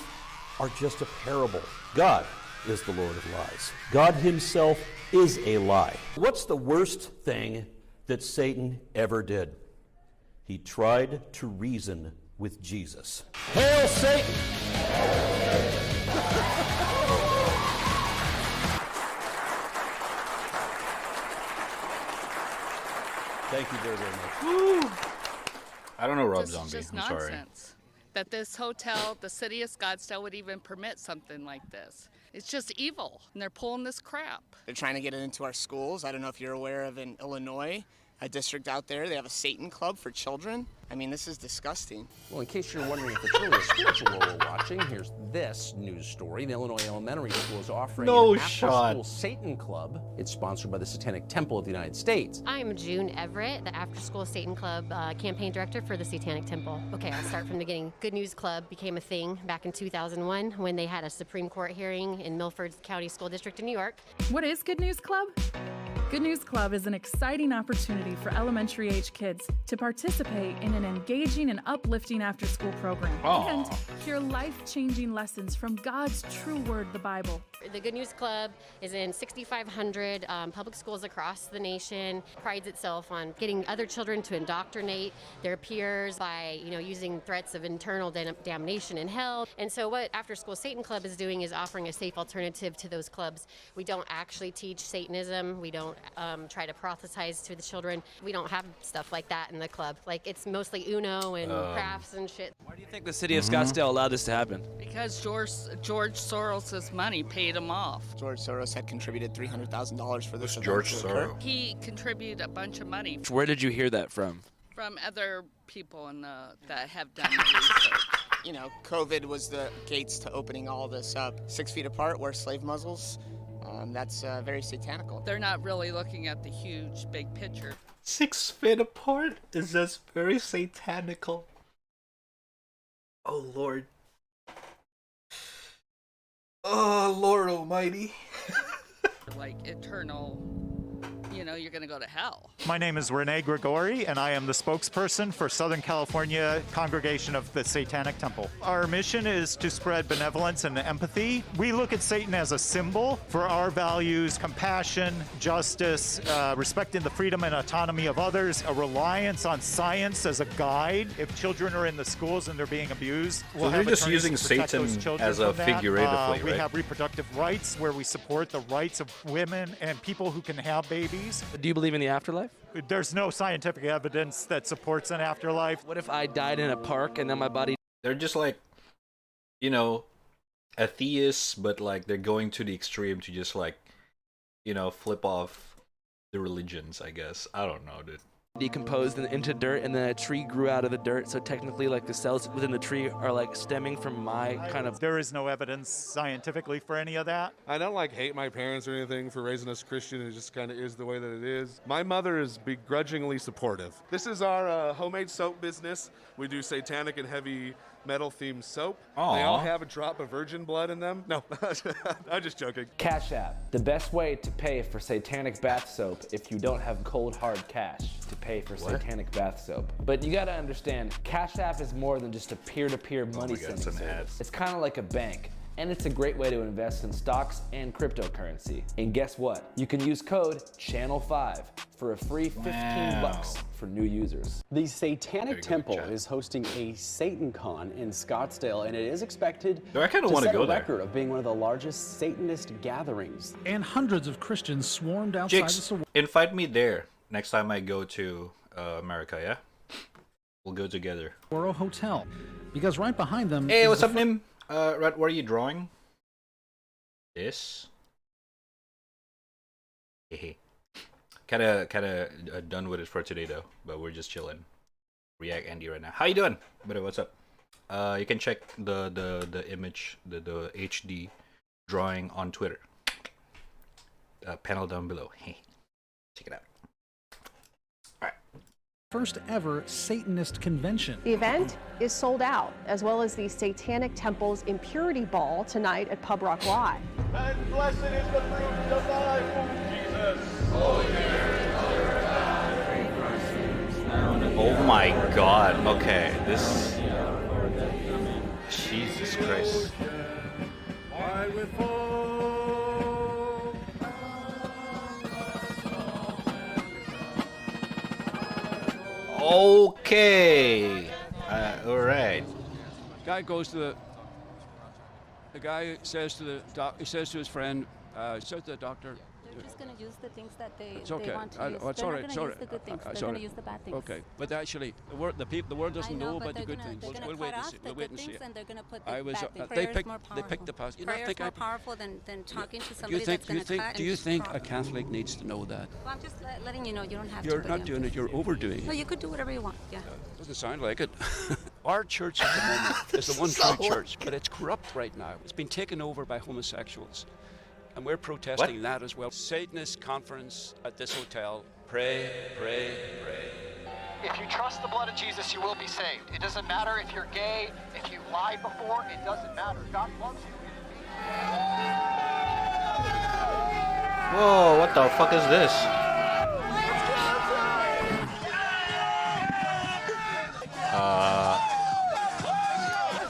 are just a parable. God is the Lord of lies. God himself is a lie. What's the worst thing that Satan ever did? He tried to reason with Jesus. Hail Satan! Thank you very, very much. I don't know Rob This is Zombie. just I'm sorry. nonsense. That this hotel, the city of Scottsdale, would even permit something like this. It's just evil, and they're pulling this crap. They're trying to get it into our schools. I don't know if you're aware of in Illinois, a district out there, they have a Satan club for children. I mean, this is disgusting. Well, in case you're wondering if it's really a spiritual what we're watching, here's this news story. The Illinois Elementary School is offering an after-school Satan Club. It's sponsored by the Satanic Temple of the United States. I'm June Everett, the After School Satan Club campaign director for the Satanic Temple. Okay, I'll start from the beginning. Good News Club became a thing back in 2001 when they had a Supreme Court hearing in Milford County School District in New York. What is Good News Club? Good News Club is an exciting opportunity for elementary-age kids to participate in an engaging and uplifting after-school program and hear life-changing lessons from God's true word, the Bible. The Good News Club is in 6,500 public schools across the nation, prides itself on getting other children to indoctrinate their peers by, using threats of eternal damnation in hell. And so what After School Satan Club is doing is offering a safe alternative to those clubs. We don't actually teach Satanism. We don't try to proselytize to the children. We don't have stuff like that in the club. Like, it's mostly Uno and crafts and shit. Why do you think the city of Scottsdale allowed this to happen? Because George Soros' money paid him off. George Soros had contributed $300,000 for this event George to occur. Soros? He contributed a bunch of money Where did you hear that from? from other people that have done the research. You know, COVID was the gates to opening all this up. 6 feet apart, wear slave muzzles. That's very satanical. They're not really looking at the huge, big picture. 6 feet apart is just very satanical. Oh, Lord. Oh, Lord Almighty. Like eternal, you're going to go to hell. My name is Rene Grigori, and I am the spokesperson for Southern California Congregation of the Satanic Temple. Our mission is to spread benevolence and empathy. We look at Satan as a symbol for our values: compassion, justice, respecting the freedom and autonomy of others, a reliance on science as a guide. If children are in the schools and they're being abused, So they're just using Satan as a figuratively, We right? have reproductive rights, where we support the rights of women and people who can have babies. Do you believe in the afterlife? There's no scientific evidence that supports an afterlife. What if I died in a park and then my body... They're just like, atheists, but like they're going to the extreme to just like, flip off the religions, I guess. I don't know, dude. Decomposed into dirt, and then a tree grew out of the dirt, so technically like the cells within the tree are like stemming from my kind of... There is no evidence scientifically for any of that. I don't hate my parents or anything for raising us Christian. It just kind of is the way that it is. My mother is begrudgingly supportive. This is our homemade soap business. We do satanic and heavy metal themed soap. Aww. They all have a drop of virgin blood in them. No, I'm just joking. Cash App, the best way to pay for satanic bath soap if you don't have cold hard cash to pay for satanic bath soap. But you gotta understand, Cash App is more than just a peer-to-peer money sending service. It's kind of like a bank. And it's a great way to invest in stocks and cryptocurrency. And guess what? You can use code CHANNEL5 for a free $15 for new users. The Satanic Temple is hosting a SatanCon in Scottsdale, and it is expected I kinda to wanna set go a there. record of being one of the largest Satanist gatherings. And hundreds of Christians swarmed outside Jigs, the sanctuary. invite me there next time I go to America, yeah? We'll go together. Hotel, because right behind them. Hey, is what's the up, Nim? What are you drawing? This? Hehe. Kinda done with it for today though, but we're just chilling. React Andy right now. How you doing? But what's up? You can check the image, the HD drawing on Twitter. Panel down below. Hey, check it out. first ever Satanist convention. The event is sold out, as well as the Satanic Temple's Impurity Ball tonight at Pub Rock Live. And blessed is the fruit of thy womb, Jesus. Oh my God. Okay, this. Jesus Christ. Okay. All right. Guy goes to the guy says to he says to his friend, says to the doctor. They're just going to use the things that they It's okay. they want to use. It's They're all not right. going to use the good things. They're going to use the bad things. Okay, but actually, the world doesn't know but about the good things. They're going We'll to wait cut and off see. the We'll wait good and see. things, and they're going to put the I was. bad things. They Prayer is picked. more They powerful. picked the past. You know, I Prayer think is more powerful than talking to somebody that's going to cut. Do you think a Catholic needs to know that? Well, I'm just letting you know you don't have to. You're but not doing it. You're overdoing No, it. you could do whatever you want. Yeah. Doesn't sound like it. Our church at the moment is the one true church, but it's corrupt right now. It's been taken over by homosexuals. And we're protesting that as well. Satanist conference at this hotel. Pray, pray, pray. If you trust the blood of Jesus, you will be saved. It doesn't matter if you're gay, if you lied before, it doesn't matter. God loves you. Whoa, what the fuck is this?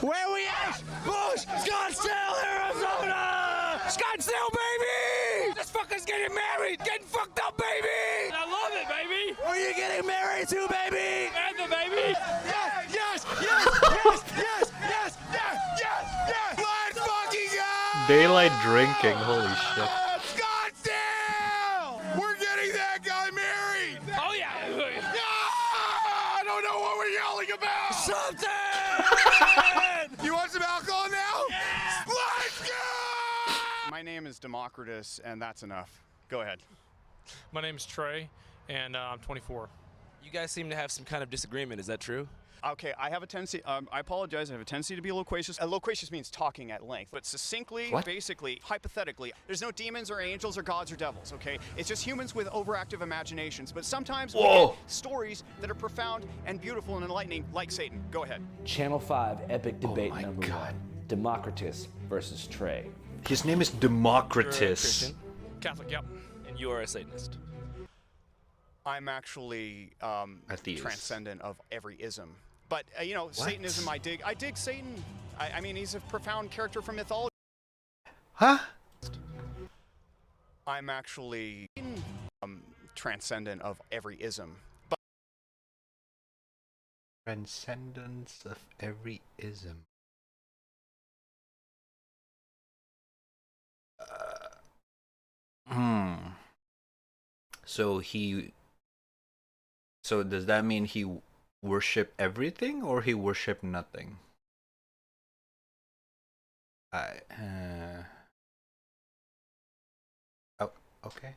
Where we at? Bush, Scottsdale, Arizona! Scottsdale, baby! This fucker's getting married! Getting fucked up, baby! I love it, baby! Who are you getting married to, baby? Panther, baby! Yes, yes, yes, yes, yes, yes, yes, yes, yes! Let's fucking go! Daylight drinking, holy shit. Scottsdale! We're getting Democritus, and that's enough. Go ahead. My name's Trey, and I'm 24. You guys seem to have some kind of disagreement. Is that true? Okay, I have a tendency, I apologize, I have a tendency to be loquacious. Loquacious means talking at length, but succinctly, basically, hypothetically, there's no demons or angels or gods or devils, okay? It's just humans with overactive imaginations, but sometimes we get stories that are profound and beautiful and enlightening, like Satan. Go ahead. Channel 5 epic debate number 1. Democritus versus Trey. His name is Democritus. You're a Christian? Catholic, yep. And you are a Satanist. I'm actually transcendent of every ism. But, Satanism, I dig Satan. I mean, he's a profound character from mythology. Huh? I'm actually transcendent of every ism. But transcendence of every ism. So does that mean he worship everything or he worship nothing? Oh, okay.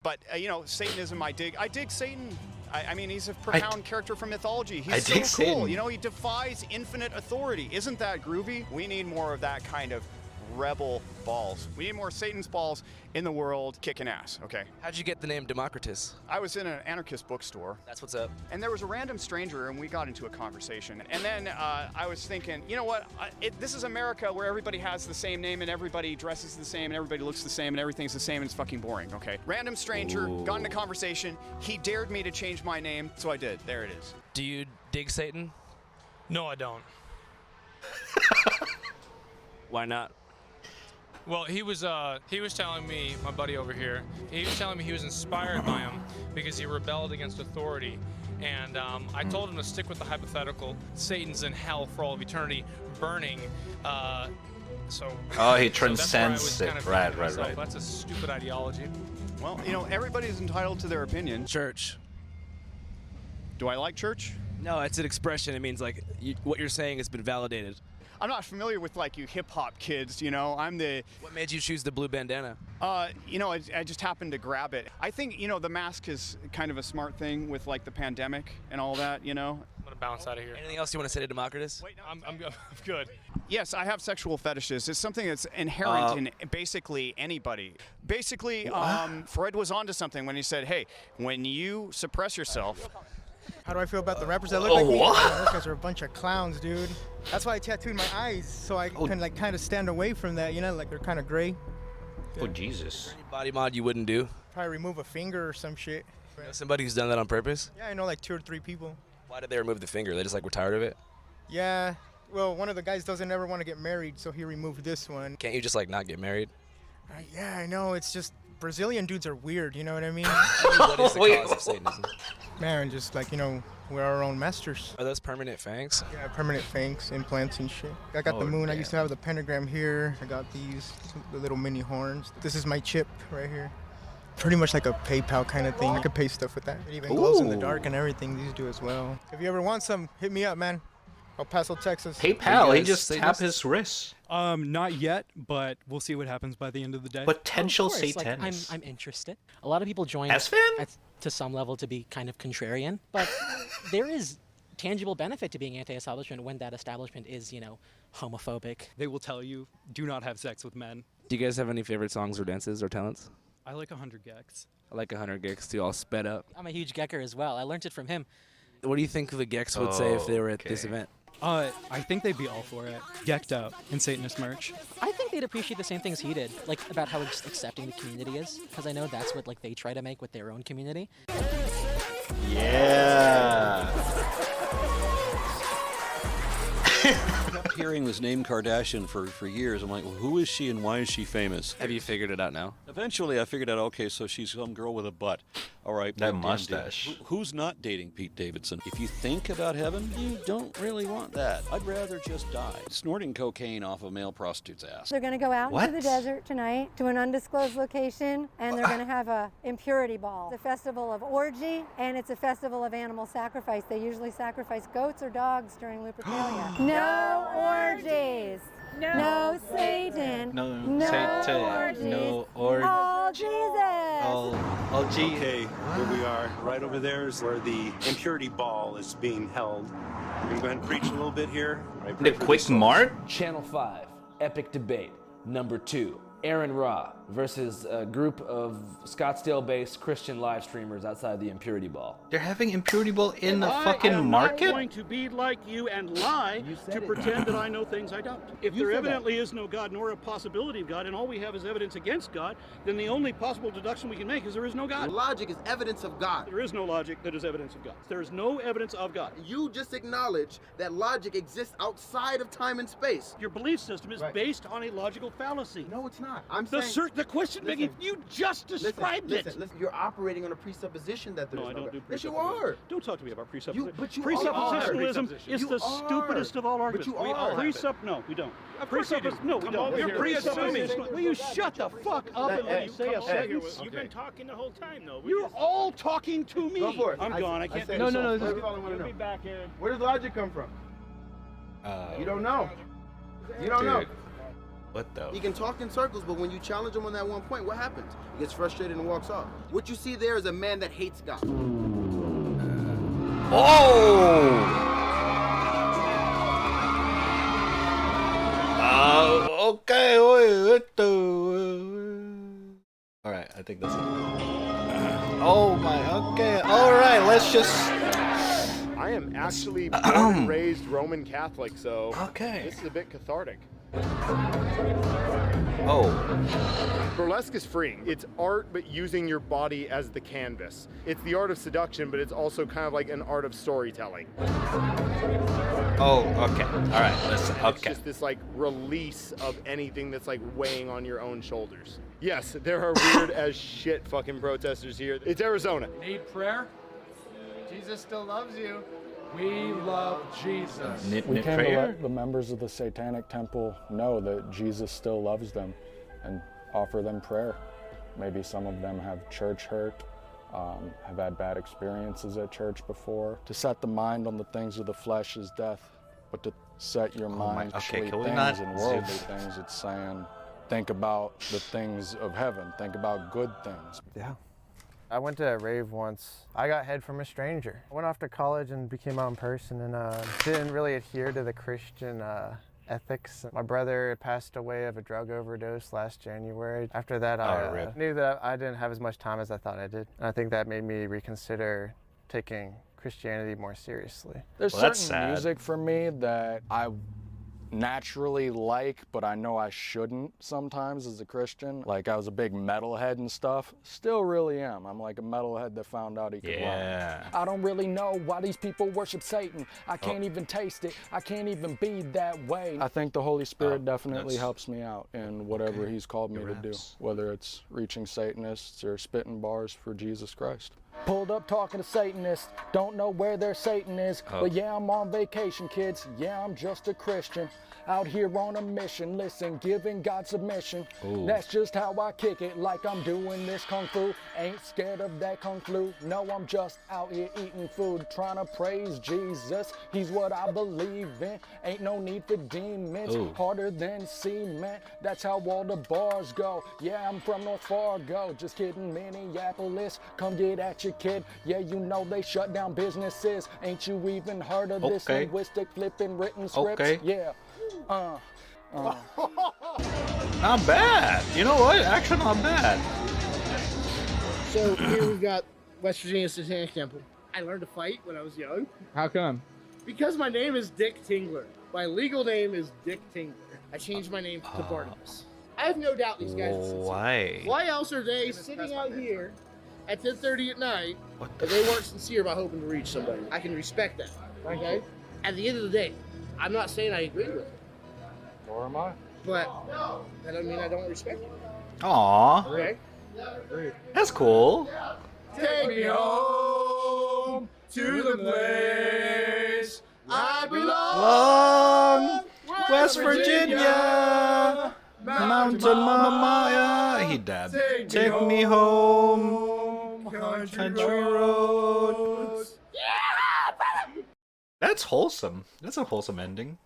But Satanism, I dig Satan. I mean, he's a profound character from mythology. He's so cool. Satan. He defies infinite authority. Isn't that groovy? We need more of that kind of rebel balls. We need more Satan's balls in the world kicking ass, okay? How'd you get the name Democritus? I was in an anarchist bookstore. That's what's up. And there was a random stranger, and we got into a conversation. And then I was thinking, you know what? This is America where everybody has the same name, and everybody dresses the same, and everybody looks the same, and everything's the same, and it's fucking boring, okay? Random stranger, got into conversation. He dared me to change my name, so I did. There it is. Do you dig Satan? No, I don't. Why not? Well, he was telling me, my buddy over here, he was telling me he was inspired by him because he rebelled against authority. And I told him to stick with the hypothetical. Satan's in hell for all of eternity, burning. He transcends it. Right. That's a stupid ideology. Well, everybody's entitled to their opinion. Church. Do I like church? No, it's an expression. It means like what you're saying has been validated. I'm not familiar with you hip-hop kids, I'm the... What made you choose the blue bandana? I just happened to grab it. I think, the mask is kind of a smart thing with the pandemic and all that, I'm gonna bounce out of here. Anything else you want to say to Democritus? Wait, no, I'm good. Yes, I have sexual fetishes. It's something that's inherent in basically anybody. Basically, Freud was onto something when he said, hey, when you suppress yourself... How do I feel about the rappers that look like me? Those guys are a bunch of clowns, dude. That's why I tattooed my eyes, so I can kind of stand away from that, they're kind of gray. Oh, Jesus. Any body mod you wouldn't do? Probably remove a finger or some shit. You know somebody who's done that on purpose? Yeah, I know 2 or 3 people. Why did they remove the finger? They just were tired of it? Yeah, well, one of the guys doesn't ever want to get married, so he removed this one. Can't you just not get married? Yeah, I know, it's just Brazilian dudes are weird, you know what I mean? What is the cause of Satanism? Man, just we're our own masters. Are those permanent fangs? Yeah, permanent fangs, implants and shit. I got the moon. Damn. I used to have the pentagram here. I got the little mini horns. This is my chip right here. Pretty much like a PayPal kind of thing. I could pay stuff with that. It even glows in the dark and everything. These do as well. If you ever want some, hit me up, man. El Paso, Texas. PayPal, he just tapped his wrist. Not yet, but we'll see what happens by the end of the day. Potential Satanist. I'm interested. A lot of people join to some level to be kind of contrarian, but there is tangible benefit to being anti-establishment when that establishment is, homophobic. They will tell you, do not have sex with men. Do you guys have any favorite songs or dances or talents? I like 100 Gex. I like 100 Gex too, all sped up. I'm a huge Gecker as well. I learned it from him. What do you think the Gex would say if they were at this event? I think they'd be all for it. Gecked out in Satanist merch. I think they'd appreciate the same things he did, about how accepting the community is, because I know that's what they try to make with their own community. Yeah. Hearing this name Kardashian for years, I'm like, well, who is she and why is she famous? Have you figured it out now? Eventually, I figured out, okay, so she's some girl with a butt. All right. That mustache. Who's not dating Pete Davidson? If you think about heaven, you don't really want that. I'd rather just die. Snorting cocaine off a male prostitute's ass. They're going to go out into the desert tonight to an undisclosed location, and they're going to have a impurity ball. It's a festival of orgy, and it's a festival of animal sacrifice. They usually sacrifice goats or dogs during Lupercalia. No orgies. No Satan. No, No Satan. orgies. No orgies. All Jesus. All G. Okay, here we are. Right over there is where the impurity ball is being held. We're going to go ahead and preach a little bit here. Right, The quick mark? Channel 5, epic debate. Number 2, Aaron Ra versus a group of Scottsdale-based Christian live streamers outside the Impurity Ball. They're having Impurity Ball in the I fucking am market? not going to be like you and lie to pretend that I know things I don't. If there evidently is no God nor a possibility of God, and all we have is evidence against God, then the only possible deduction we can make is there is no God. Logic is evidence of God. There is no logic that is evidence of God. There is no evidence of God. You just acknowledge that logic exists outside of time and space. Your belief system is based on a logical fallacy. No, it's not. I'm The saying... the question, Biggie, you just described it. Listen, you're operating on a presupposition that there's No, I don't do Yes, you presupposition. are. Don't talk to me about presupposition. But you Presuppositionalism are. is You the are. stupidest of all arguments. But you are. No, we don't. Of course you do. No, we Come don't. over You're here. presupposing. Presupposition. Will you shut the fuck up and let me say a sentence? You've been talking the whole time, though. You're all talking to me. Go for it. I'm gone. I can't do No, this. no, all. no. That's all I want to know. Be back here. Where does logic come from? You don't know. You don't know. What though? He can talk in circles, but when you challenge him on that one point, what happens? He gets frustrated and walks off. What you see there is a man that hates God. Okay. All right, I think that's it. Oh my. Okay. All right. Let's just. I am actually born and raised Roman Catholic, so this is a bit cathartic. Oh. Burlesque is freeing. It's art, but using your body as the canvas. It's the art of seduction, but it's also kind of like an art of storytelling. Oh, okay. All right, listen, It's just this like release of anything that's like weighing on your own shoulders. Yes, there are weird as shit fucking protesters here. It's Arizona. Need prayer? Jesus still loves you. We love Jesus. We came to let the members of the Satanic Temple know that Jesus still loves them and offer them prayer. Maybe some of them have church hurt, have had bad experiences at church before. To set the mind on the things of the flesh is death, but to set your mind on things and worldly things, it's saying, think about the things of heaven, think about good things. Yeah. I went to a rave once. I got head from a stranger. I went off to college and became my own person and didn't really adhere to the Christian ethics. My brother passed away of a drug overdose last January. After that, I knew that I didn't have as much time as I thought I did. And I think that made me reconsider taking Christianity more seriously. There's certain music for me that I naturally like, but I know I shouldn't sometimes as a Christian. Like I was a big metalhead and stuff. Still really am. I'm like a metalhead that found out he could lie. I don't really know why these people worship Satan. I can't even taste it. I can't even be that way. I think the Holy Spirit definitely helps me out in whatever he's called me to do, whether it's reaching Satanists or spitting bars for Jesus Christ. Pulled up talking to Satanists, don't know where their Satan is, but yeah, I'm on vacation, kids. Yeah, I'm just a Christian, out here on a mission. Listen, giving God submission. That's just how I kick it, like I'm doing this kung fu. Ain't scared of that kung flu. No, I'm just out here eating food, trying to praise Jesus. He's what I believe in. Ain't no need for demons, harder than cement. That's how all the bars go. Yeah, I'm from North Fargo, just kidding, Minneapolis. Come get at your kid. Yeah, you know they shut down businesses. Ain't you even heard of this linguistic flipping written scripts? Yeah. Not bad. You know what? Actually, not bad. So here we've got West Virginia Satanic Temple. I learned to fight when I was young. How come? Because my name is Dick Tingler. My legal name is Dick Tingler. I changed my name to Barnabas. I have no doubt these guys are sincere. Why? Why else are they sitting out here at 10:30 at night if they weren't sincere about hoping to reach somebody? I can respect that, okay? At the end of the day, I'm not saying I agree with it. Nor am I. But that doesn't mean I don't respect it. Aww. Okay? That's cool. Take me home to the place I belong. West Virginia. Mountain Mama. He dabbed. Take me home. Country roads. That's wholesome. That's a wholesome ending.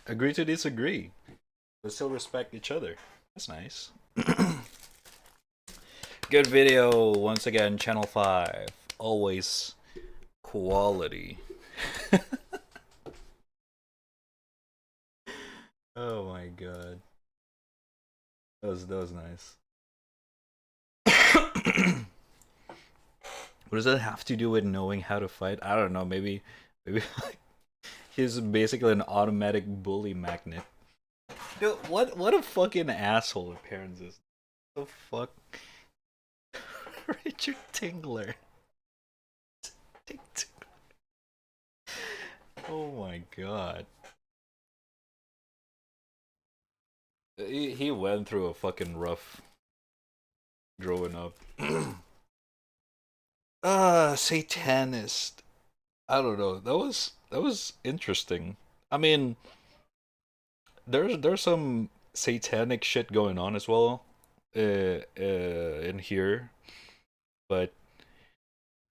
Agree to disagree. but still respect each other. That's nice. Good video once again. Channel 5, always quality. Oh my god, that was nice. What does that have to do with knowing how to fight? I don't know. Maybe he's basically an automatic bully magnet. Dude, what a fucking asshole appearance is. The fuck? Richard Tingler. Oh my god. He went through a fucking rough growing up. Satanist. I don't know. That was interesting. I mean, there's some satanic shit going on as well in here, but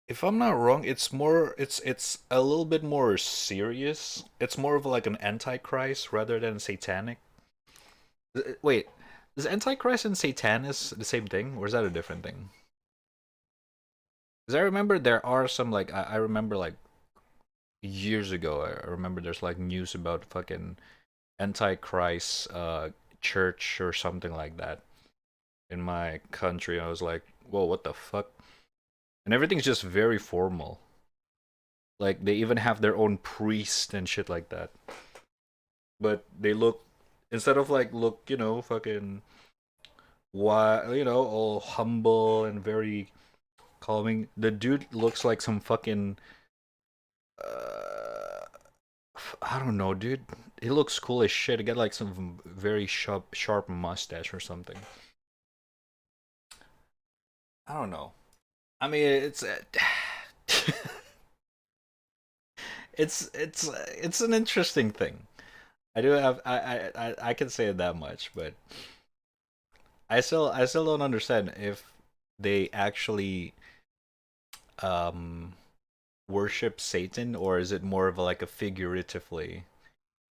if I'm not wrong, it's a little bit more serious. It's more of like an antichrist rather than satanic. Wait, is antichrist and satanist the same thing, or is that a different thing? Because I remember there are some, like, I remember, like, years ago, I remember there's, like, news about fucking Antichrist church or something like that in my country. I was like, whoa, what the fuck? And everything's just very formal. Like, they even have their own priest and shit like that. But they look, instead of, like, look, you know, fucking, you know, all humble and very calming, the dude looks like some fucking I don't know, dude. He looks cool as shit. He got like some very sharp mustache or something. I don't know. I mean, it's it's an interesting thing. I do have I can say it that much, but I still don't understand if they actually worship Satan, or is it more of like a figuratively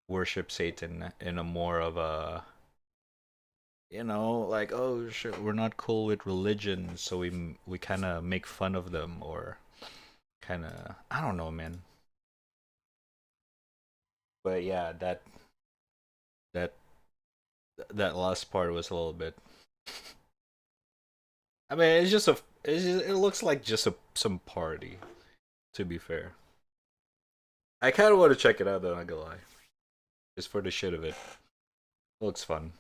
worship Satan in a more of a, you know, like, oh shit, we're not cool with religion, so we kind of make fun of them, or kind of, I don't know, man. But yeah, that last part was a little bit. I mean, it looks like just some party, to be fair. I kind of want to check it out though, not gonna lie. Just for the shit of it. It looks fun.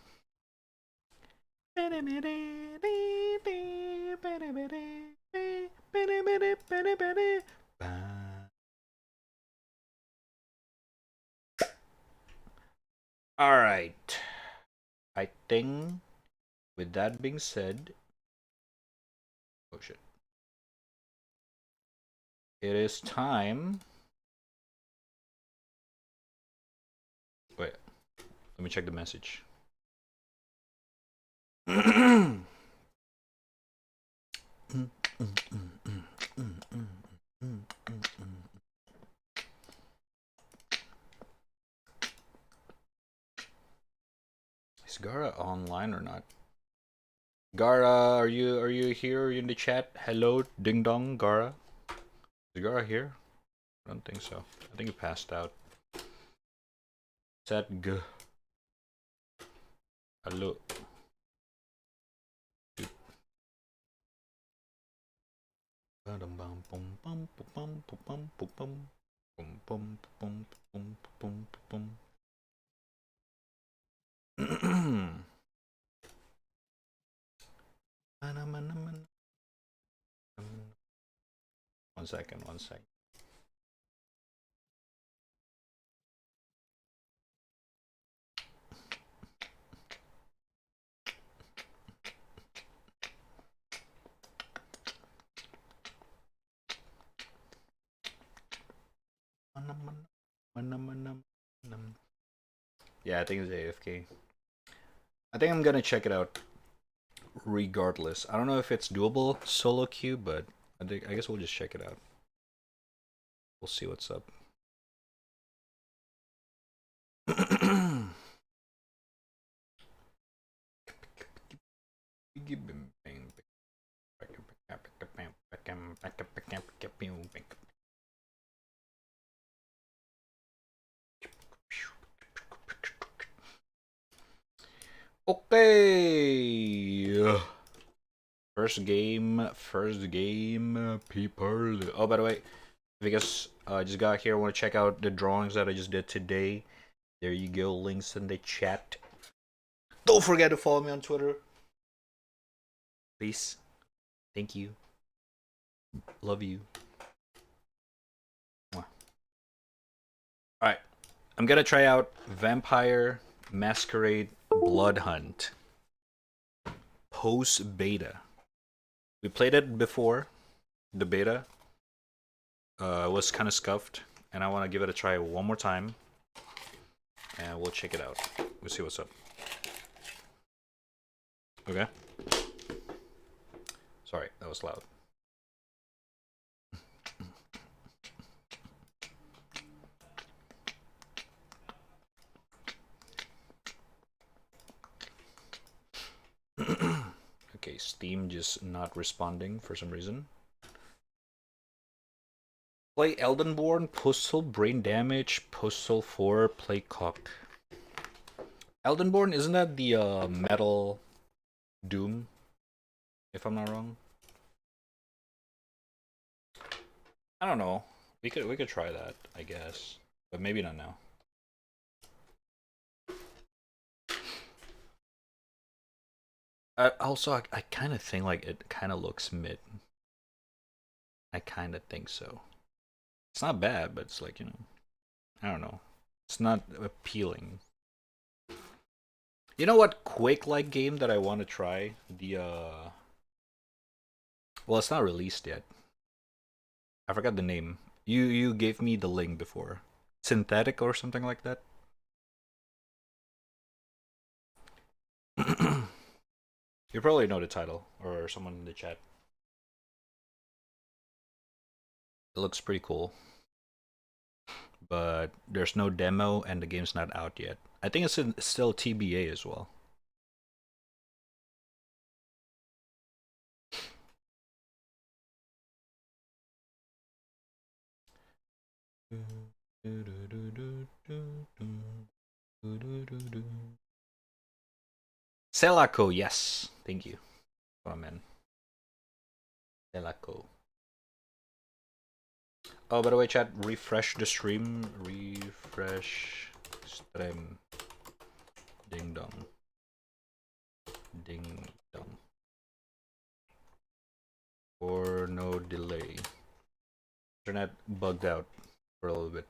Alright. I think with that being said, oh shit. It is time. Wait, let me check the message. Is Gara online or not? Gara, are you here? Are you in the chat? Hello, ding dong, Gara. Is Gara here? I don't think so. I think he passed out. Is that G? Hello. One second. Yeah, I think it's AFK. I think I'm gonna check it out regardless. I don't know if it's doable solo queue, but I guess we'll just check it out. We'll see what's up. Okay. First game, people. Oh, by the way, if you guys just got here, want to check out the drawings that I just did today, there you go, links in the chat. Don't forget to follow me on Twitter. Please. Thank you. Love you. Alright. I'm gonna try out Vampire Masquerade Blood Hunt. Post-beta. We played it before. The beta. Was kind of scuffed. And I want to give it a try one more time. And we'll check it out. We'll see what's up. Okay. Sorry, that was loud. Okay, Steam just not responding for some reason. Play Eldenborn, Postal, Brain Damage, Postal 4, play Cock. Eldenborn, isn't that the metal Doom? If I'm not wrong. I don't know. We could try that, I guess. But maybe not now. Also, I kind of think like it kind of looks mid. I kind of think so. It's not bad, but it's like, you know, I don't know. It's not appealing. You know what Quake-like game that I want to try? The well, it's not released yet. I forgot the name. You gave me the link before. Synthetic or something like that. You probably know the title, or someone in the chat. It looks pretty cool. But there's no demo and the game's not out yet. I think it's still TBA as well. Celaco, yes. Thank you. Oh, man. Celaco. Oh, by the way, chat, refresh the stream. Refresh stream. Ding dong. Ding dong. Or no delay. Internet bugged out for a little bit.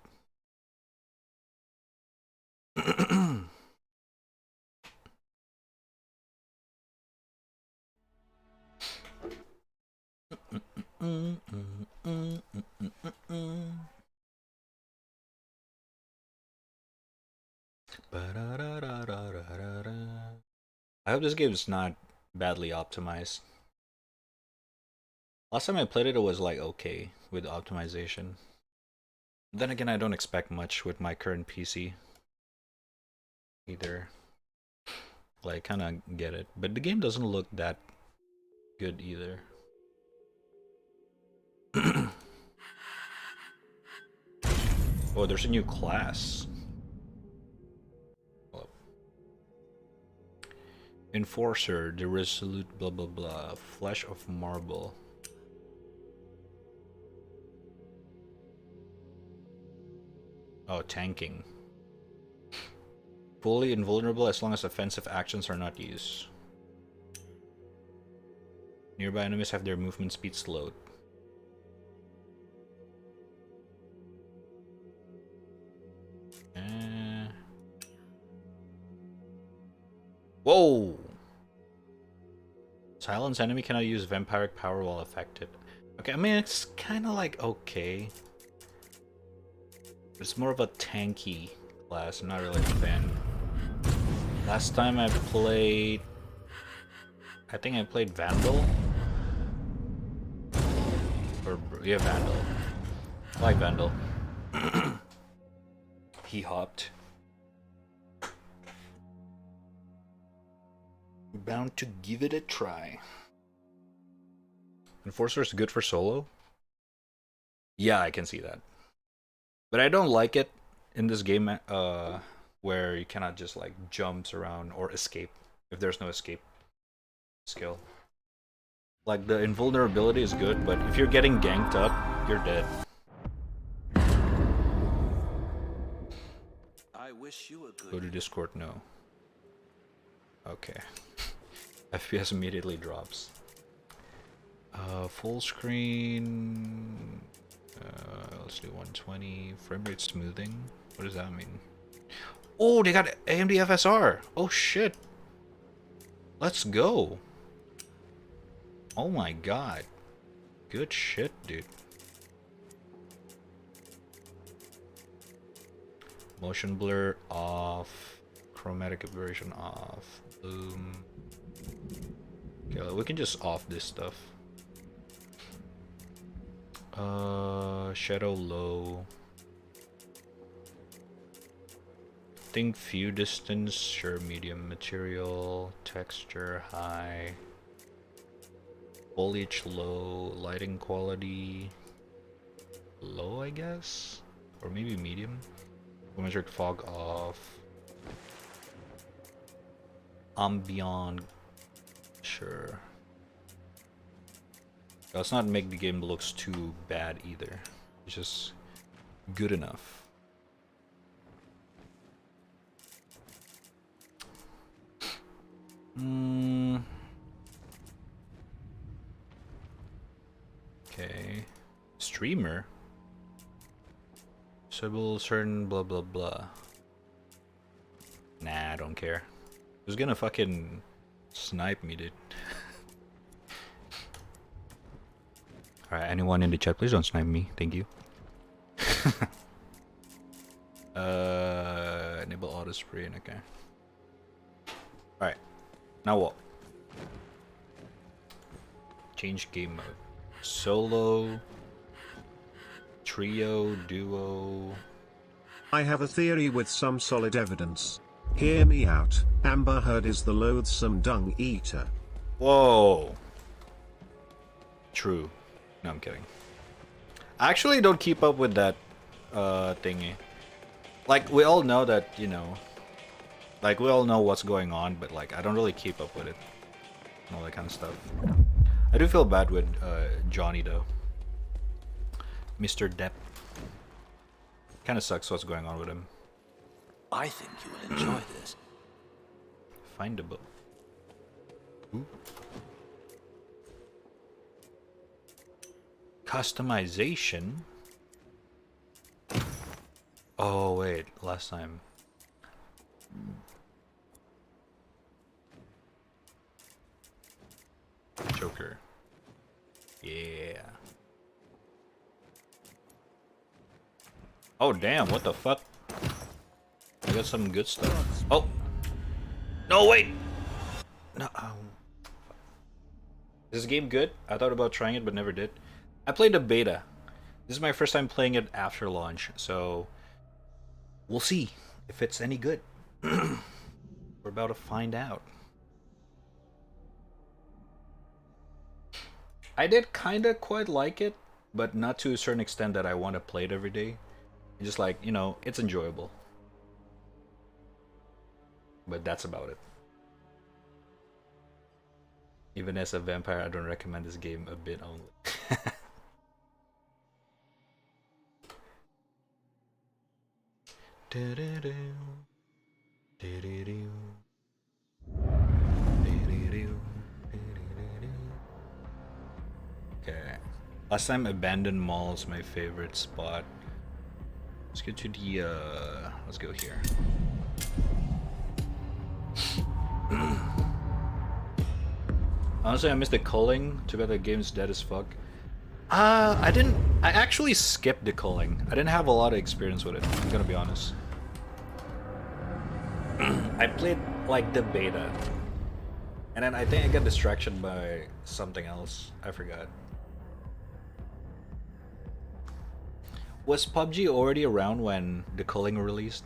I hope this game is not badly optimized. Last time I played it, it was like okay with optimization. Then again, I don't expect much with my current PC either. Like, kind of get it, but the game doesn't look that good either. Oh, there's a new class. Oh. Enforcer, the resolute, blah blah blah. Flesh of marble. Oh, tanking. Fully invulnerable as long as offensive actions are not used. Nearby enemies have their movement speed slowed. Whoa! Silence enemy cannot use vampiric power while affected. Okay, I mean, it's kind of like okay. It's more of a tanky class. I'm not really a fan. Last time I played... I think I played Vandal. Or, yeah, Vandal. I like Vandal. He hopped. bound to give it a try. Enforcer is good for solo? Yeah, I can see that. But I don't like it in this game where you cannot just like jump around or escape if there's no escape skill. Like the invulnerability is good, but if you're getting ganked up, you're dead. I wish you a good Go to Discord, no. Okay. FPS immediately drops. Full screen. Let's do 120. Frame rate smoothing. What does that mean? Oh, they got AMD FSR. Oh shit. Let's go. Oh my god. Good shit, dude. Motion blur off. Chromatic aberration off. Boom. Okay, we can just off this stuff. Shadow low. Think view distance, sure, medium. Material, texture high. Foliage low, lighting quality low, I guess, or maybe medium. Volumetric fog off. Ambient, sure. Let's not make the game looks too bad either. It's just good enough. Okay. Streamer. Disable certain blah blah blah. Nah, I don't care. Who's gonna fucking snipe me, dude? Alright, anyone in the chat, please don't snipe me. Thank you. Enable auto spraying, okay. Alright. Now what? Change game mode. Solo, trio, duo. I have a theory with some solid evidence. Hear me out. Amber Heard is the loathsome dung eater. Whoa. True. No, I'm kidding. I actually don't keep up with that thingy. Like, we all know that, you know, like, we all know what's going on, but like, I don't really keep up with it. And all that kind of stuff. I do feel bad with Johnny though. Mr. Depp. Kinda sucks what's going on with him. I think you will enjoy this. Findable. Ooh. Customization. Oh wait, last time. Joker. Yeah. Oh damn, what the fuck? I got some good stuff. Oh! No, wait! No, Is this game good? I thought about trying it but never did. I played the beta. This is my first time playing it after launch, so we'll see if it's any good. We're about to find out. I did kinda quite like it, but not to a certain extent that I want to play it every day. Just like, you know, it's enjoyable. But that's about it. Even as a vampire, I don't recommend this game a bit only. Okay. Last time Abandoned Mall is my favorite spot. Let's get to the let's go here. Honestly, I missed the culling. Too bad the game's dead as fuck. I actually skipped the culling. I didn't have a lot of experience with it, I'm gonna be honest. I played like the beta. And then I think I got distracted by something else. I forgot. Was PUBG already around when the culling released?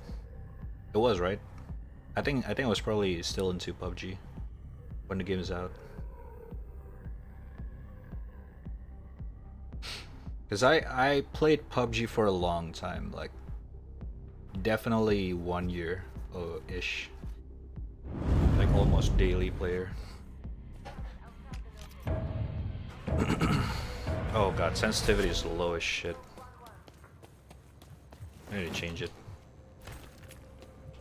It was, right? I think I was probably still into PUBG. when the game is out. Because I played PUBG for a long time, like definitely 1 year ish. Like almost daily player. Oh god, sensitivity is low as shit. I need to change it.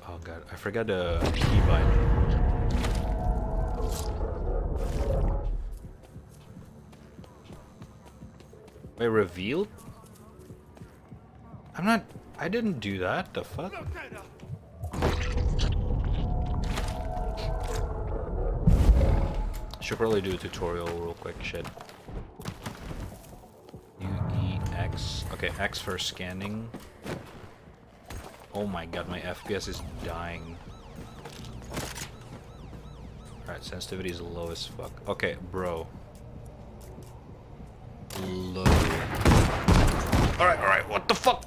Oh god, I forgot the keybind. Wait, revealed? I didn't do that, the fuck? Should probably do a tutorial real quick, shit. UEX. Okay, X for scanning. Oh my god, my FPS is dying. Alright, sensitivity is low as fuck. Okay, bro. Low. Alright, what the fuck?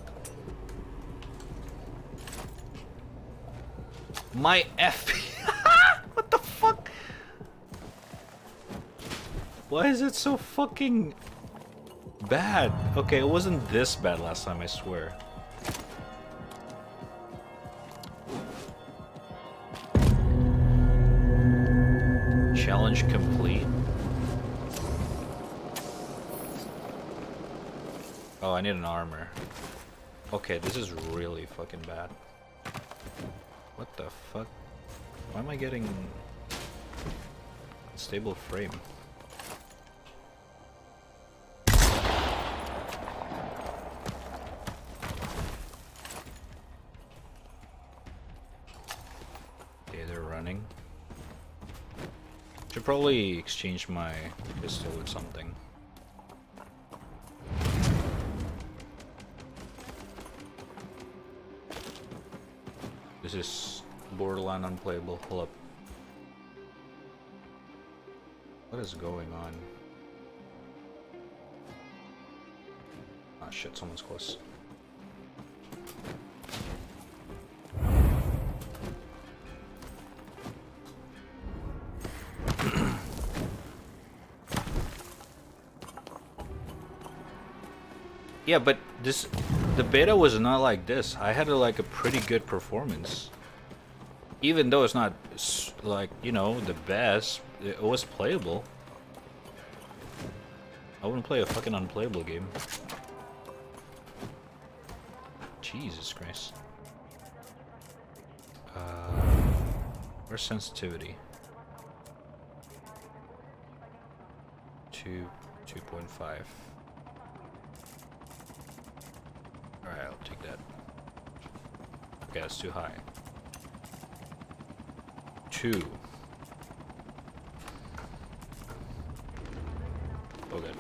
My FPS. What the fuck? Why is it so fucking bad? Okay, it wasn't this bad last time, I swear. Challenge complete. Oh, I need an armor. Okay, this is really fucking bad. What the fuck? Why am I getting stable frame? Okay, they're running. Should probably exchange my pistol with something. This is borderline unplayable. Hold up. What is going on? Ah shit, someone's close. Yeah, but the beta was not like this. I had like a pretty good performance. Even though it's not like, you know, the best, it was playable. I wouldn't play a fucking unplayable game. Jesus Christ. Where's sensitivity? 2.5. Alright, I'll take that. Okay, that's too high. 2. Oh good.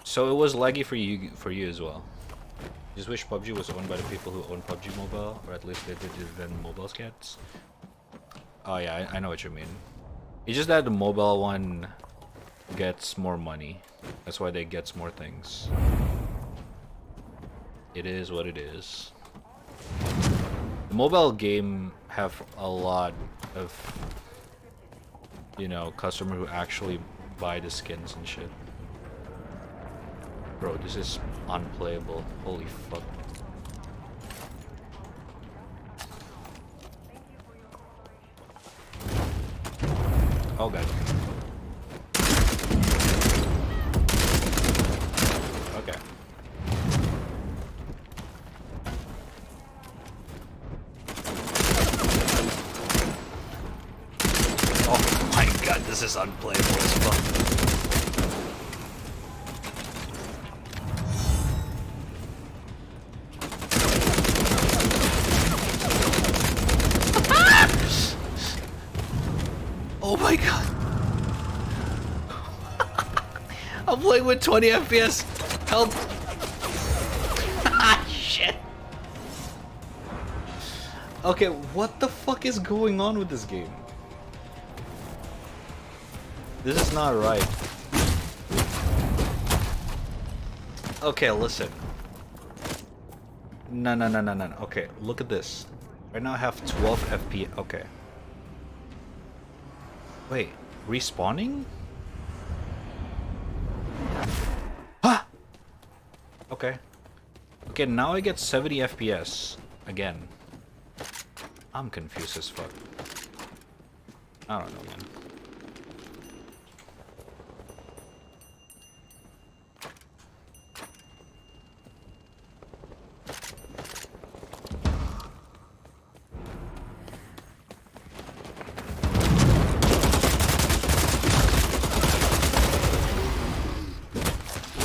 So it was laggy for you as well. Just wish PUBG was owned by the people who own PUBG Mobile, or at least they did invent mobile scats. Oh yeah, I know what you mean. It's just that the mobile one gets more money. That's why they get more things. It is what it is. The mobile game have a lot of, you know, customer who actually buy the skins and shit. Bro, this is unplayable. Holy fuck. Oh god. Okay. Oh my god, this is unplayable as fuck. Oh my god. I'm playing with 20 FPS. Help. Shit. Okay, what the fuck is going on with this game? This is not right. Okay, listen. No. Okay, look at this. Right now I have 12 FPS. Okay. Wait, respawning? Ah! Okay. Okay, now I get 70 FPS again. I'm confused as fuck. I don't know, man.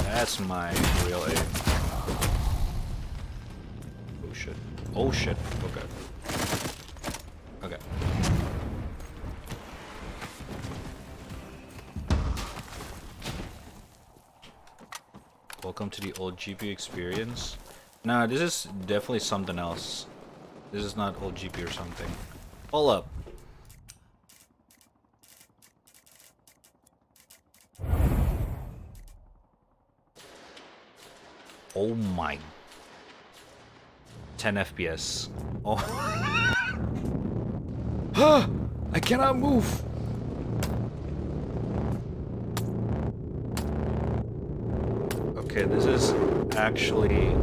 That's my real aim. Oh shit. Oh shit. Okay. Okay. Welcome to the old GP experience. Nah, this is definitely something else. This is not old GP or something. Hold up. Oh my. 10 FPS. Oh. I cannot move. Okay, this is actually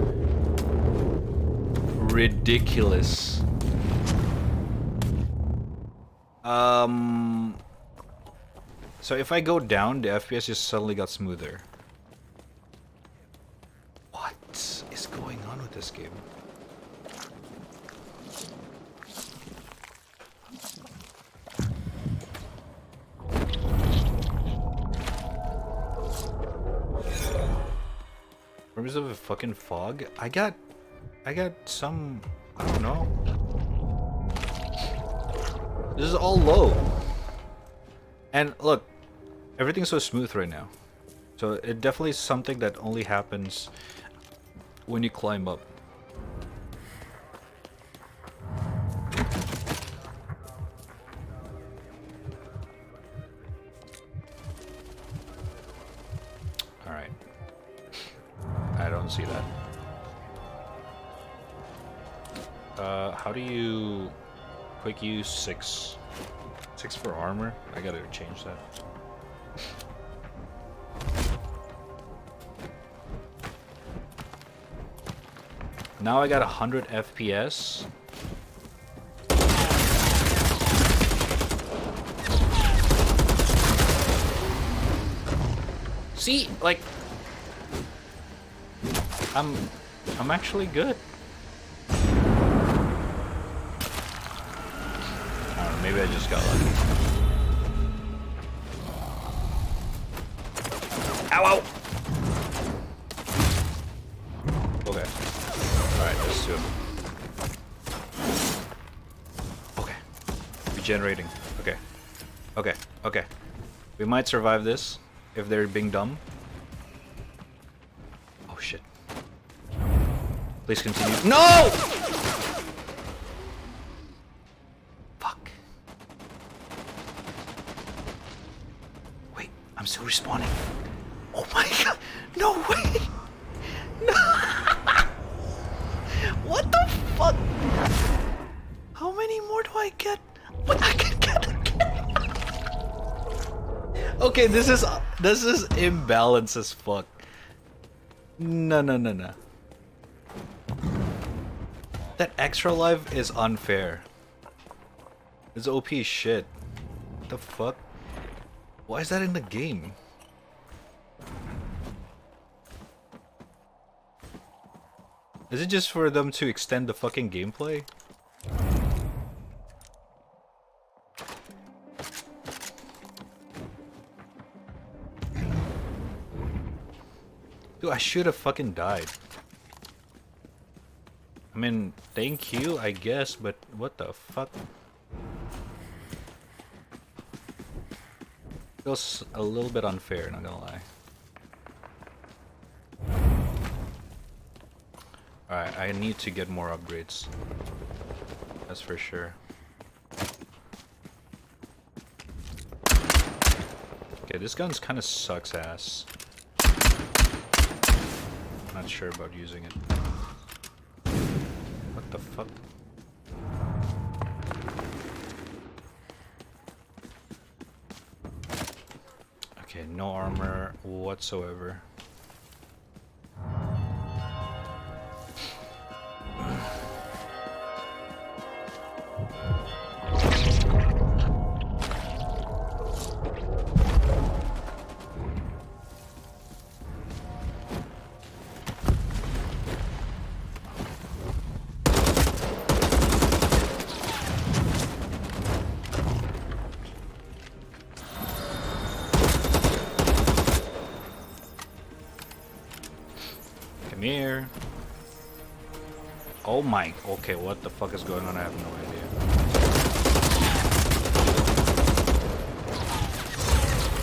ridiculous. So if I go down, the FPS just suddenly got smoother. What is going on with this game? Purpose of a fucking fog? I got some, I don't know. This is all low. And look, everything's so smooth right now. So it definitely is something that only happens when you climb up. Alright. I don't see that. How do you quick use 6 for armor? I gotta change that. Now I got 100 FPS. See, like, I'm actually good. I don't know, maybe I just got lucky. Ow, ow! Okay. Alright, let's do it. Okay. Regenerating. Okay. Okay. Okay. We might survive this if they're being dumb. Oh shit. Please continue. No! Fuck. Wait, I'm still respawning. Oh my god! No way! No! What the fuck? How many more do I get? What I can get again? Okay, this is imbalance as fuck. No. That extra life is unfair. It's OP shit. What the fuck? Why is that in the game? Is it just for them to extend the fucking gameplay? Dude, I should have fucking died. I mean, thank you, I guess, but what the fuck? Feels a little bit unfair, not gonna lie. Alright, I need to get more upgrades. That's for sure. Okay, this gun's kinda sucks ass. Not sure about using it. What the fuck? Okay, no armor whatsoever. Come here. Oh my, okay, what the fuck is going on? I have no idea.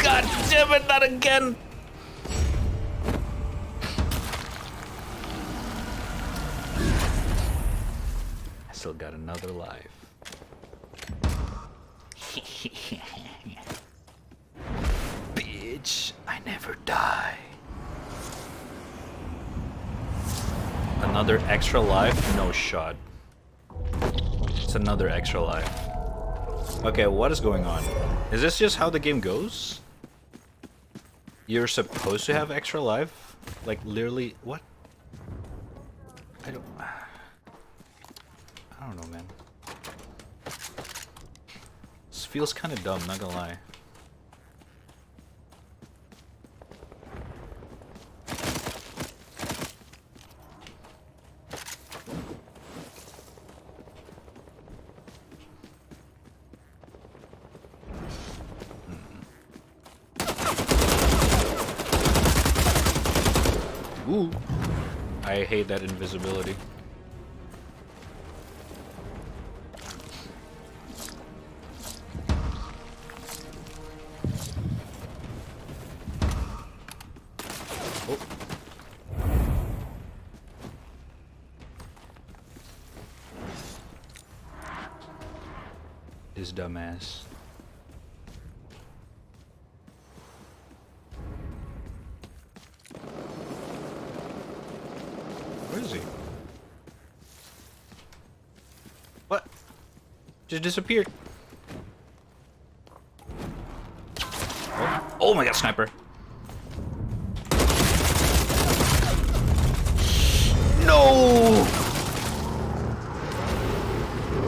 God damn it, not again! I still got another life. Bitch, I never die. Another extra life? No shot. It's another extra life. Okay, what is going on? Is this just how the game goes? You're supposed to have extra life? Like, literally, what? I don't know, man. This feels kind of dumb, not gonna lie. Ooh. I hate that invisibility. Oh. This dumbass. Where is he? What? Just disappeared. Oh my god, sniper. No!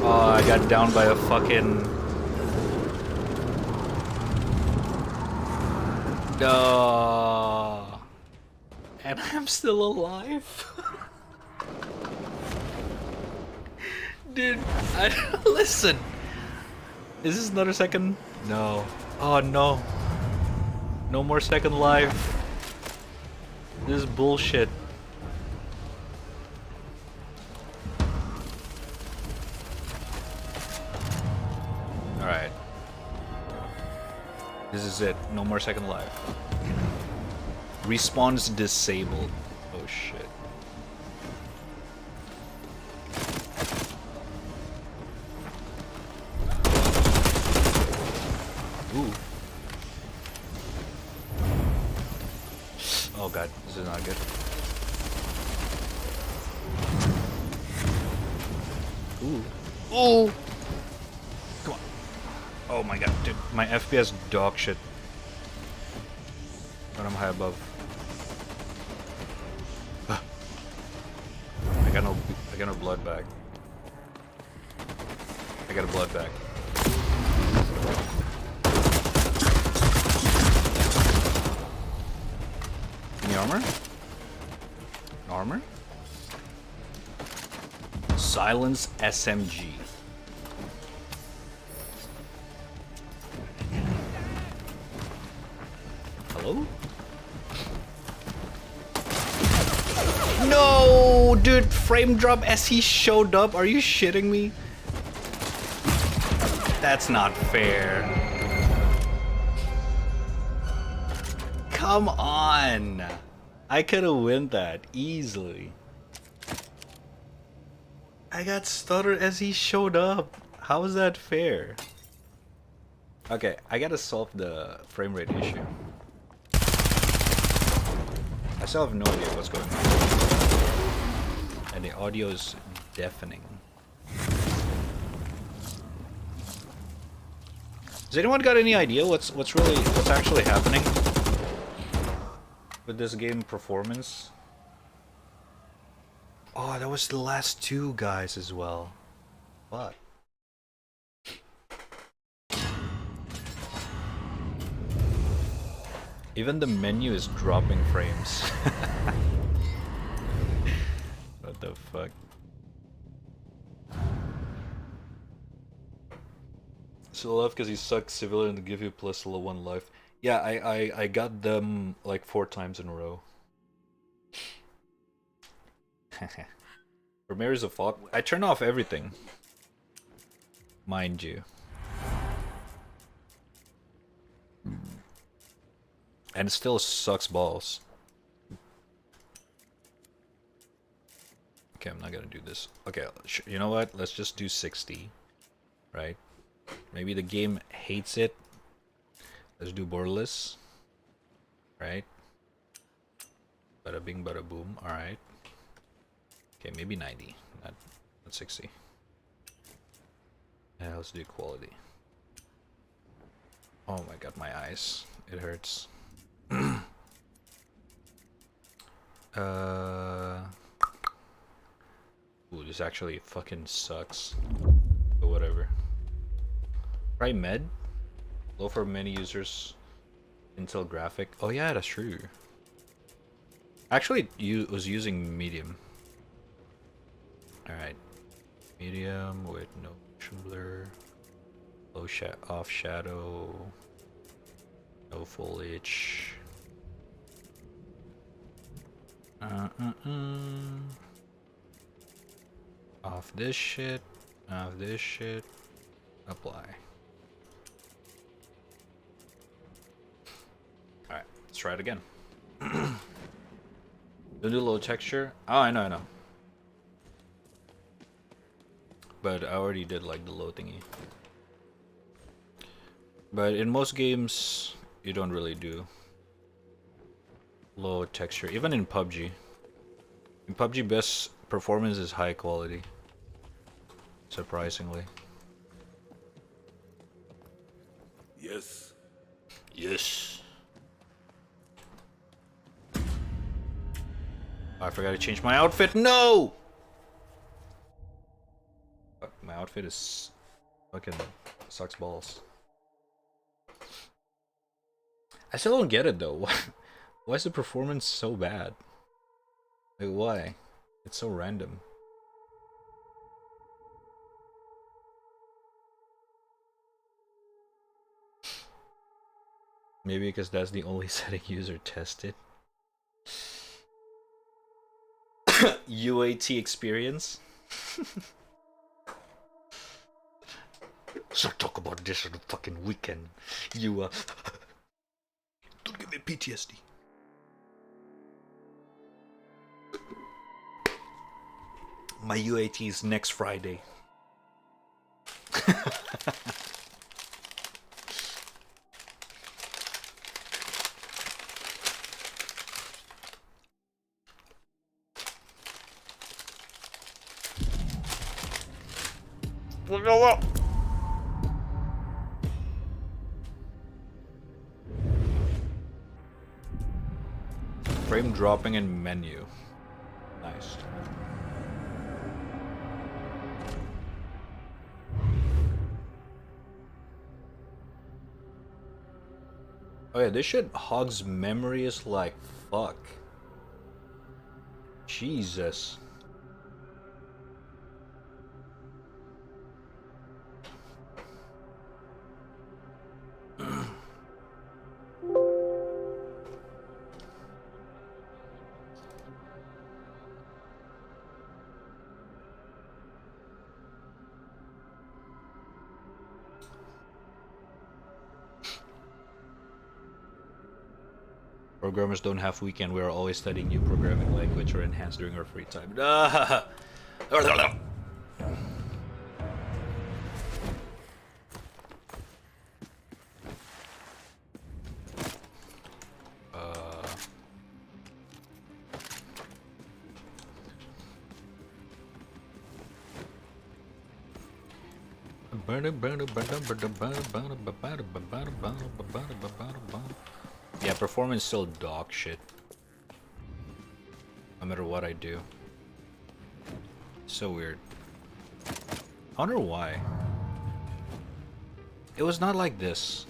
Oh, I got downed by a fucking... No. And I'm still alive. Dude, listen. Is this another second? No. Oh no. No more second life. This is bullshit. Alright. This is it. No more second life. Respawn's disabled. Oh shit. Ooh. Oh god, this is not good. Ooh. Ooh! Come on. Oh my god, dude. My FPS dog shit. When I'm high above. I got no blood back. I got a blood back. Any armor? Armor? Silence SMG. Hello? No, dude, frame drop as he showed up. Are you shitting me? That's not fair. Come on. I could have won that easily. I got stuttered as he showed up. How is that fair? Okay, I gotta solve the frame rate issue. I still have no idea what's going on. And the audio is deafening. Has anyone got any idea what's actually happening with this game performance? Oh, that was the last two guys as well. What? Even the menu is dropping frames. What the fuck? So left because he sucks civilian to give you plus 1 life. Yeah, I got them like 4 times in a row. Ramirez a fault. I turn off everything. Mind you. And it still sucks balls. Okay, I'm not gonna do this. Okay, you know what? Let's just do 60. Right? Maybe the game hates it. Let's do borderless. Right? Bada bing, bada boom. Alright. Okay, maybe 90. Not 60. Yeah, let's do quality. Oh my god, my eyes. It hurts. Ooh, this actually fucking sucks. But whatever. Try med. Low for many users. Intel graphic. Oh yeah, that's true. Actually, was using medium. Alright. Medium with no motion blur. Low off shadow. No foliage. Off this shit. Off this shit. Apply. Alright, let's try it again. Don't do low texture. Oh, I know. But I already did like the low thingy. But in most games, you don't really do low texture. Even in PUBG. In PUBG, best performance is high quality. Surprisingly. Yes. Yes. I forgot to change my outfit. No! Fuck, my outfit is fucking sucks balls. I still don't get it though. Why is the performance so bad? Like, why? It's so random. Maybe because that's the only setting user tested. UAT experience. So talk about this on the fucking weekend. You don't give me PTSD. My UAT is next Friday. Frame dropping in menu. Nice. Oh yeah, this shit hogs memory is like fuck. Jesus. Programmers don't have weekend. We are always studying new programming language or enhanced during our free time. Yeah, performance still dog shit. No matter what I do. So weird. I wonder why. It was not like this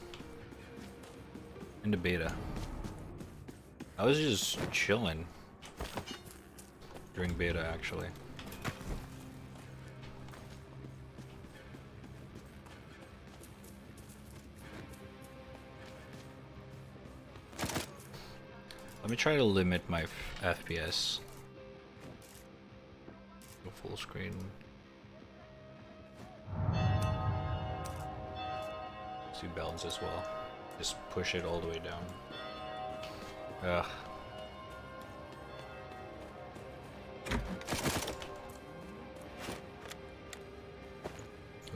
in the beta. I was just chilling during beta, actually. Let me try to limit my FPS. Go full screen. Let's do balance as well. Just push it all the way down. Ugh.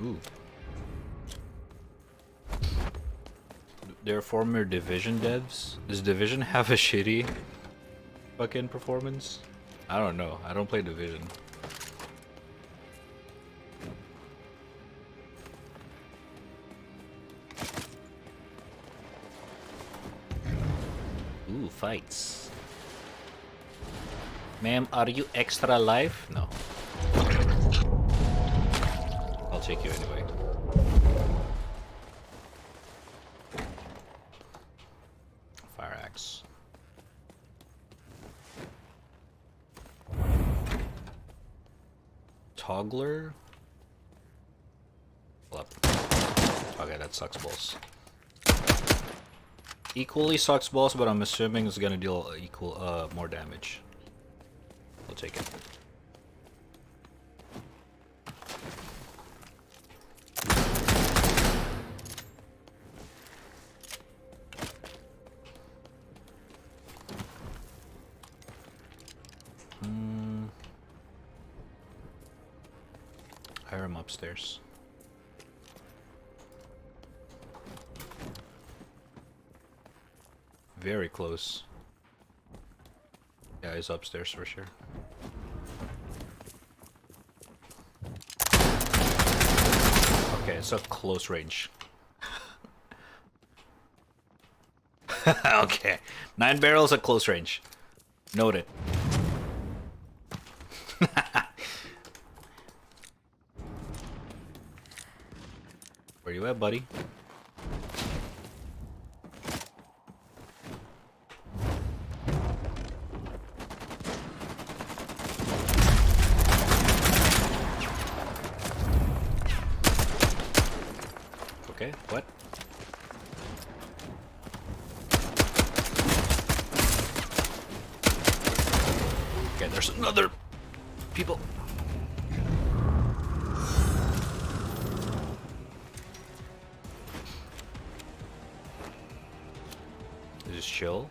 Ooh. They're former Division devs. Does Division have a shitty fucking performance? I don't know. I don't play Division. Ooh, fights. Ma'am, are you extra life? No. I'll take you anyway. Fire axe. Toggler? Well, okay, that sucks balls. Equally sucks balls, but I'm assuming it's gonna deal equal more damage. I'll take it. I hear him upstairs. Very close. Yeah, he's upstairs for sure. Okay, it's a close range. Okay, 9 barrels at close range. Noted. Where you at, buddy? Okay, what? Okay, there's another people. Just chill.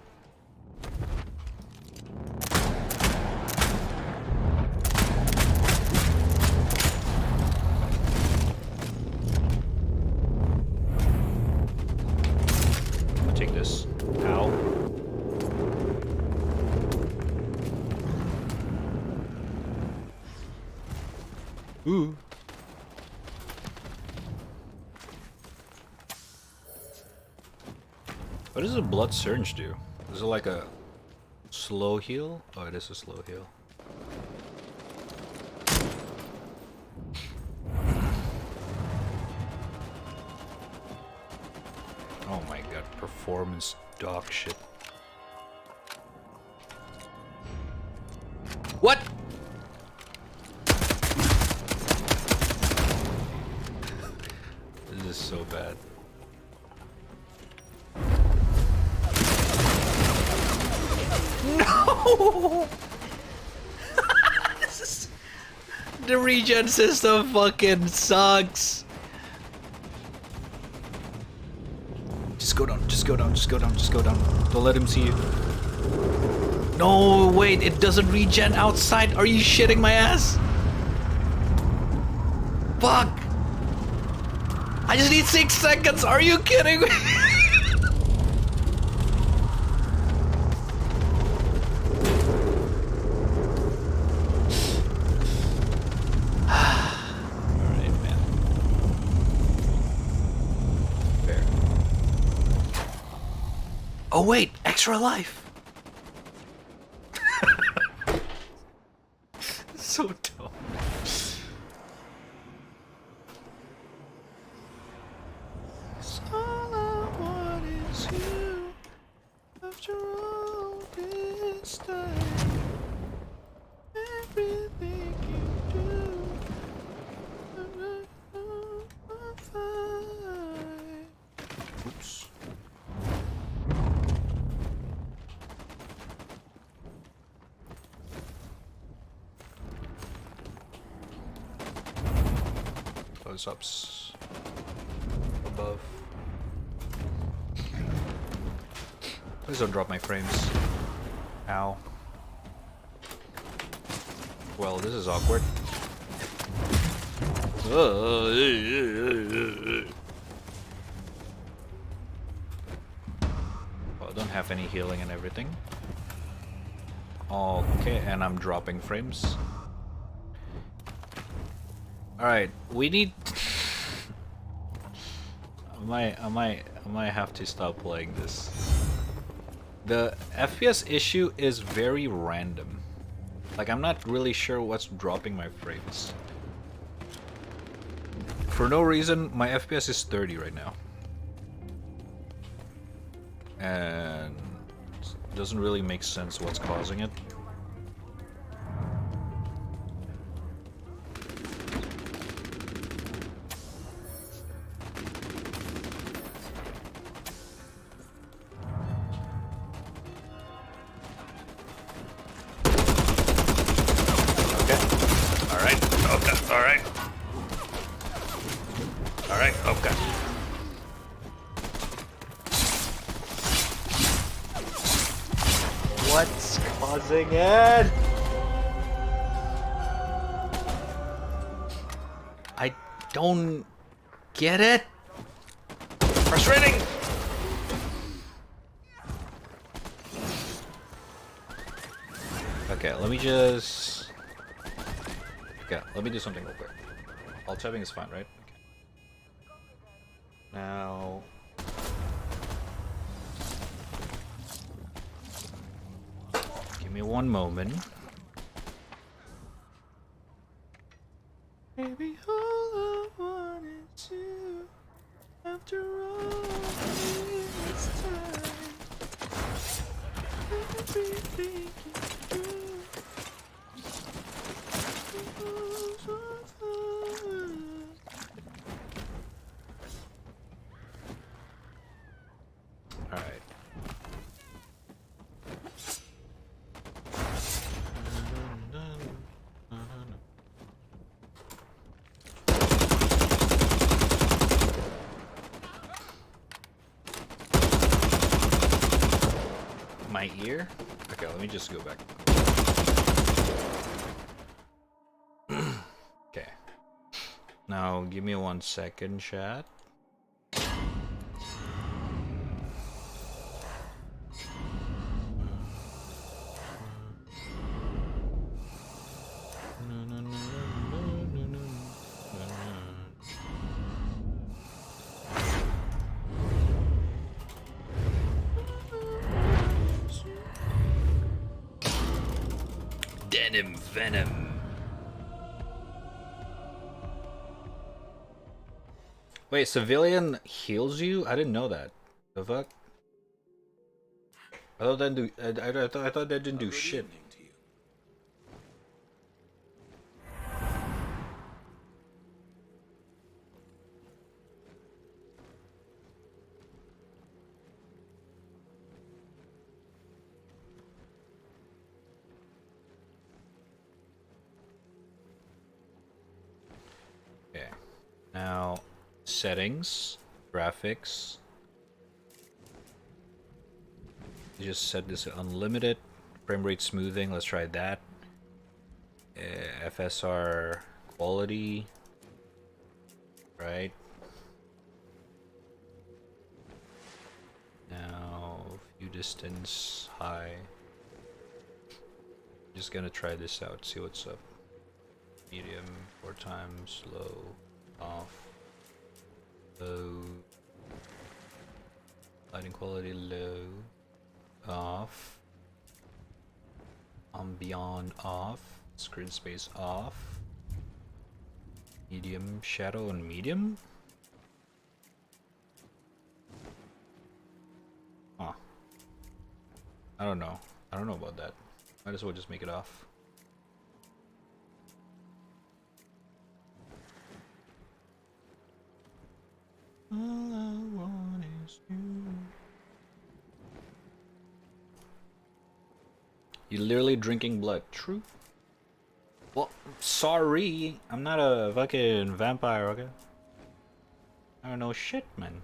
I'll take this. Ow. Ooh. What does a blood surge do? Is it like a slow heal? Oh, it is a slow heal. Oh my god, performance dog shit. What? This is so bad. No! This is... The regen system fucking sucks. Just go down, just go down, just go down, just go down. Don't let him see you. No, wait, it doesn't regen outside. Are you shitting my ass? Fuck! I just need 6 seconds. Are you kidding me? Alright, man. Oh wait, extra life. So dumb. All I want is you. After all this time, everything you do, I'm fine. Oops. Close-ups above. Please don't drop my frames. Ow. Well, this is awkward. Oh, I don't have any healing and everything. Okay, and I'm dropping frames. Alright, we need... I might have to stop playing this. The FPS issue is very random. Like, I'm not really sure what's dropping my frames. For no reason, my FPS is 30 right now. And it doesn't really make sense what's causing it. What's causing it? I don't get it. Frustrating. Okay, let me just... Okay, let me do something real quick. Alt tabbing is fine, right? Okay. Now... Give me one moment. Baby, all I want is you. After all this time, everything you do. All right. My ear? Okay, let me just go back. Okay. Now, give me 1 second, chat. Denim Venom. Wait, civilian heals you? I didn't know that. The fuck? I thought that I thought that didn't do shit. Okay. Now, settings, graphics. You just set this to unlimited. Frame rate smoothing, let's try that. FSR quality. Right. Now, view distance, high. Just gonna try this out, see what's up. Medium, 4 times, low, off, low, lighting quality low, Yawn off. Screen space off. Medium, shadow, and medium? Huh. I don't know. I don't know about that. Might as well just make it off. All I want is you. You're literally drinking blood. True. Well, sorry. I'm not a fucking vampire, okay? I don't know shit, man.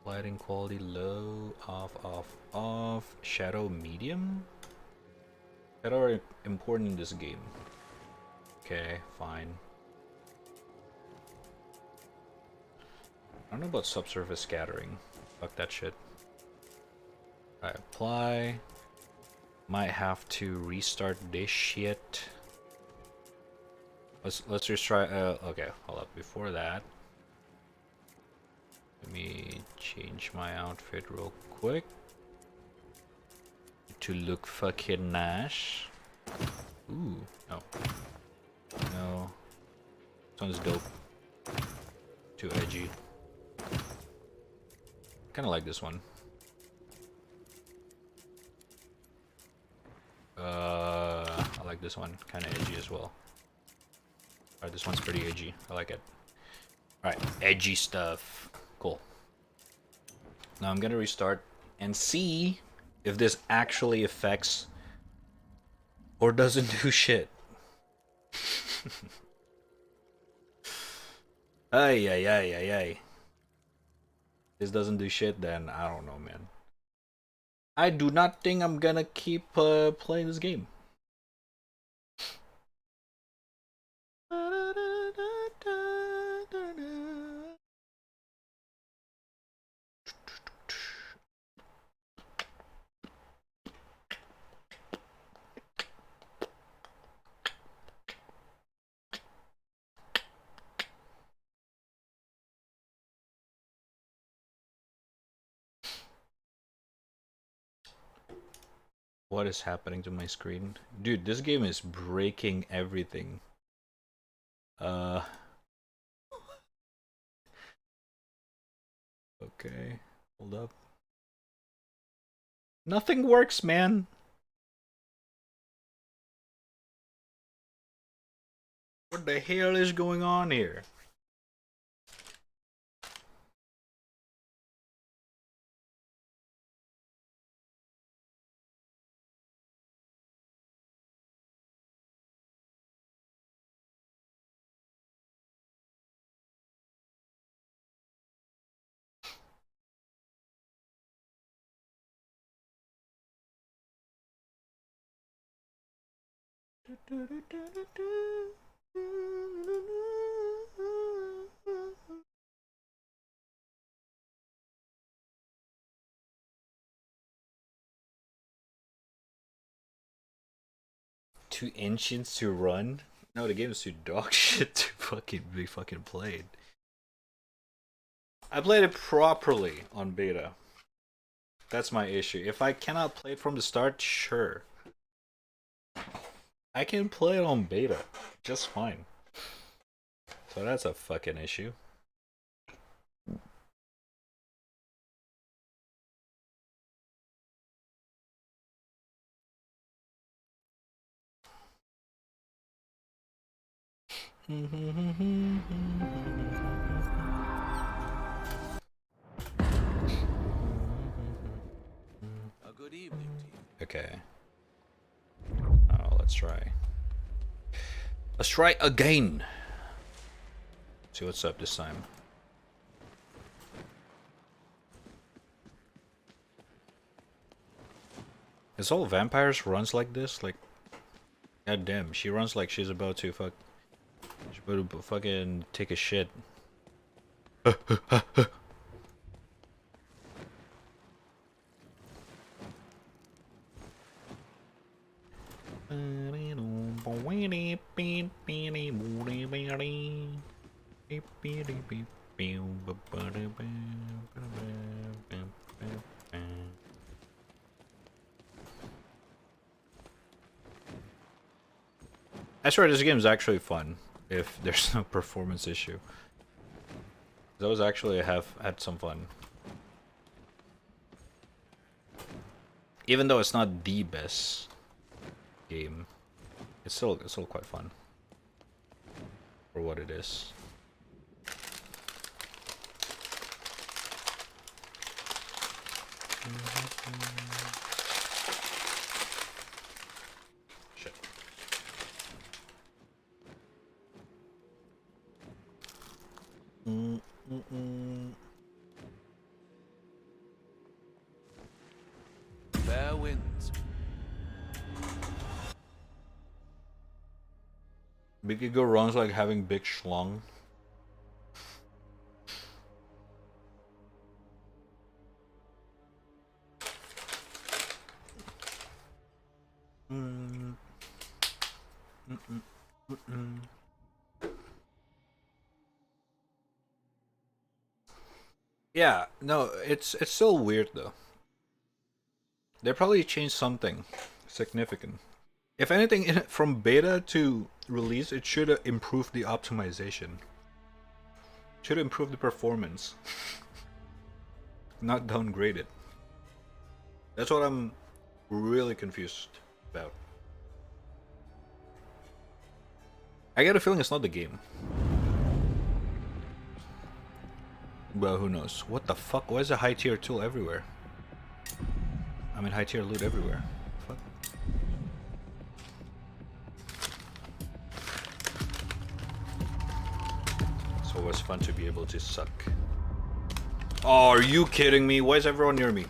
Lighting quality low, off, off, off. Shadow medium? Shadow are important in this game. Okay, fine. I don't know about subsurface scattering. Fuck that shit. Alright, apply. Might have to restart this shit. Let's just try. Okay, hold up. Before that, let me change my outfit real quick to look fucking nice. Ooh, no. No. This one's dope. Too edgy. Kinda like this one. I like this one. Kinda edgy as well. Alright, this one's pretty edgy. I like it. Alright, edgy stuff. Cool. Now I'm gonna restart and see if this actually affects or doesn't do shit. Ay, ay, ay, ay, ay. This doesn't do shit, then I don't know, man. I do not think I'm gonna keep playing this game. What is happening to my screen? Dude, this game is breaking everything. Okay, hold up. Nothing works, man. What the hell is going on here? Too ancient to run? No, the game is too dog shit to fucking be fucking played. I played it properly on beta. That's my issue. If I cannot play it from the start, sure. I can play it on beta just fine. So that's a fucking issue. A good evening to you. Okay. Oh, let's try. Let's try again. See what's up this time. Is all vampires runs like this? Like, god damn, she runs like she's about to she's about to fucking take a shit. I swear this game is actually fun if there's no performance issue. Those actually have had some fun. Even though it's not the best game, it's still quite fun for what it is. Shit. Fair winds. Big Ego runs like having big schlong. Yeah, no, it's still weird though. They probably changed something significant. If anything, from beta to release, it should improve the optimization. Should improve the performance. Not downgrade it. That's what I'm really confused about. I get a feeling it's not the game. Well, who knows? What the fuck? Why is a high tier tool everywhere? I mean, high tier loot everywhere. Fuck. It's always fun to be able to suck. Oh, are you kidding me? Why is everyone near me?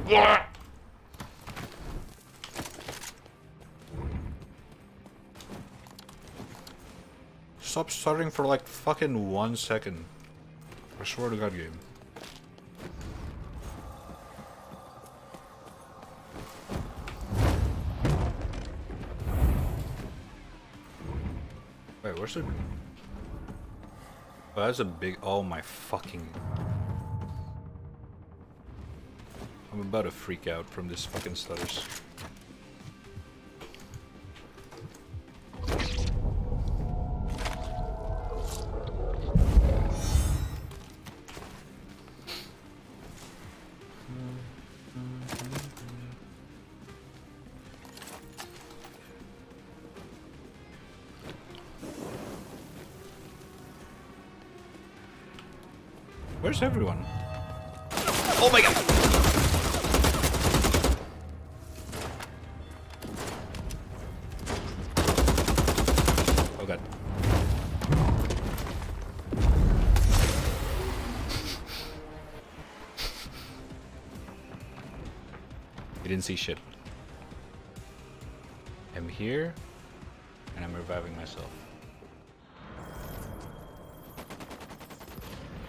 Where? Stop stuttering for like fucking 1 second. I swear to God, game. Wait, where's the... Oh, that's a big... Oh my fucking... I'm about to freak out from this fucking stutters. Where's everyone? Oh my God! Oh God. You didn't see shit. I'm here, and I'm reviving myself.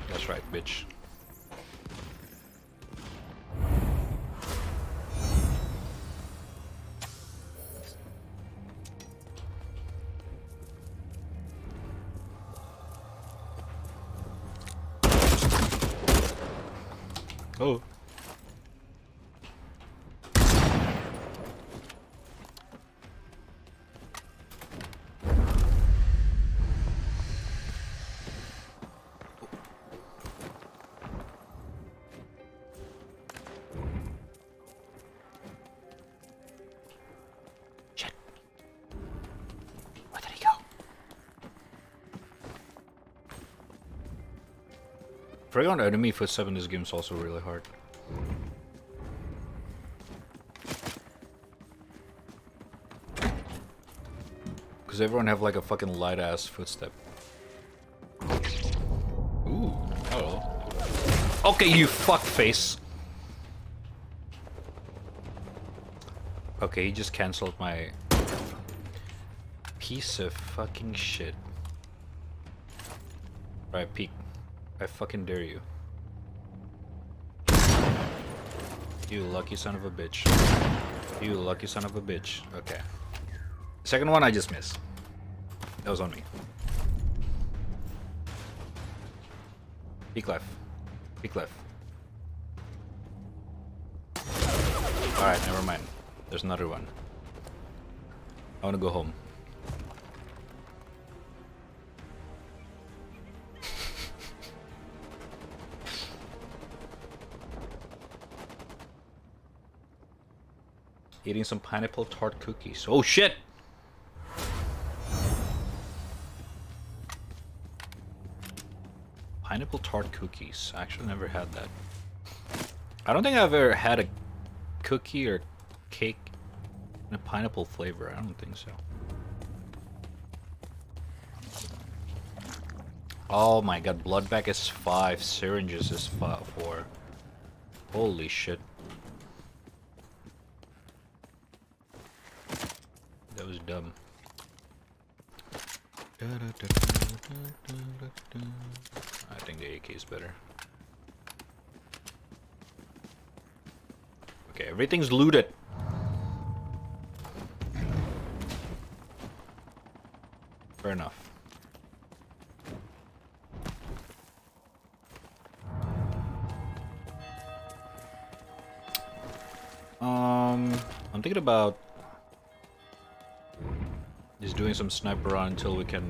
That's right, bitch. Oh. Prey on enemy footstep in this game is also really hard. Because everyone have like a fucking light ass footstep. Okay, you fuckface. Okay, he just cancelled my piece of fucking shit. Right, peek. I fucking dare you. You lucky son of a bitch. You lucky son of a bitch. Okay. Second one I just missed. That was on me. Peek left. Peek left. Alright, never mind. There's another one. I wanna go home. Eating some pineapple tart cookies. Oh shit! Pineapple tart cookies. I actually never had that. I don't think I've ever had a cookie or cake in a pineapple flavor. I don't think so. Oh my god, blood bag is 5, syringes is 4. Holy shit. That was dumb. I think the AK is better. Okay, everything's looted. Fair enough. I'm thinking about just doing some sniper run until we can.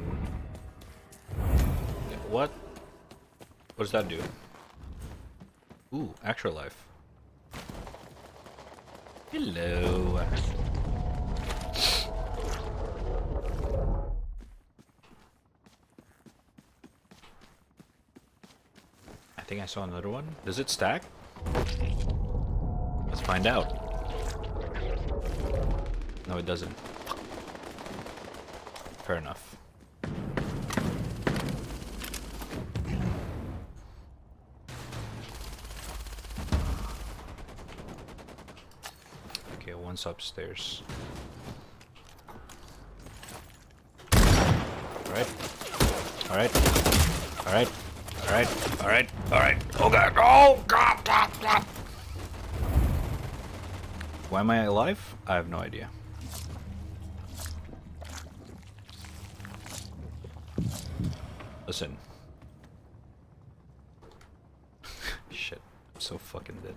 What? What does that do? Ooh, extra life. Hello. I think I saw another one. Does it stack? Let's find out. No, it doesn't. Fair enough. Okay, one's upstairs. Alright. Alright. Alright. Alright. Alright. Alright. Oh god. Oh god. God, God. Why am I alive? I have no idea. Listen. Shit. I'm so fucking dead.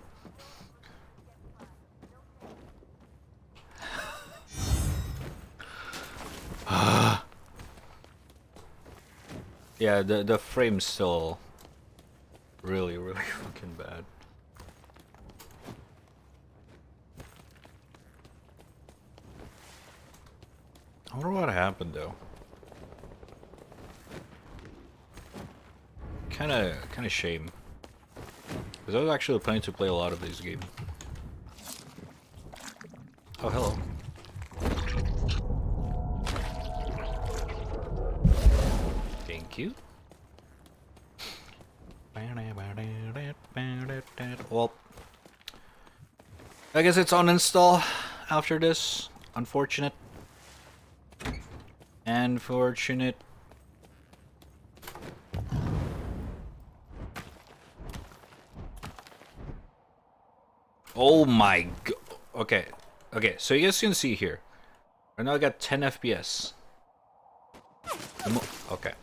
Yeah, the frame's still really fucking bad. I wonder what happened though. Kinda shame. Because I was actually planning to play a lot of this game. Oh, hello. Thank you. Well, I guess it's uninstall after this. Unfortunate. Unfortunate. Oh my god. Okay. Okay, so you guys can see here. Right now I got 10 FPS. Okay.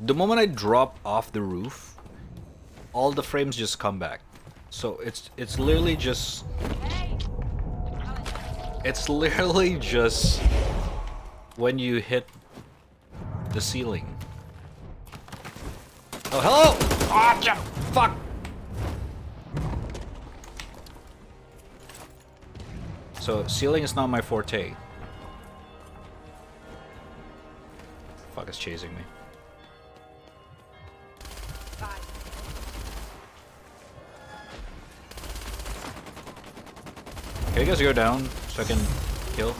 The moment I drop off the roof, all the frames just come back. So it's literally just when you hit the ceiling. Oh, hello! Oh, yeah, fuck! So, ceiling is not my forte. Fuck is chasing me. Okay, you guys go down so I can kill.